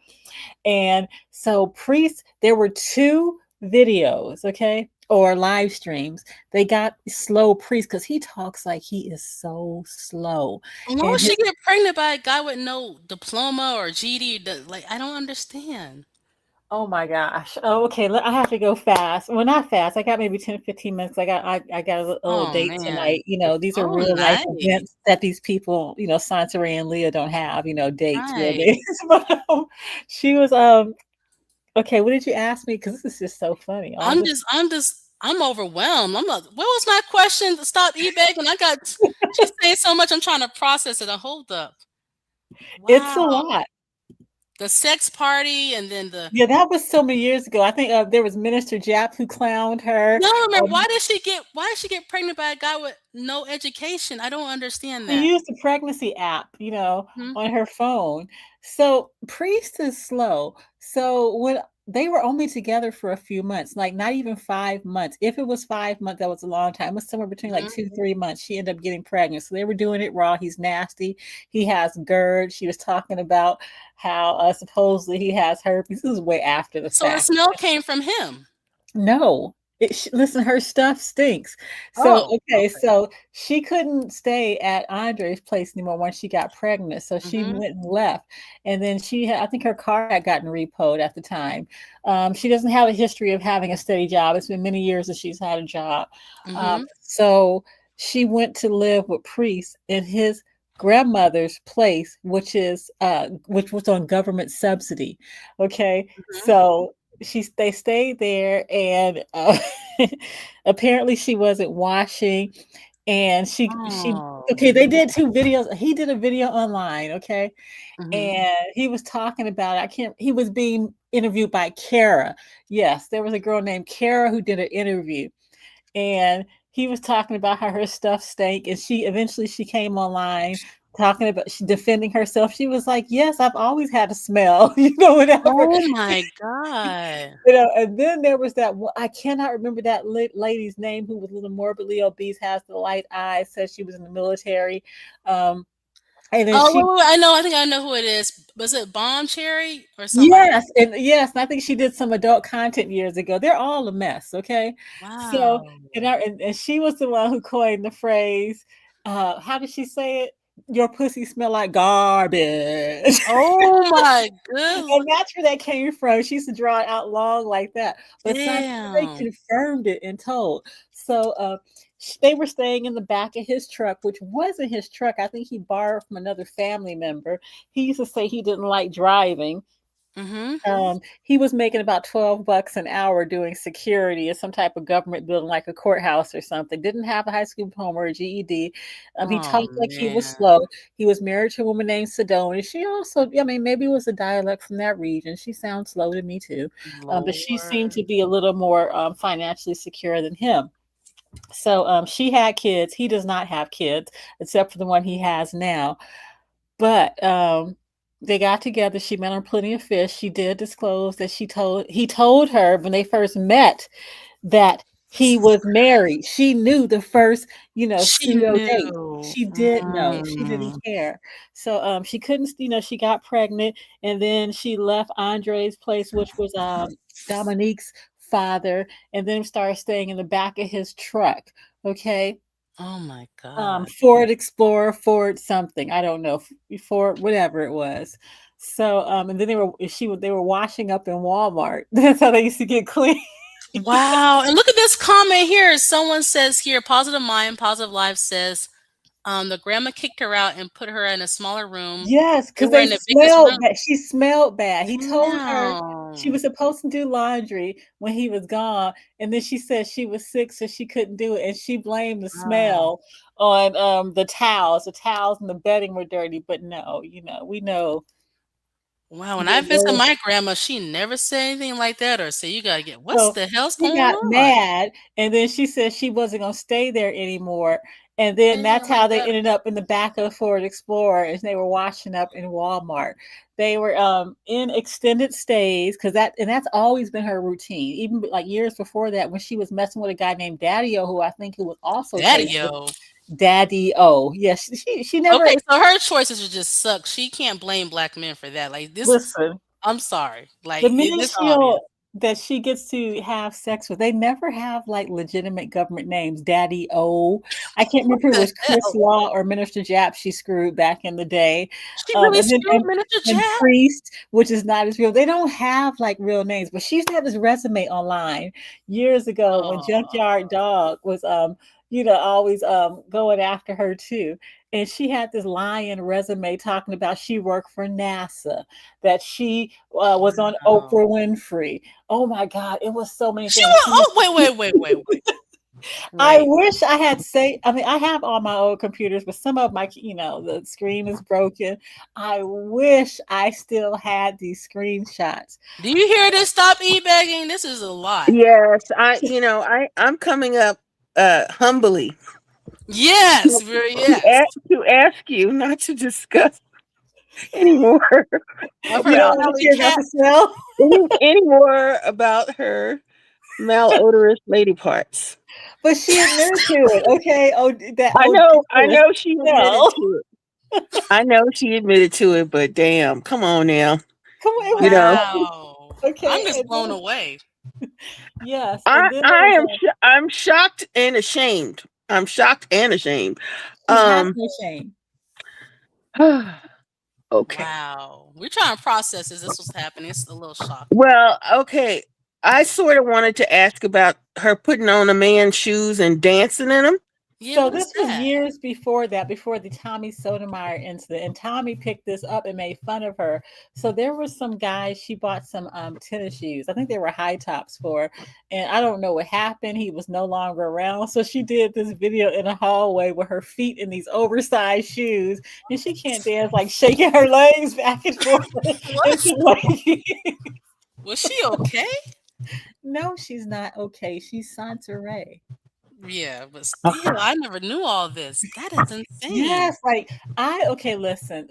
And so priests, there were two videos, okay, or live streams. They got slow priest because he talks like he is so slow. Why And would she his get pregnant by a guy with no diploma or GD? Like, I don't understand. oh my gosh. Oh, okay. I have to go fast. Well, not fast. I got maybe 10, 15 minutes. I got a little Oh date man. tonight. You know, these are Oh, real life nice. events that these people, Soncerae and Leah don't have, dates, real Right. dates. But she was okay, what did you ask me? Because this is just so funny. All this I'm overwhelmed. I'm like, what was my question? Stop eBay, and I got she's saying so much. I'm trying to process it. Hold up. it's a Wow. lot. The sex party, and then the Yeah, that was so many years ago. I think there was Minister Jap who clowned her. no. Remember, Um, why did she get pregnant by a guy with no education? I don't understand She that. used the pregnancy app, Hmm. on her phone. So Priest is slow. So when they were only together for a few months, like not even 5 months. If it was 5 months, that was a long time. It was somewhere between like Hmm. 2, 3 months. She ended up getting pregnant. So they were doing it raw. He's nasty. He has GERD. She was talking about how supposedly he has herpes. This is way after the So the fact. smell came from him. No. Listen, her stuff stinks. So, Oh, okay, okay. so she couldn't stay at Andre's place anymore once she got pregnant. So she Hmm. went and left. And then I think her car had gotten repoed at the time. She doesn't have a history of having a steady job. It's been many years that she's had a job. Hmm. So she went to live with Priest in his grandmother's place, which was on government subsidy. Okay. Hmm. So they stayed there, and apparently she wasn't washing, and she Oh. okay, they did two videos. He did a video online, okay, Hmm. and he was talking about, I can't he was being interviewed by Kara. Yes, there was a girl named Kara who did an interview, and he was talking about how her stuff stank, and she came online talking about defending herself. She was like, yes, I've always had a smell, whatever. Oh my God. And then there was that one, I cannot remember that lady's name, who was a little morbidly obese, has the light eyes, says she was in the military. Um, and then Oh, she, wait, wait, I know. I think I know who it is. Was it Bomb Cherry or somebody? yes, and I think she did some adult content years ago. They're all a mess, okay? So, Wow. and she was the one who coined the phrase, how did she say it? Your pussy smell like garbage. Oh my good And that's where that came from. She used to draw it out long like that. But Soncerae damn. confirmed it and told. So they were staying in the back of his truck, which wasn't his truck. I think he borrowed from another family member. He used to say he didn't like driving. Mhm. He was making about $12 an hour doing security at some type of government building, like a courthouse or something. Didn't have a high school diploma or a GED. He Oh talked like he was man. slow. He was married to a woman named Sedona. She also, I mean, maybe it was a dialect from that region. She sounds slow to me too, but she seemed Lord. to be a little more financially secure than him. So she had kids. He does not have kids, except for the one he has now. But they got together. She met on Plenty of Fish. She did disclose that he told her when they first met that he was married. She knew the first, She pseudo date. knew. She did know. She didn't care. So she couldn't, she got pregnant, and then she left Andre's place, which was Dominique's father, and then started staying in the back of his truck. Okay. Oh my god. Ford Explorer, Ford something, I don't know, Ford whatever it was. So, and then they were washing up in Walmart. That's how they used to get clean. Wow. And look at this comment here. Someone says here, Positive Mind, Positive Life says, the grandma kicked her out and put her in a smaller room. Yes, They because were they in the biggest smelled room. bad. She smelled bad. He told her she Damn. was supposed to do laundry when he was gone, and then she said she was sick, so she couldn't do it, and she blamed the Wow. smell on the towels. The towels and the bedding were dirty, but no, we know Wow, when Yeah, I visit my grandma, she never said anything like that or say, "You gotta get what's so the hell's she going got on?" mad, and then she said she wasn't gonna stay there anymore. And then Yeah, that's how like they that. ended up in the back of the Ford Explorer as they were washing up in Walmart. They were in extended stays because that's always been her routine. Even like years before that, when she was messing with a guy named Daddy O, who was also tasted Daddy-o. Daddy O. Yes, she never Okay, so her choices would just suck. She can't blame black men for that. Like this, listen. I'm sorry. Like The men this obvious. that she gets to have sex with, they never have like legitimate government names. Daddy O. I can't What remember if it the was Chris hell? Law or Minister Jap she screwed back in the day. She really And then screwed Minister and Jap? Priest, which is not as real. They don't have like real names, but she used to have this resume online years ago when Oh, Junkyard Dog was always going after her too. And she had this lying resume talking about she worked for NASA, that she was on wow. Oprah Winfrey. Oh my God, it was so many She things. was oh, wait. I Wait. wish I had say. I mean, I have all my old computers, but some of my, the screen is broken. I wish I still had these screenshots. Do you hear this? Stop e-begging. This is a lot. Yes, I'm coming up humbly Yes, very yes. to ask you not to discuss anymore Of You her don't about want to smelly hear about cat. the smell, any more about her malodorous lady parts. but she admitted to it. Okay. Oh, that I odorous know she admitted smell. to it. I know she admitted to it, but damn, come on now. Come on, it You was know, Wow. I'm okay. just And blown then away. yes, and then there was a I'm shocked and ashamed. I'm shocked and ashamed. she has Um no shame. okay. Wow. We're trying to process as this was happening. It's a little shocking. Well, okay. I sort of wanted to ask about her putting on a man's shoes and dancing in them. Yeah, So what was this was that? years before that, before the Tommy Sotomayor incident, and Tommy picked this up and made fun of her. So there were some guys she bought some tennis shoes. I think they were high tops for, and I don't know what happened. He was no longer around. So she did this video in a hallway with her feet in these oversized shoes, and she can't dance like shaking her legs back and forth. And What? she's like, Was she okay? no, she's not okay. She's Soncerae. Yeah, but still, I never knew all this. That is insane. Yes, like okay, listen.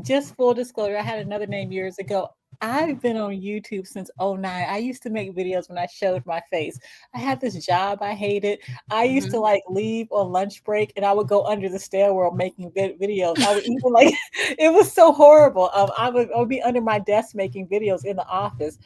Just full disclosure, I had another name years ago. I've been on YouTube since '09. I used to make videos when I showed my face. I had this job I hated. I used to Mhm. like leave on lunch break and I would go under the stairwell making videos. I would even like it was so horrible. I would be under my desk making videos in the office.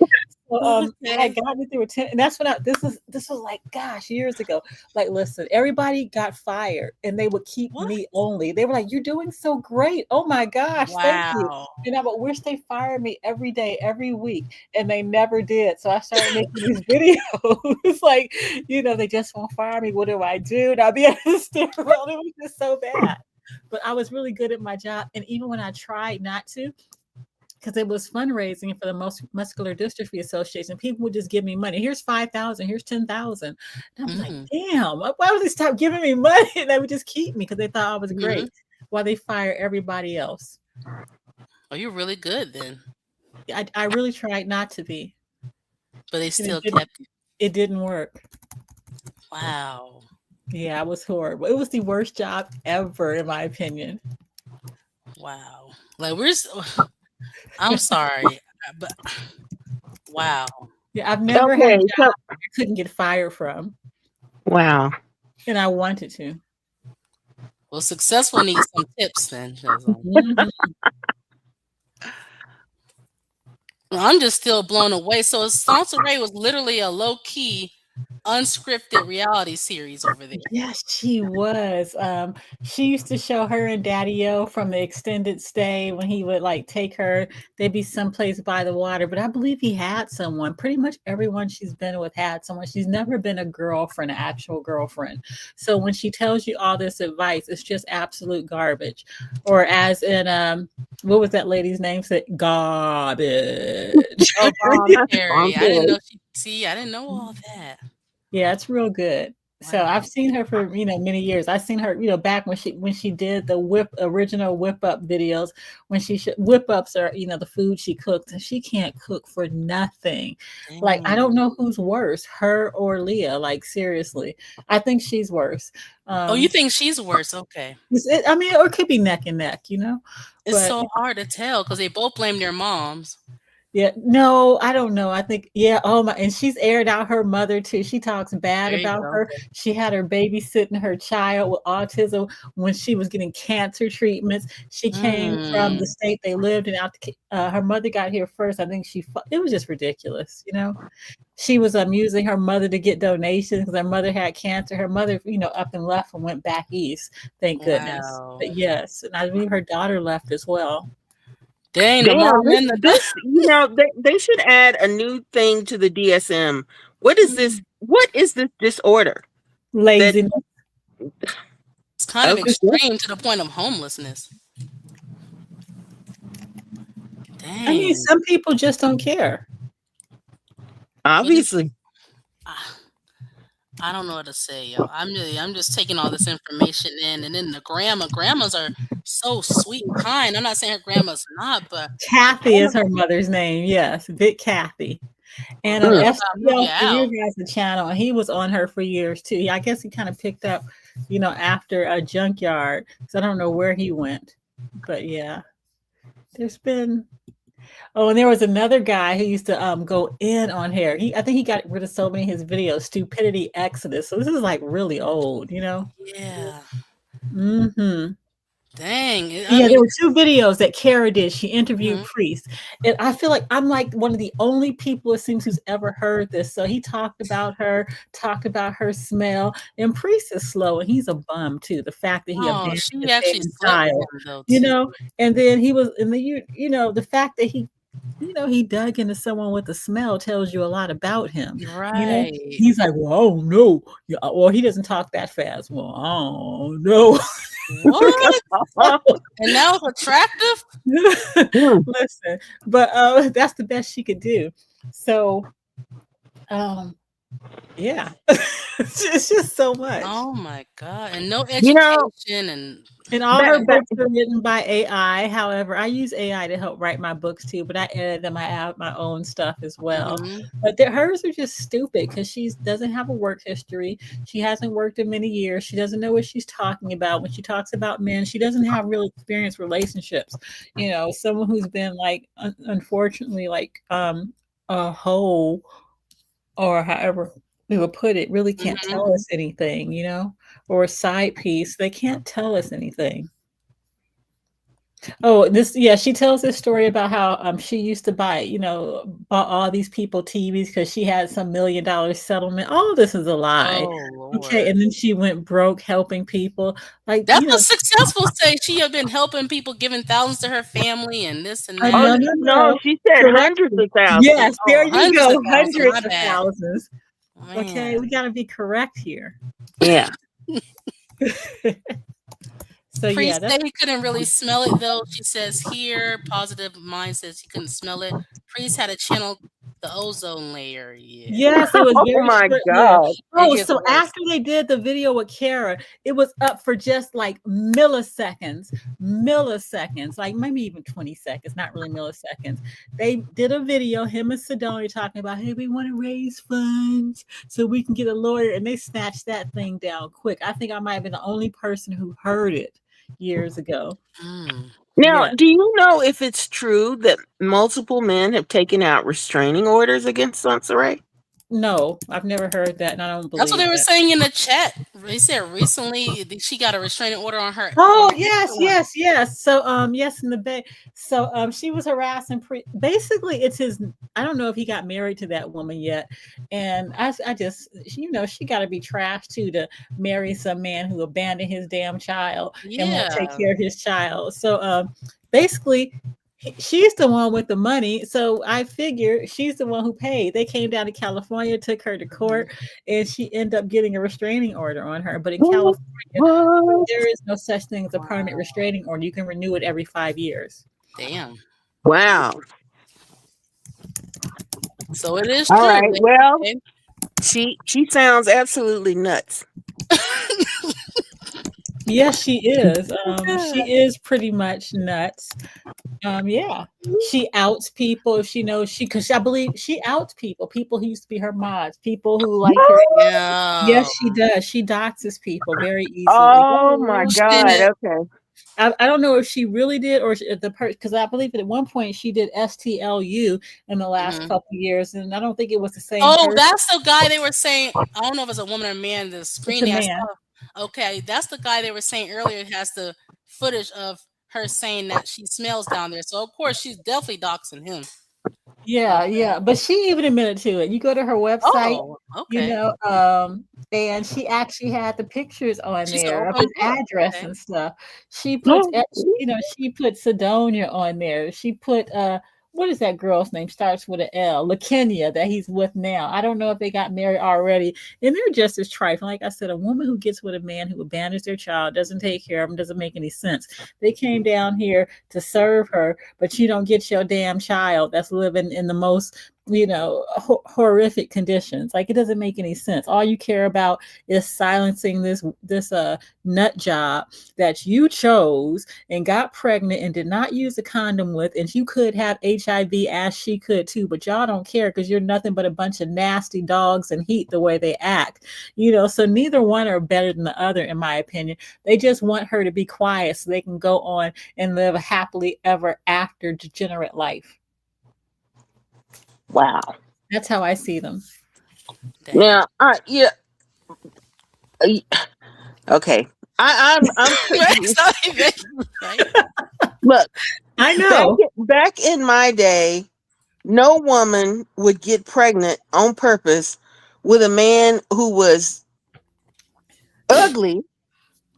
So, I had Okay. gotten through a and that's when this was like gosh years ago. Like, listen, everybody got fired and they would keep What? me only. They were like, "You're doing so great. Oh my gosh, thank you." Wow. And I would wish they fired me every day, every week. And they never did. So I started making these videos. It's like, they just won't fire me. What do I do? And I'll be at the stairwell. It was just so bad. But I was really good at my job. And even when I tried not to, because it was fundraising for the Muscular Dystrophy Association. People would just give me money. Here's 5,000. Here's 10,000. And I'm like, Mhm. damn, why would they stop giving me money? And they would just keep me because they thought I was Mhm. great, while they fire everybody else. Oh, you're really good then. I really tried not to be, But they and still kept you. it didn't work. Wow. Yeah, I was horrible. It was the worst job ever, in my opinion. Wow. Like I'm sorry, but wow. Yeah, I've never had a Okay, so job I couldn't get fired from, wow. and I wanted to. Well, successful needs some tips then, 'cause, Mhm. I'm just still blown away. So Soncerae was literally a low key, unscripted reality series over there. Yes, she was. She used to show her and Daddy-O from the extended stay when he would like take her. They'd be someplace by the water, but I believe he had someone. Pretty much everyone she's been with had someone. She's never been a girlfriend, an actual girlfriend. So when she tells you all this advice, it's just absolute garbage. Or as in what was that lady's name? Said garbage. Oh, Bomb I'm Terry. I didn't good. know I didn't know all that. Yeah, it's real good. So Wow. I've seen her for many years. I've seen her back when she did the original whip up videos, when whip ups are the food she cooks, and she can't cook for nothing. Like, I Dang. don't know who's worse, her or Leah. Like, seriously, I think she's worse. Oh, you Um, think she's worse? Okay. I mean, or it could be neck and neck, It's but so hard to tell because they both blame their moms. yeah, no, I don't know. I think, yeah, oh my, and she's aired out her mother too. She talks bad There you about go. her. She had her babysitting her child with autism when she was getting cancer treatments. She came from the Mm. state they lived in. Her mother got here first. I think it was just ridiculous. She was using her mother to get donations because her mother had cancer. Her mother, up and left and went back east. Thank goodness. Wow. But yes, and I believe her daughter left as well. Dang, the Damn, mom this and the dad. this they should add a new thing to the DSM. What is this? Mm. What is this disorder? That Laziness. It's kind of okay, extreme to the point of homelessness. I mean, Dang. some people just don't care. But it's obviously. ah, I don't know what to say, yo. I'm just taking all this information in, and then the grandmas are so sweet and kind. I'm not saying her grandma's not, but Kathy grandma, is her mother's name. Yes, Big Kathy. well, And the Mm. news got FCL media for out. you guys, the channel, and he was on her for years too. I guess he kind of picked up, after a junkyard. So I don't know where he went, but yeah, there's been. Oh, and there was another guy who used to go in on hair. I think he got rid of so many of his videos. Stupidity Exodus. So this is like really old. Yeah. Mm-hmm. Dang. I Yeah, mean, there were 2 videos that Kara did. She interviewed mhm. priests, and I feel like I'm like one of the only people it seems who's ever heard this. So he talked about her smell, and priest is slow, and he's a bum too. The fact that he Oh, abandoned she his actually damn slept with child, him though you too. know, and then the fact that he dug into someone with the smell tells you a lot about him. You're You know, right. he's like, well, oh no, yeah, well, he doesn't talk that fast. Well, oh no. What? And that was attractive? Mm. Listen, but that's the best she could do. So, um, yeah, it's just so much. Oh my God. And no You know, education and And all back her back books are written by AI. However, I use AI to help write my books too, but I edit them. I add my own stuff as well. mhm. But hers are just stupid because she doesn't have a work history. She hasn't worked in many years. She doesn't know what she's talking about. When she talks about men, she doesn't have real experienced relationships. Someone who's been like, unfortunately, like a hoe, or however we would put it, really can't Mhm. tell us anything, or a side piece. They can't tell us anything. Oh, yeah, she tells this story about how she used to bought all these people TVs because she had some $1 million settlement. All this is a lie. Oh Okay, Lord. and then she went broke helping people. Like, That's what successful say. She have been helping people, giving thousands to her family and this and oh that. no, And, no, no, no. she said hundreds Correction. of thousands. Yes, there oh, you hundreds go. of thousands. Hundreds My of bad. thousands. Okay, Man. we got to be correct here. Yeah. So yeah, Priest that's said he couldn't really smell it though. She says here, positive mind says he couldn't smell it. Priest had to channel the ozone layer. Yeah. yes, it was Oh very my short-lived. God. It Oh, gets so worse. after they did the video with Kara, it was up for just like milliseconds, like maybe even 20 seconds, not really milliseconds. They did a video, him and Sidonia talking about, hey, we want to raise funds so we can get a lawyer, and they snatched that thing down quick. I think I might have been the only person who heard it years ago. Mm. Now, Yeah. do you know if it's true that multiple men have taken out restraining orders against Soncerae? No, I've never heard that, and I don't That's what believe they were that. saying in the chat. They said recently she got a restraining order on her Oh, sister yes, one. yes, yes. So, yes, in the bay. So, she was harassing basically it's his. I don't know if he got married to that woman yet. And I just, she got to be trash too to marry some man who abandoned his damn child and won't take Yeah. care of his child. So, basically, she's the one with the money. So I figure she's the one who paid. They came down to California, took her to Mhm. court, and she ended up getting a restraining order on her. But in What? California, What? there is no such thing as a permanent Wow. restraining order. You can renew it every 5 years. Damn. Wow. So it is All true. right. Well, Okay. She sounds absolutely nuts. Yes, she is. She is pretty much nuts. Yeah. She outs people if she knows because I believe she outs people. People who used to be her mods, people who like her. Yes, No. she does. She doxes people very easily. Oh my Oh, God. shit. Okay. I don't know if she really did or if the person because I believe at one point she did STLU in the last Mhm. couple of years, and I don't think it was the same Oh, person. that's the guy they were saying. I don't know if it's a woman or a man. The It's screen a they I man. saw. Okay, that's the guy they were saying earlier has the footage of her saying that she smells down there. So of course she's definitely doxing him. Yeah, Okay. yeah, but she even admitted to it. You go to her website, Oh, you okay. know, and she actually had the pictures on She's an there of open his book. address Okay. and stuff. She puts, No. you know, she put Sedonia on there. She put, what is that girl's name? Starts with an L. LaKenya that he's with now. I don't know if they got married already, and they're just as trifling. Like I said, a woman who gets with a man who abandons their child, doesn't take care of them, doesn't make any sense. They came down here to serve her, but you don't get your damn child that's living in the most horrific conditions. Like it doesn't make any sense. All you care about is silencing this nut job that you chose and got pregnant and did not use a condom with, and you could have HIV as she could too, but y'all don't care because you're nothing but a bunch of nasty dogs and heat the way they act. So neither one are better than the other in my opinion. They just want her to be quiet so they can go on and live a happily ever after degenerate life. Wow. That's how I see them. Dang. Now, yeah. Okay. I'm Right? curious. So, right? Look, I know. back in my day, no woman would get pregnant on purpose with a man who was ugly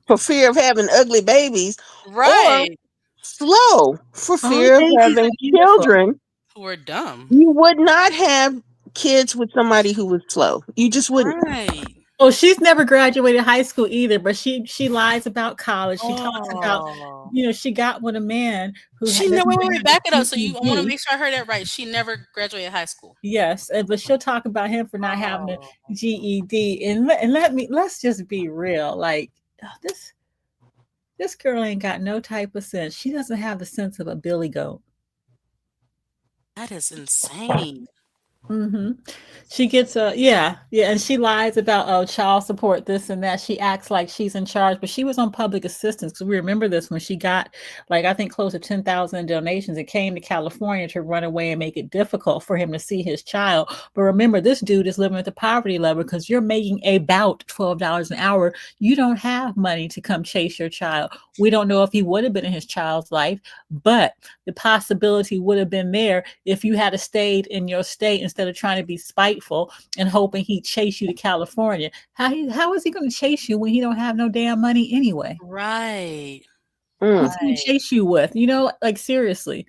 for fear of having ugly babies, or Right. slow for All fear of babies are having beautiful. children. Who are dumb. You would not have kids with somebody who was slow. You just wouldn't. Right. Well, she's never graduated high school either, but she lies about college. She talks about, Oh. she got with a man who She doesn't never wait, even wait, wait, have a back it up. So I want to GED. make sure I heard that right. She never graduated high school. Yes, but she'll talk about him for not having a Oh. GED. Let's just be real. Like this girl ain't got no type of sense. She doesn't have the sense of a billy goat. That is insane. Hmm. She gets yeah, and she lies about child support, this and that. She acts like she's in charge, but she was on public assistance because we remember this when she got like I think close to 10,000 donations and came to California to run away and make it difficult for him to see his child. But remember, this dude is living at the poverty level because you're making about $12 an hour. You don't have money to come chase your child. We don't know if he would have been in his child's life, but the possibility would have been there if you had stayed in your state instead of trying to be spiteful and hoping he'd chase you to California. How is he going to chase you when he don't have no damn money anyway? Right. Mm. What's he going to Right. chase you with? Like seriously.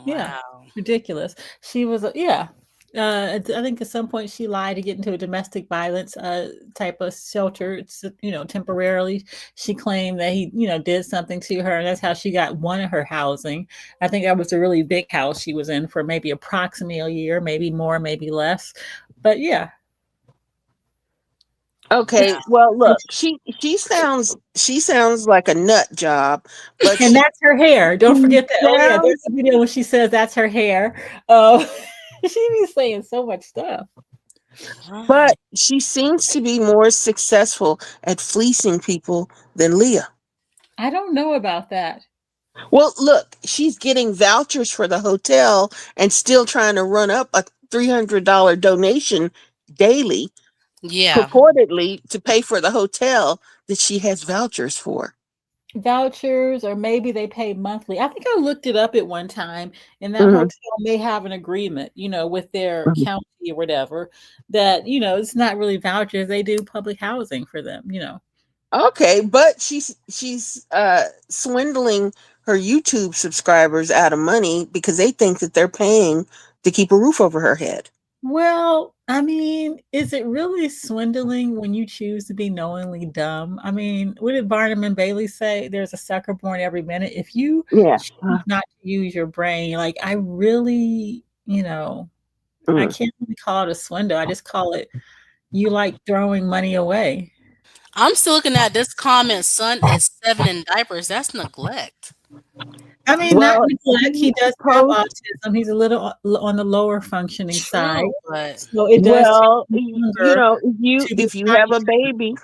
Yeah, Wow. ridiculous. She was, yeah. I think at some point she lied to get into a domestic violence type of shelter. It's, temporarily. She claimed that he, did something to her, and that's how she got one of her housing. I think that was a really big house she was in for maybe approximately a year, maybe more, maybe less. But yeah, Okay. Yeah. Well, look, she sounds like a nut job, but and that's her hair. Don't she forget that. Oh yeah, there's sounds a video when she says that's her hair. She be saying so much stuff. but Right. she seems to be more successful at fleecing people than Leah. I don't know about that. Well, look, she's getting vouchers for the hotel and still trying to run up a $300 donation daily, Yeah. purportedly to pay for the hotel that she has vouchers for. Vouchers, or maybe they pay monthly. I think I looked it up at one time, and that Mhm, hotel may have an agreement, with their mhm. county or whatever, that, it's not really vouchers. They do public housing for them. Okay, but she's swindling her YouTube subscribers out of money because they think that they're paying to keep a roof over her head. Well, I mean, is it really swindling when you choose to be knowingly dumb? I mean, what did Barnum and Bailey say? There's a sucker born every minute. If you Yeah. choose not to use your brain, like I really, I Mm. can't really call it a swindle. I just call it you like throwing money away. I'm still looking at this comment. Son is 7 in diapers. That's neglect. I mean, not Well, neglect. he He does have post. autism. He's a little on the lower functioning side, True, but so it does take Well, him longer if you to be if you have potty a trained. baby,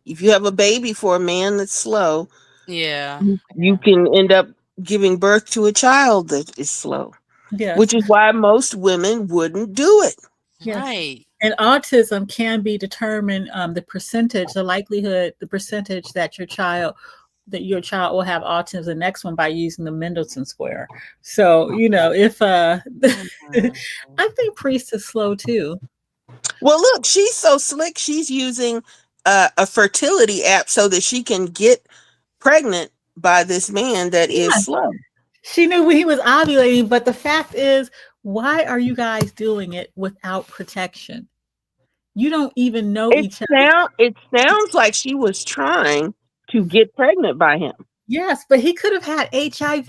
if you have a baby for a man that's slow, yeah. you can end up giving birth to a child that is slow, Yes, which is why most women wouldn't do it. yes. Right. And autism can be determined, the percentage, the likelihood, the percentage that your child will have autism, the next one, by using the Mendelssohn square. So, if Mhm. I think Priest is slow too. Well, look, she's so slick. She's using a fertility app so that she can get pregnant by this man that is Yeah, slow. she knew when he was ovulating, but the fact is, why are you guys doing it without protection? You don't even know each other. It sounds like she was trying to get pregnant by him. Yes, but he could have had HIV.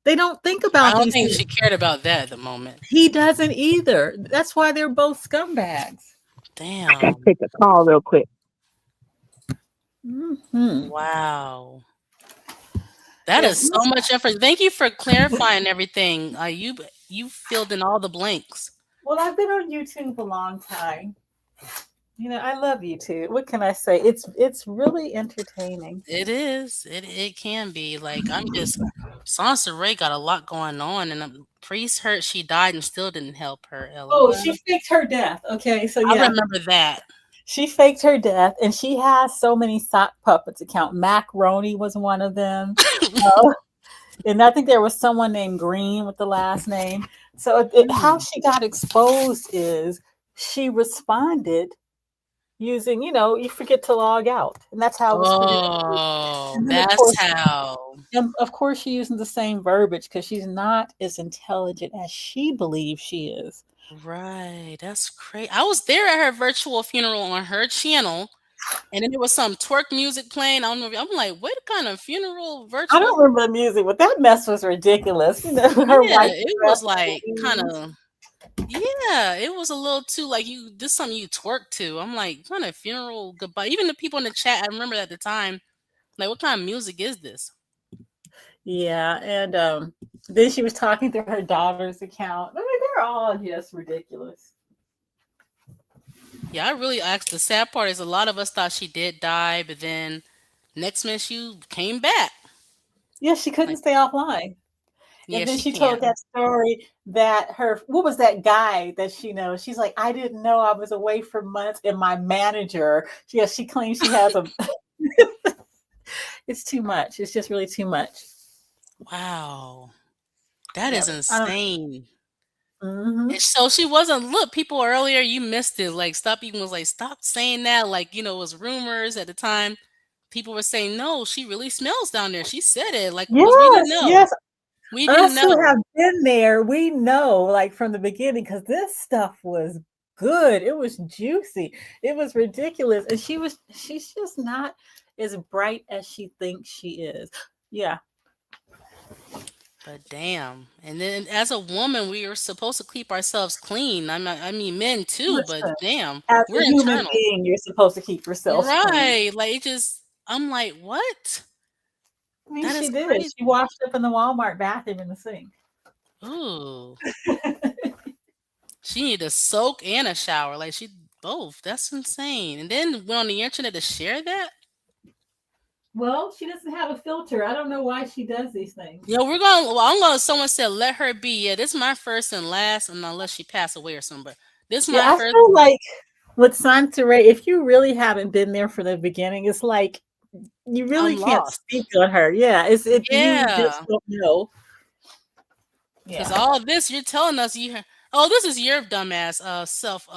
They don't think I about don't these think things. she cared about that at the moment. He doesn't either. That's why they're both scumbags. I gotta Damn. take a call real quick. Hmm. Wow. That Yes. is so much effort. Thank you for clarifying everything. You filled in all the blanks. Well, I've been on YouTube a long time. I love YouTube. What can I say? It's really entertaining. It is. It can be. Like I'm just Soncerae got a lot going on, and Priest hurt she died and still didn't help her. Oh, LOL. she faked her death. Okay, so I yeah, remember that. she faked her death, and she has so many sock puppets account. Macaroni was one of them. Uh, and I think there was someone named Green with the last name. So how Mm. she got exposed is she responded using, you forget to log out, and that's how it was predicted. Oh, And then that's how. of course, she's using the same verbiage because she's not as intelligent as she believes she is. Right. That's crazy. I was there at her virtual funeral on her channel, and then there was some twerk music playing. I don't know. I'm like, what kind of funeral I virtual? don't remember the music, but that mess was ridiculous. Her Yeah, white it dress. was like kind of. Yeah, it was a little too like you. This something you twerk to. I'm like, what kind of funeral goodbye? Even the people in the chat, I remember at the time, like, what kind of music is this? Yeah, and then she was talking to her daughter's account. I mean, they're all just ridiculous. Yeah, I really asked. The sad part is a lot of us thought she did die, but then next minute she came back. Yeah, she couldn't Like, stay offline. yeah, And then she she told can't. that story that what was that guy that she knows? She's like, I didn't know I was away for months, and my manager. She claims she has a. It's too much. It's just really too much. Wow, that Yeah, is I don't. insane. Hmm. So she wasn't. Look, people earlier, you missed it. Like, stop even was like, stop saying that. Like, it was rumors at the time. People were saying, no, she really smells down there. She said it. Like, because we didn't Yes, know. yes. We didn't Us who know. have been there, we know, like from the beginning, because this stuff was good. It was juicy. It was ridiculous, and she's just not as bright as she thinks she is. Yeah, But damn. And then as a woman, we are supposed to keep ourselves clean. I mean, men too, but listen. damn, As we're a human internal. being, you're supposed to keep yourself clean. Right. Like, it just, I'm like, what? I mean, That she is did. crazy. She washed up in the Walmart bathroom in the sink. Ooh. She needed a soak and a shower. Like, she both. That's insane. And then went on the internet to share that? Well, she doesn't have a filter. I don't know why she does these things. I'm going to, someone said, let her be. Yeah, this is my first and last, and unless she passed away or something. But this is Yeah, my I first. feel like with Soncerae, if you really haven't been there from the beginning, it's like you really I'm can't lost. speak on her. Yeah, you just Yeah. don't know. Because Yeah. all this you're telling us oh, this is your dumbass self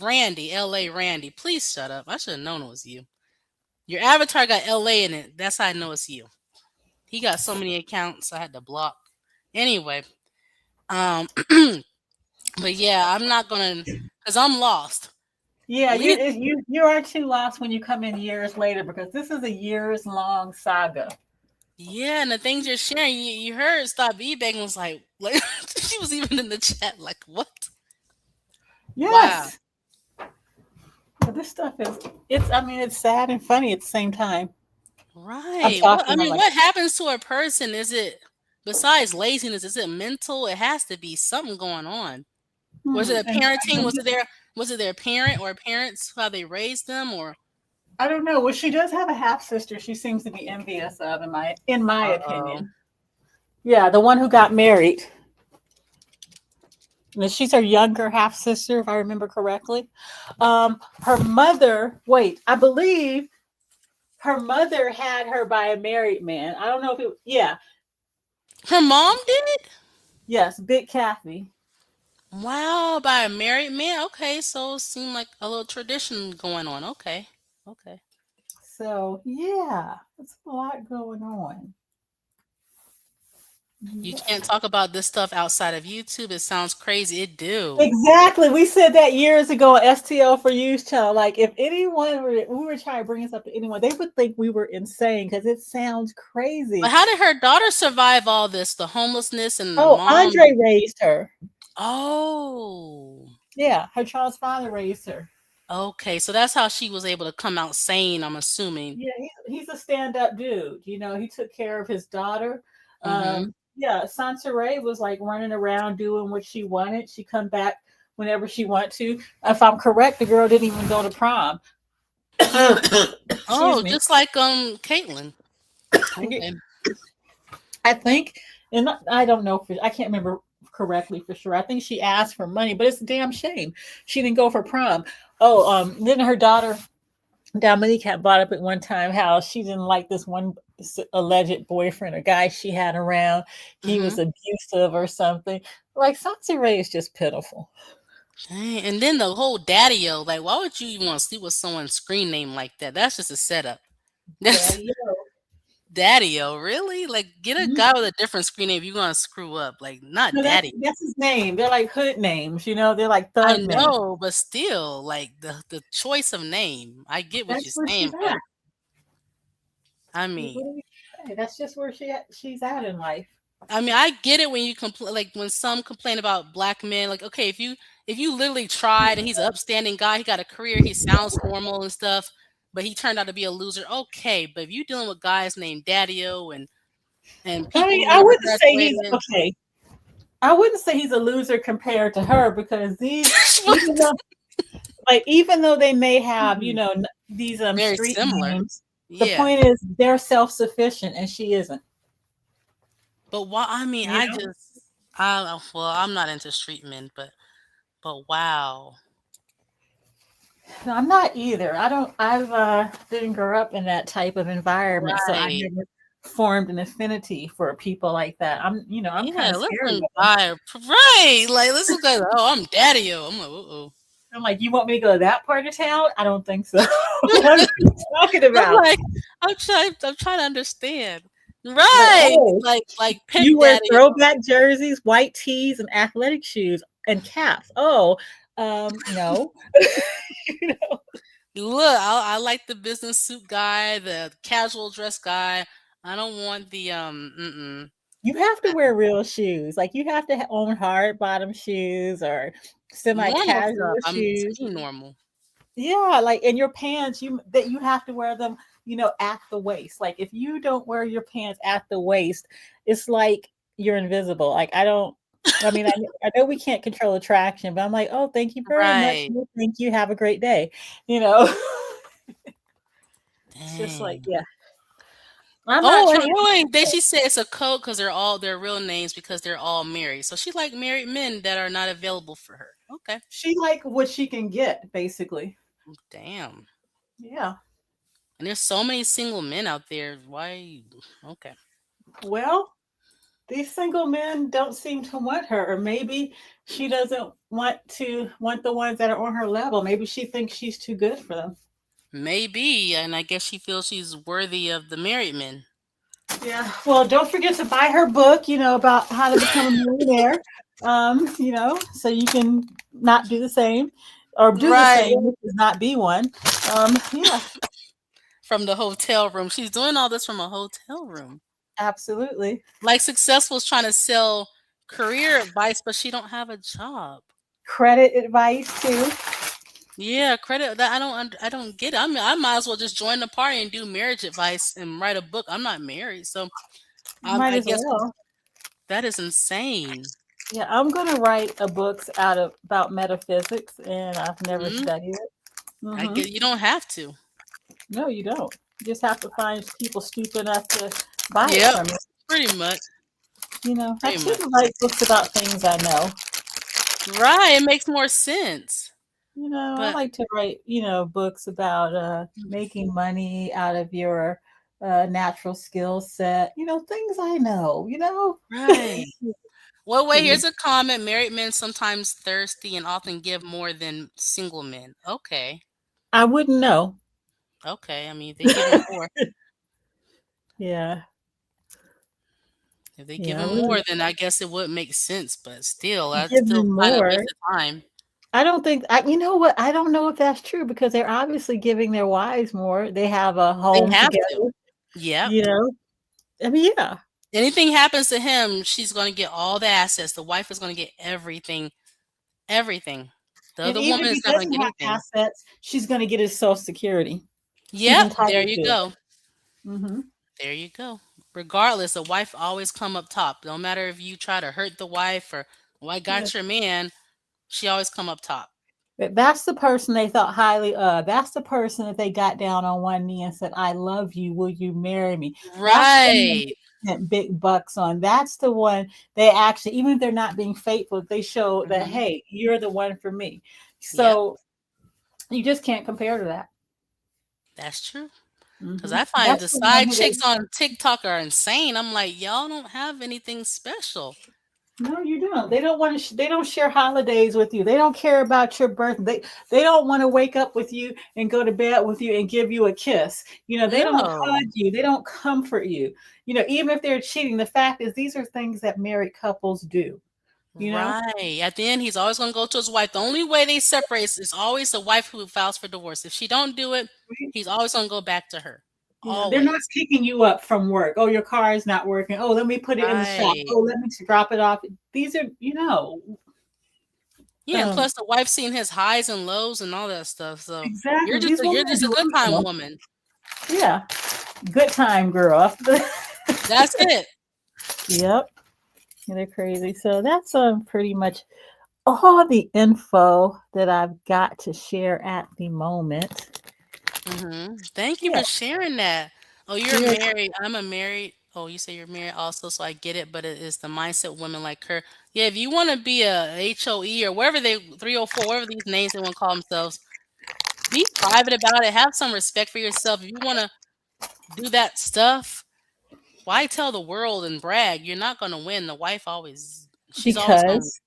Randy, LA Randy. Please shut up. I should have known it was you. Your avatar got LA in it. That's how I know it's you. He got so many accounts I had to block. Anyway, um but yeah, I'm not gonna because I'm lost. Yeah, We need you are too lost when you come in years later because this is a years long saga. yeah, and the things you're sharing, you heard stop eBay and was like she was even in the chat like what? Wow. Yes. But this stuff is it's I mean it's sad and funny at the same time. I'm Right. What talking I about mean, like what happens to a person? Is it besides laziness, is it mental? It has to be something going on. Was it a and parenting? Was it their parent or parents how they raised them or I don't know. Well, she does have a half sister. She seems to be envious of, in my uh-oh. opinion. Yeah, the one who got married. And she's her younger half sister, if I remember correctly. Her mother. Wait, I believe her mother had her by a married man. I don't know if it. Yeah, Her mom did? yes, Big Kathy. Wow, by a married man. Okay, so it seemed like a little tradition going on. Okay. Okay. So yeah, it's a lot going on. You Yeah. can't talk about this stuff outside of YouTube. It sounds crazy. It do. Exactly. We said that years ago on STL for Youth channel. Like, if anyone were, we were trying to bring this up to anyone, they would think we were insane because it sounds But crazy. how did her daughter survive all this? The homelessness and the Oh, mom. Andre raised her. Oh. Yeah, her child's father raised her. Okay, so that's how she was able to come out sane, I'm assuming. Yeah, he's a stand-up dude. He took care of his daughter. Mhm. Yeah, Soncerae was like running around doing what she wanted. She come back whenever she want to. If I'm correct, the girl didn't even go to prom. Excuse Oh, me. just like Caitlin. Okay. I think, and I don't know for I can't remember correctly for sure. I think she asked for money, but it's a damn shame she didn't go for prom. Oh, then her daughter Dominica brought up at one time how she didn't like this one alleged boyfriend or guy she had around. He was Mhm. abusive or something. Like Soncerae is just pitiful. Dang, and then the whole daddy-o, like, why would you even wanna sleep with someone's screen name like that? That's just a setup. That's Daddy, daddy-o, really? Like, get a mm-hmm. guy with a different screen name if you gonna screw up, like, not No, daddy. that's his name. They're like hood names, they're like I thug names. know, but still, like, the choice of name, I get what you're That's where saying, she's but, at. I What mean do you say? That's just where she's at in life. I get it when you complain, like when some complain about black men. Like, okay, if you literally tried and he's an upstanding guy, he got a career, he sounds normal and stuff, but he turned out to be a loser. Okay, but if you dealing with guys named Daddio and I people mean, who I never wouldn't say he's graduated, okay. I wouldn't say he's a loser compared to her because even what? though even though they may have Hmm, these very street similar. names, the Yeah, point is they're self sufficient and she isn't. but why? I mean, You I know, just, well, I'm not into street men, but wow, no, I'm not either. I don't. I've didn't grow up in that type of environment, so I right. never formed an affinity for people like that. I'm kind Yeah, of let's scared some of them. guy, right? Like, let's some guy. Oh, I'm Daddio. I'm like, uh I'm like, you want me to go to that part of town? I don't think so. What are oh. you talking I'm about? like, I'm trying to understand. Like, Right. oh, Like Pimp you wear Daddy. throwback jerseys, white tees, and athletic shoes and caps. Oh, no. You know, Look, I like the business suit guy, the casual dress guy. I don't want the you have to wear real shoes. Like you have to own hard bottom shoes or semi normal casual stuff. I'm shoes. team normal. Yeah, like in your pants, you have to wear them, at the waist. Like if you don't wear your pants at the waist, it's like you're invisible. Like I don't. I mean, I know we can't control attraction, but I'm like, oh, thank you very much. Right. No, thank you. Have a great day. You know, it's just like, Dang. yeah, I'm not Oh, trying and to. wait, they she said it's a code because they're all their real names because they're all married. So she like married men that are not available for her. Okay. She like what she can get, basically. Damn. Yeah. And there's so many single men out there. Why? Okay. Well, these single men don't seem to want her, or maybe she doesn't want the ones that are on her level. Maybe she thinks she's too good for them. Maybe, and I guess she feels she's worthy of the married men. Yeah. Well, don't forget to buy her book, about how to become a millionaire. So you can not do the same or do the Right. same, which is not be one. Yeah, From the hotel room. She's doing all this from a hotel room. absolutely. Like Successful's trying to sell career advice, but she don't have a job. credit advice too. Yeah, credit that I don't get it. I mean, I might as well just join the party and do marriage advice and write a book. I'm not married, so Might I as guess well. that is insane. Yeah, I'm gonna write a books out of about metaphysics, and I've never Hmm. studied it. I Hmm. get you don't have to. No, you don't. You just have to find people stupid enough to buy it Yep, from you. pretty much, I pretty much. shouldn't write books about things I know. Right, it makes more sense. I But like to write, books about making money out of your natural skill set. Things I know. right. Well, wait, Yeah. here's a comment. Married men sometimes thirsty and often give more than single men. Okay. I wouldn't know. Okay. I mean, if they giving more, Yeah. if they Yeah, I giving wouldn't more, then I guess it would make sense. But still, that's give still them kind of more. waste of time. I don't think you know what? I don't know if that's true because they're obviously giving their wives more. They have a They home have to. together, Yep. you know. I mean, yeah. Anything happens to him, she's going to get all the assets. The wife is going to get everything. Everything. The And other even woman if is he not going doesn't to get have anything. assets, she's going to get his Social Security. She's Yep. There entitled you to it. go. Hmm. There you go. Regardless, the wife always come up top. No matter if you try to hurt the wife or well, I Yeah. got your man, she always come up top. That's the person they thought highly of. That's the person that they got down on one knee and said, "I love you. Will you marry me?" That's the one Right. they spent big bucks on. That's the one they actually, even if they're not being faithful, they show that, Hmm. hey, you're the one for me. Yep. So you just can't compare to that. That's true. Because Hmm. I find That's the the one side who they chicks on TikTok are insane. I'm like, y'all don't have anything special. No, you don't. They don't want to. They don't share holidays with you. They don't care about your birthday. They don't want to wake up with you and go to bed with you and give you a kiss. They don't hug No. you. They don't comfort you. Even if they're cheating, the fact is these are things that married couples do. You know, Right. At the end, he's always going to go to his wife. The only way they separate is always the wife who files for divorce. If she don't do it, he's always going to go back to her. they're not Always. picking you up from work. Oh, your car is not working. Oh, let me put it in the shop. Right. Oh, let me drop it off. These are, Yeah, and um, plus the wife seen his highs and lows and all that stuff. So exactly. These women you're are just a good time delusional. woman. Yeah, good time, girl. That's it. Yep. Yeah, they're crazy. So that's pretty much all the info that I've got to share at the moment. Thank you Yeah, for sharing that. Oh, you're you're married. I'm a married. Oh, you say you're married also, so I get it. But it is the mindset of women like her. Yeah, if you want to be a HOE or wherever they 304, whatever these names they want to call themselves, be private about it. Have some respect for yourself. If you want to do that stuff, why tell the world and brag? You're not going to win. The wife always, she's always going to. because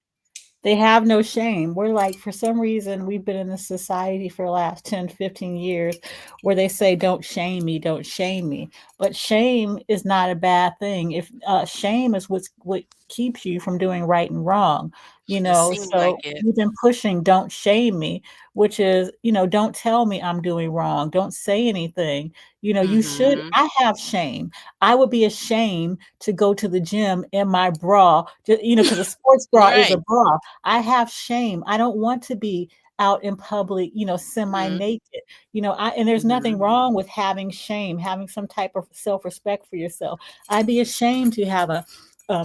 they have no shame. We're like, for some reason, we've been in this society for the last 10, 15 years where they say, don't shame me, don't shame me. But shame is not a bad thing. If shame is what keeps you from doing right and wrong, It seems like so it. we've been pushing don't shame me, which is, don't tell me I'm doing wrong. Don't say anything. You should, Mm-hmm. I have shame. I would be ashamed to go to the gym in my bra, because a sports bra is a Right. bra. I have shame. I don't want to be out in public, semi Mm-hmm. naked. And there's nothing Mm-hmm. wrong with having shame, having some type of self respect for yourself. I'd be ashamed to have a, um,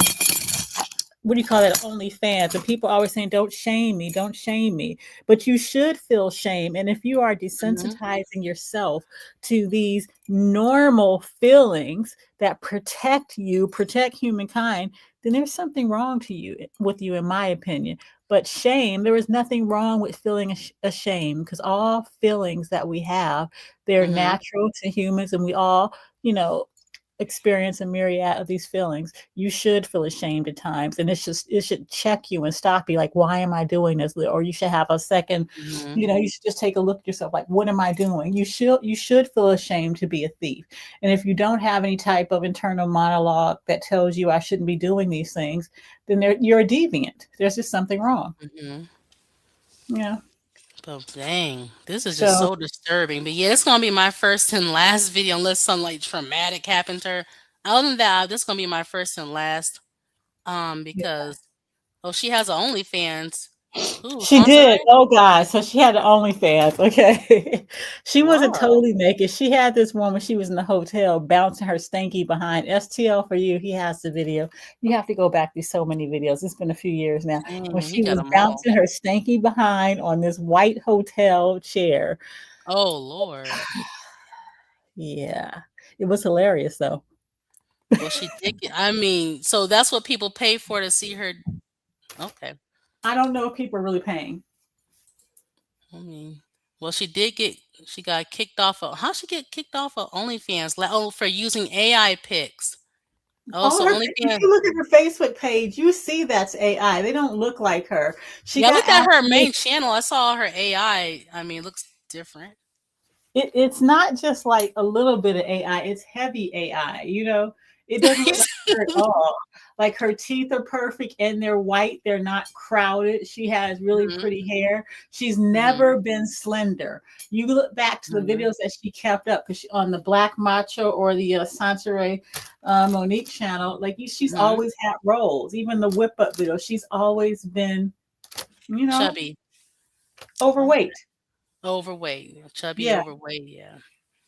what do you call that? OnlyFans. And people always saying, don't shame me, don't shame me. But you should feel shame. And if you are Mm-hmm. desensitizing yourself to these normal feelings that protect you, protect humankind, then there's something wrong with you, in my opinion. But shame, there is nothing wrong with feeling ashamed because all feelings that we have, they're Mm-hmm. natural to humans, and we all, you know, experience a myriad of these feelings. You should feel ashamed at times, and it should check you and stop you. Like, why am I doing this? Or you should have a second. Mm-hmm. You should just take a look at yourself. Like, what am I doing? You should feel ashamed to be a thief. And if you don't have any type of internal monologue that tells you I shouldn't be doing these things, then you're a deviant. There's just something wrong. Mm-hmm. Yeah. Oh, dang. This is just So so disturbing. But yeah, it's going to be my first and last video unless something like traumatic happened to her. Other than that, this is going to be my first and last. yeah. Because, oh, she has a OnlyFans. Who, She Soncerae? did. Oh God. So she had the OnlyFans. Okay. She wasn't Whoa. totally naked. She had this one when she was in the hotel bouncing her stanky behind. STL for you. He has the video. You have to go back through so many videos. It's been a few years now. When Dang, he she got was them all. bouncing her stanky behind on this white hotel chair. Oh, Lord. Yeah. It was hilarious though. Well, she did get, I mean, so that's what people pay for to see her. Okay. I don't know if people are really paying. I mean, well, she got kicked off of, how she get kicked off of OnlyFans? Oh, for using AI pics. Oh, All so her, if OnlyFans. you look at her Facebook page, you see that's AI. They don't look like her. She Yeah, I got looked at her acclimated. main channel. I saw her AI. I mean, it looks different. It's not just like a little bit of AI, it's heavy AI, you know? It doesn't look like her at all. Like her teeth are perfect and they're white, they're not crowded. She has really Mhm, pretty hair. She's mhm, never been slender. You look back to the mhm, videos that she kept up because on the Black Macho or the Soncerae Monique channel, like she's mhm. always had rolls. Even the whip up video, she's always been, you know, Chubby. Okay. overweight. Overweight. Chubby, Yeah. overweight. Yeah.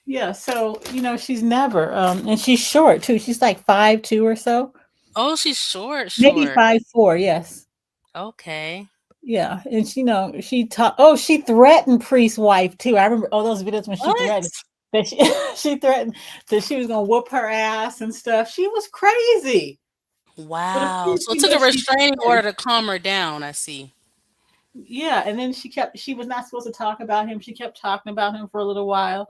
Yeah, so she's never and she's short too. She's like 5'2" or so. Oh, she's short, Maybe short. 5'4", yes. Okay. Yeah, and she taught she threatened Priest's wife too. I remember all those videos when she threatened What? that she she threatened that she was gonna whoop her ass and stuff. She was crazy. But of Wow. course So it we took know a she's restraining married. order to calm her down, I see. Yeah, and then she was not supposed to talk about him. She kept talking about him for a little while,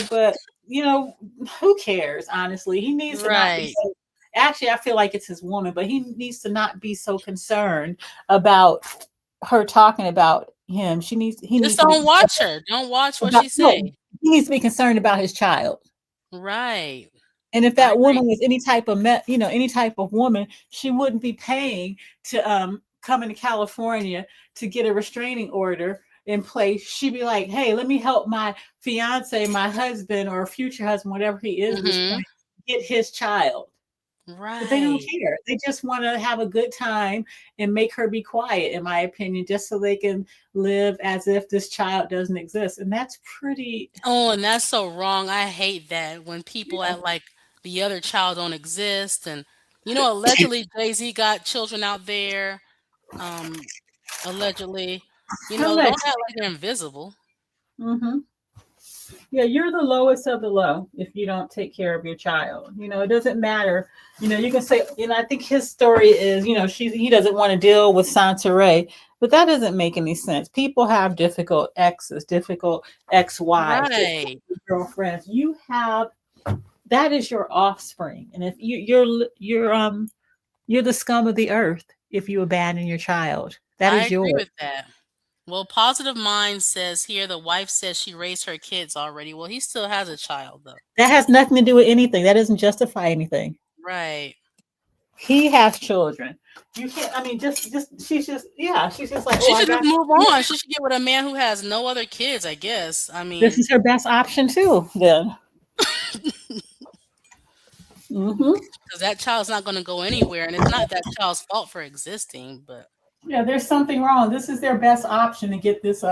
but you know, who cares, honestly? He needs to not be Right. so actually I feel like it's his woman, but he needs to not be so concerned about her talking about him. He Just needs to be don't concerned watch her. Don't watch what about she no, say. he needs to be concerned about his child. Right. And if I that woman agree. was any type of any type of woman, she wouldn't be paying to come into California to get a restraining order in place. She'd be like, "Hey, let me help my fiance, my husband, or future husband, whatever he is at this Mhm. point, get his child." But they don't Right. care. They just want to have a good time and make her be quiet, in my opinion, just so they can live as if this child doesn't exist. And that's pretty. Oh, and that's so wrong. I hate that when people act like the other child don't exist. And allegedly Jay-Z got children out there. Um, allegedly, don't act like they're invisible. Mhm. Yeah, you're the lowest of the low if you don't take care of your child. It doesn't matter. You can say, I think his story is, he doesn't want to deal with Soncerae, but that doesn't make any sense. People have difficult exes, difficult ex-wives, difficult Right. girlfriends. You have that is your offspring, and if you're the scum of the earth if you abandon your child. That I is agree yours. with that. Well, Positive Mind says here the wife says she raised her kids already. Well, he still has a child though. That has nothing to do with anything. That doesn't justify anything. Right. He has children. You can't. I mean, just she's just yeah. She's just like, oh, She I should just got. move on. She should get with a man who has no other kids, I guess. I This mean, is her best option too. Then. Hmm. because that child's not going to go anywhere, and it's not that child's fault for existing. But Yeah, there's something wrong. This is their best option to get this.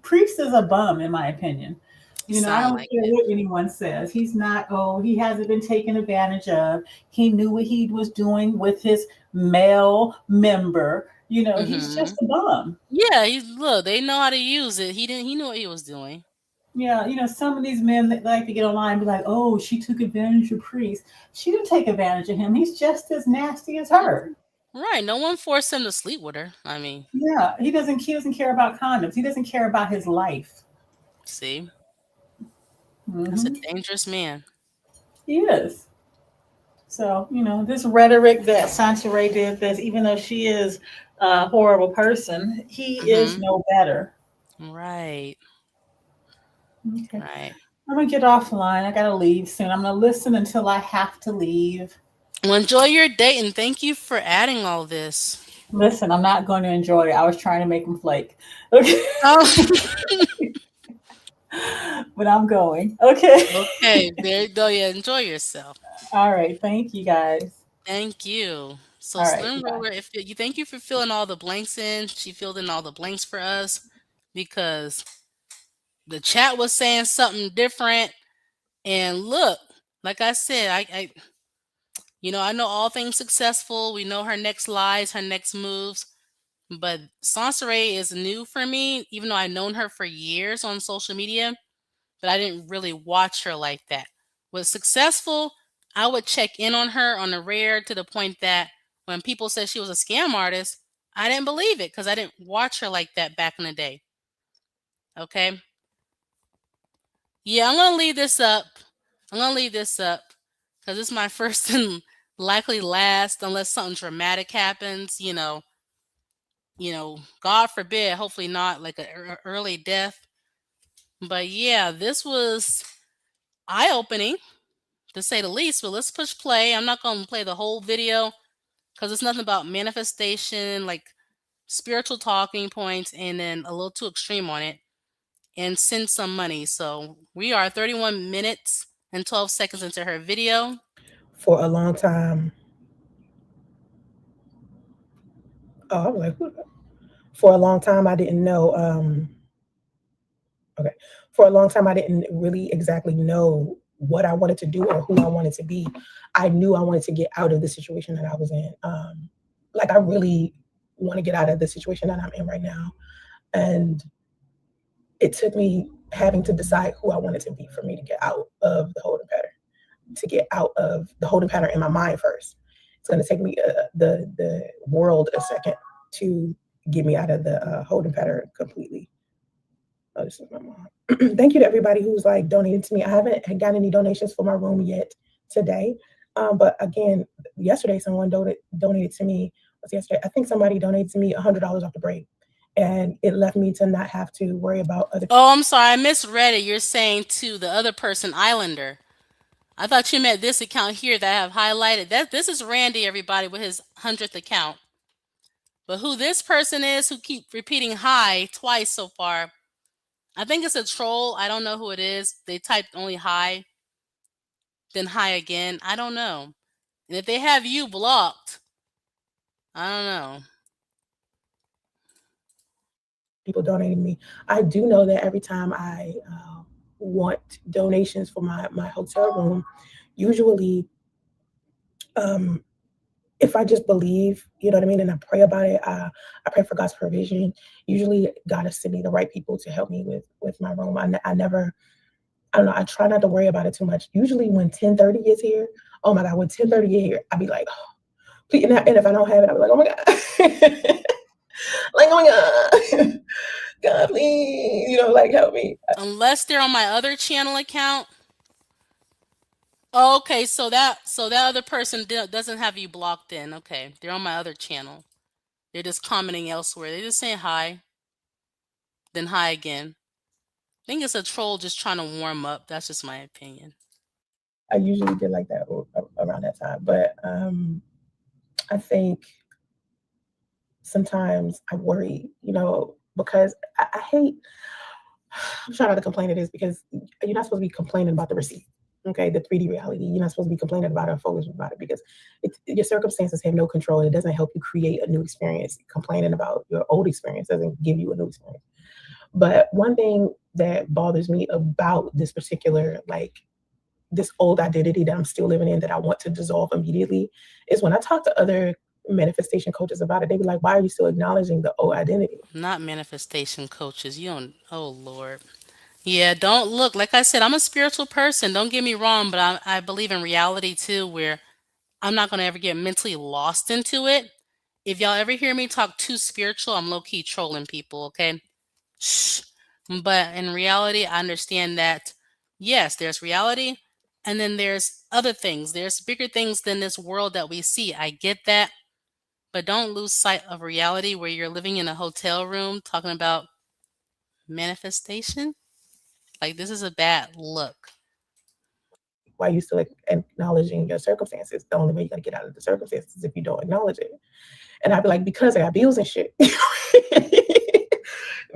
Priest is a bum, in my opinion. he I sound don't like care it. what anyone says. He's not. Oh, he hasn't been taken advantage of. He knew what he was doing with his male member. He's just Hmm. a bum. Yeah, he's look. They know how to use it. He didn't. He knew what he was doing. Yeah, some of these men that like to get online and be like, "Oh, she took advantage of Priest." She didn't take advantage of him. He's just as nasty as her. Right. No one forced him to sleep with her. I mean, Yeah, he doesn't. He doesn't care about condoms. He doesn't care about his life. see, that's a Hmm. dangerous man. He is. So this rhetoric that Soncerae did this, even though she is a horrible person, he is Hmm. no better. Right. Okay, Right. I'm gonna get offline. I gotta leave soon. I'm gonna listen until I have to leave. Well, enjoy your date, and thank you for adding all this. Listen, I'm not going to enjoy it. I was trying to make him flake. Okay. Oh, But I'm going. Okay. okay. There you go. Yeah, enjoy yourself. All right. Thank you guys. Thank you. So All right. Slim Bye. Roller, if you thank you for filling all the blanks in. She filled in all the blanks for us because the chat was saying something different. And look, like I said, I know all things successful. We know her next lies, her next moves. But Soncerae is new for me, even though I've known her for years on social media, but I didn't really watch her like that. Was successful, I would check in on her on the rare to the point that when people said she was a scam artist, I didn't believe it because I didn't watch her like that back in the day. Okay. Yeah, I'm gonna leave this up. I'm gonna leave this up because this is my first and likely last, unless something dramatic happens. God forbid, hopefully not like an early death. But yeah, this was eye opening to say the least. But let's push play. I'm not gonna play the whole video because it's nothing about manifestation, like spiritual talking points, and then a little too extreme on it. And send some money. So we are 31 minutes and 12 seconds into her video. For a long time. Oh, I was like, for a long time, I didn't know. Okay. For a long time, I didn't really exactly know what I wanted to do or who I wanted to be. I knew I wanted to get out of the situation that I was in. Like, I really want to get out of the situation that I'm in right now. And it took me having to decide who I wanted to be for me to get out of the holding pattern, to get out of the holding pattern in my mind first. It's going to take me the world a second to get me out of the holding pattern completely. Oh, this is my mom. Thank you to everybody who's like donated to me. I haven't gotten any donations for my room yet today. But again, yesterday someone donated to me. Was yesterday? I think somebody donated to me $100 off the break, and it left me to not have to worry about other. Oh, I'm sorry, I misread it. You're saying to the other person, Islander. I thought you meant this account here that I have highlighted. This is Randy, everybody, with his 100th account. But who this person is who keep repeating hi twice so far, I think it's a troll. I don't know who it is. They typed only hi, then hi again. I don't know. And if they have you blocked, I don't know. People donating me. I do know that every time I want donations for my hotel room, usually if I just believe, you know what I mean, and I pray about it, I pray for God's provision. Usually God has sent me the right people to help me with my room. I never, I don't know, I try not to worry about it too much. Usually when 10:30 gets here, oh my God, when 10:30 get here, I'd be like, oh, please, and if I don't have it, I'll be like, oh my God. Like, oh my God. God, please, like help me. Unless they're on my other channel account. Oh, okay, so that other person doesn't have you blocked in. Okay, they're on my other channel. They're just commenting elsewhere. They're just saying hi, then hi again. I think it's a troll just trying to warm up. That's just my opinion. I usually get like that around that time, but I think sometimes I worry, because I hate. I'm trying not to complain of this because you're not supposed to be complaining about the receipt. Okay, the 3D reality. You're not supposed to be complaining about it or focusing about it because your circumstances have no control. It doesn't help you create a new experience. Complaining about your old experience doesn't give you a new experience. But one thing that bothers me about this particular, this old identity that I'm still living in that I want to dissolve immediately is when I talk to other manifestation coaches about it, they be like, why are you still acknowledging the old identity? Not manifestation coaches. You don't. Oh Lord. Yeah, don't look. Like I said, I'm a spiritual person. Don't get me wrong, but I believe in reality too, where I'm not gonna ever get mentally lost into it. If y'all ever hear me talk too spiritual, I'm low key trolling people. Okay. Shh. But in reality, I understand that yes, there's reality, and then there's other things. There's bigger things than this world that we see. I get that, but don't lose sight of reality where you're living in a hotel room talking about manifestation. Like this is a bad look. Why are you still acknowledging your circumstances? The only way you're gonna get out of the circumstances is if you don't acknowledge it. And I'd be like, because I got bills and shit.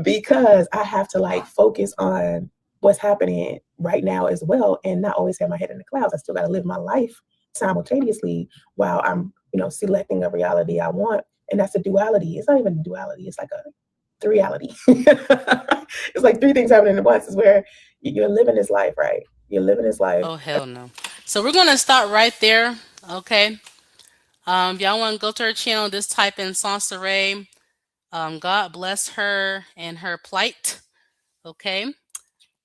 Because I have to focus on what's happening right now as well and not always have my head in the clouds. I still got to live my life simultaneously while I'm selecting a reality I want. And that's a duality. It's not even a duality. It's like a three-ality. It's like three things happening at once. Is where you're living this life, right? You're living this life. Oh hell no. So we're gonna start right there. Okay. If y'all want to go to her channel, just type in Soncerae. God bless her and her plight. Okay.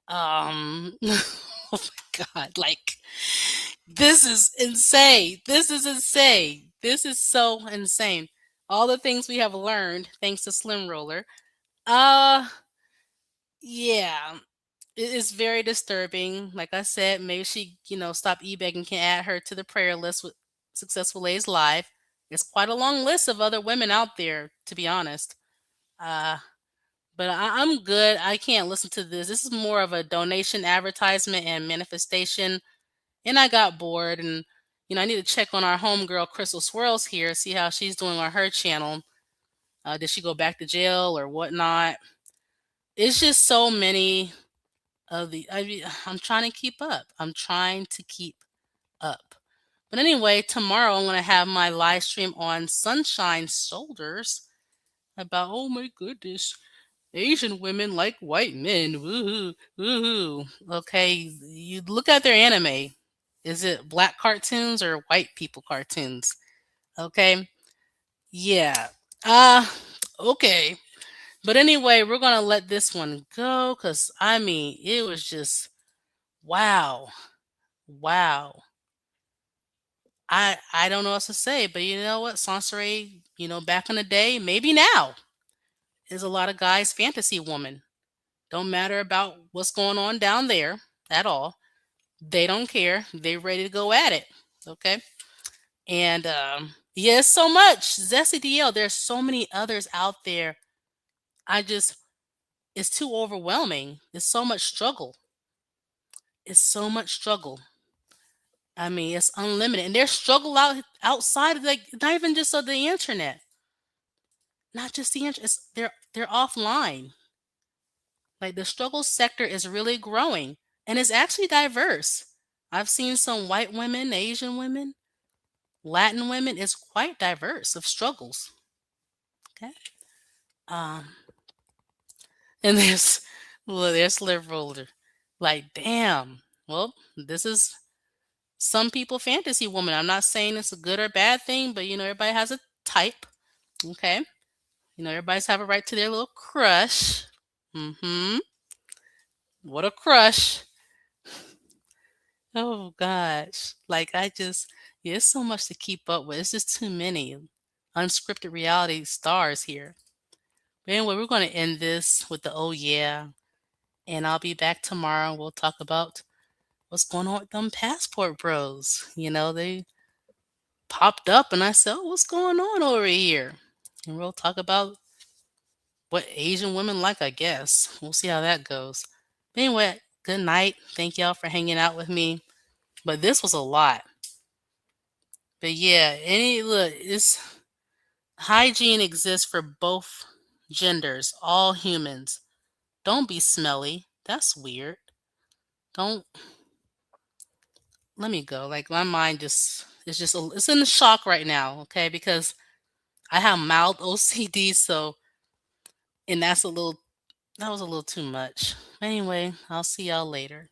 Oh my God. Like, this is insane. This is insane. This is so insane. All the things we have learned thanks to Slim Roller. Uh, yeah. It is very disturbing. Like I said, maybe she, stop e-begging can add her to the prayer list with Successful Lays Live. It's quite a long list of other women out there, to be honest. Uh, but I'm good. I can't listen to this. This is more of a donation advertisement and manifestation. And I got bored, and I need to check on our homegirl Crystal Swirls here, see how she's doing on her channel. Did she go back to jail or whatnot? It's just so many of the. I'm trying to keep up. I'm trying to keep up. But anyway, tomorrow I'm gonna have my live stream on Sunshine Shoulders about, oh my goodness, Asian women like white men. Woohoo, woohoo. Okay, you look at their anime. Is it black cartoons or white people cartoons? Okay, yeah. Uh, okay. But anyway, we're gonna let this one go because I mean, it was just wow, wow. I don't know what to say, but you know what, Sansaray, back in the day, maybe now, is a lot of guys' fantasy woman. Don't matter about what's going on down there at all. They don't care. They ready to go at it. Okay. And yeah, it's so much. Zesty DL, there's so many others out there. I just it's too overwhelming. It's so much struggle. It's so much struggle. I mean, it's unlimited. And there's struggle outside of, like, not even just of the internet. Not just the internet. They're offline. Like, the struggle sector is really growing and it's actually diverse. I've seen some white women, Asian women, Latin women. It's quite diverse of struggles. Okay. Um, and there's live roller. Like, damn. Well, this is some people fantasy woman. I'm not saying it's a good or bad thing, but everybody has a type. Okay. Everybody's have a right to their little crush. Mm-hmm. What a crush. Oh gosh. Like, yeah, it's so much to keep up with. It's just too many unscripted reality stars here. But anyway, we're going to end this with the oh yeah. And I'll be back tomorrow. We'll talk about what's going on with them passport bros. They popped up and I said, oh, what's going on over here? And we'll talk about what Asian women like, I guess. We'll see how that goes. But anyway, good night. Thank y'all for hanging out with me. But this was a lot. But yeah, it's hygiene exists for both genders, all humans. Don't be smelly. That's weird. Don't let me go. Like, my mind just it's in shock right now, okay? Because I have mild OCD, so and that was a little too much. Anyway, I'll see y'all later.